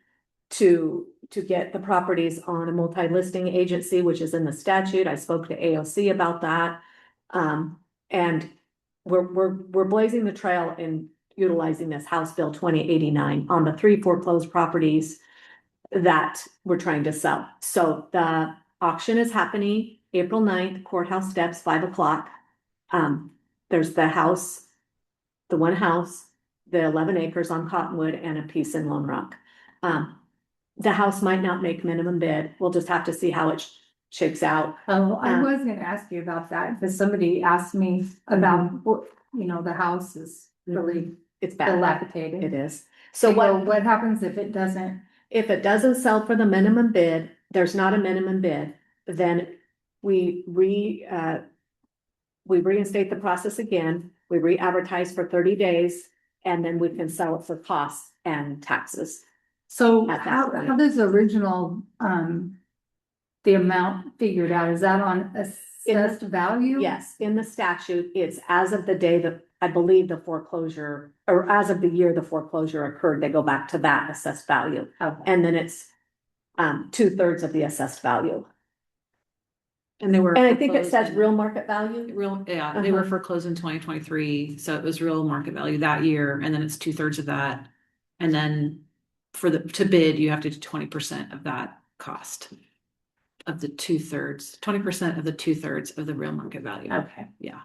to get the properties on a multi-listing agency, which is in the statute. I spoke to AOC about that. And we're blazing the trail in utilizing this House Bill 2089 on the 3 foreclosed properties that we're trying to sell. So the auction is happening April 9th, courthouse steps, 5 o'clock. There's the one house, the 11 acres on Cottonwood, and a piece in Lone Rock. The house might not make minimum bid. We'll just have to see how it shakes out. Oh, I was gonna ask you about that, because somebody asked me about, the house is really, It's bad. dilapidated. It is. So what happens if it doesn't? If it doesn't sell for the minimum bid, there's not a minimum bid, then we reinstate the process again. We re-advertise for 30 days, and then we can sell it for costs and taxes. So At that how point. does the original, the amount figured out, is that on assessed value? Yes, in the statute, it's as of the day that I believe the foreclosure, or as of the year the foreclosure occurred, they go back to that assessed value. Okay. And then it's 2/3 of the assessed value. And they were. And I think it foreclosed says in- real market value. Real, yeah, they were foreclosed in 2023, so it was real market value that year, and then it's 2/3 of that. And then to bid, you have to do 20% of that cost. Of the 2/3, 20% of the 2/3 of the real market value. Okay. Yeah.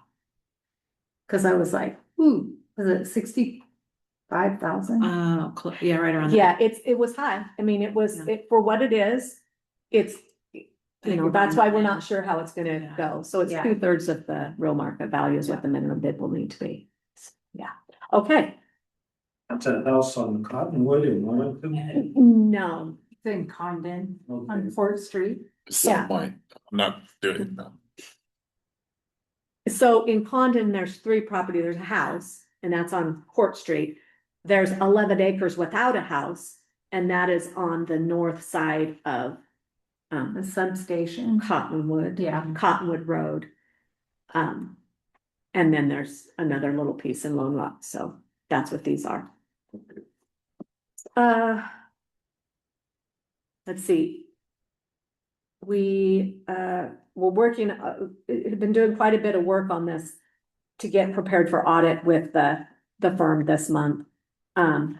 Cause I was like, ooh, was it 65,000? Yeah, right around there. Yeah, it was high. I mean, it was, Yeah. for what it is, it's, you know, that's why we're not sure how it's gonna Yeah. go. So it's Yeah. 2/3 of the real market value is what the minimum bid will need to be. Yeah, okay. That's a house on Cottonwood in Arlington. No, It's in Condon on Okay. 4th Street. Some point, I'm not doing it now. so in Condon, there's 3 property, there's a house, and that's on Court Street. There's 11 acres without a house, and that is on the north side of The substation. Cottonwood. Yeah. Cottonwood Road. And then there's another little piece in Lone Rock, so that's what these are. Let's see. We, were working, had been doing quite a bit of work on this to get prepared for audit with the firm this month. And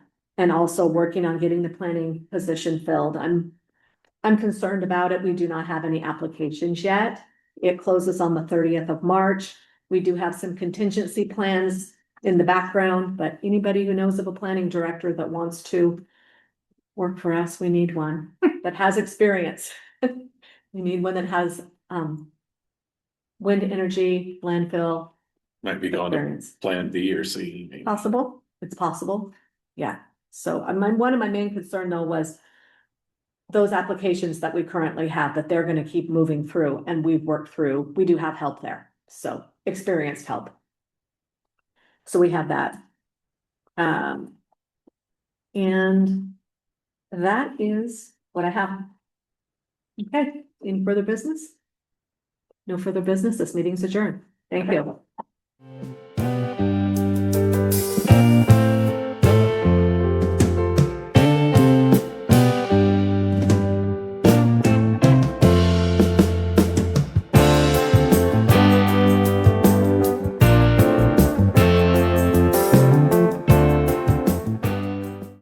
also working on getting the planning position filled. I'm concerned about it. We do not have any applications yet. It closes on the 30th of March. We do have some contingency plans in the background, but anybody who knows of a planning director that wants to work for us, we need one that has experience. We need one that has, wind energy, landfill. Might be going to experience. Plan B or C, maybe. Possible, it's possible, yeah. So, one of my main concern though was those applications that we currently have, that they're gonna keep moving through, and we've worked through, we do have help there, so experienced help. So we have that. And that is what I have. Okay, any further business? No further business, this meeting's adjourned. Thank you.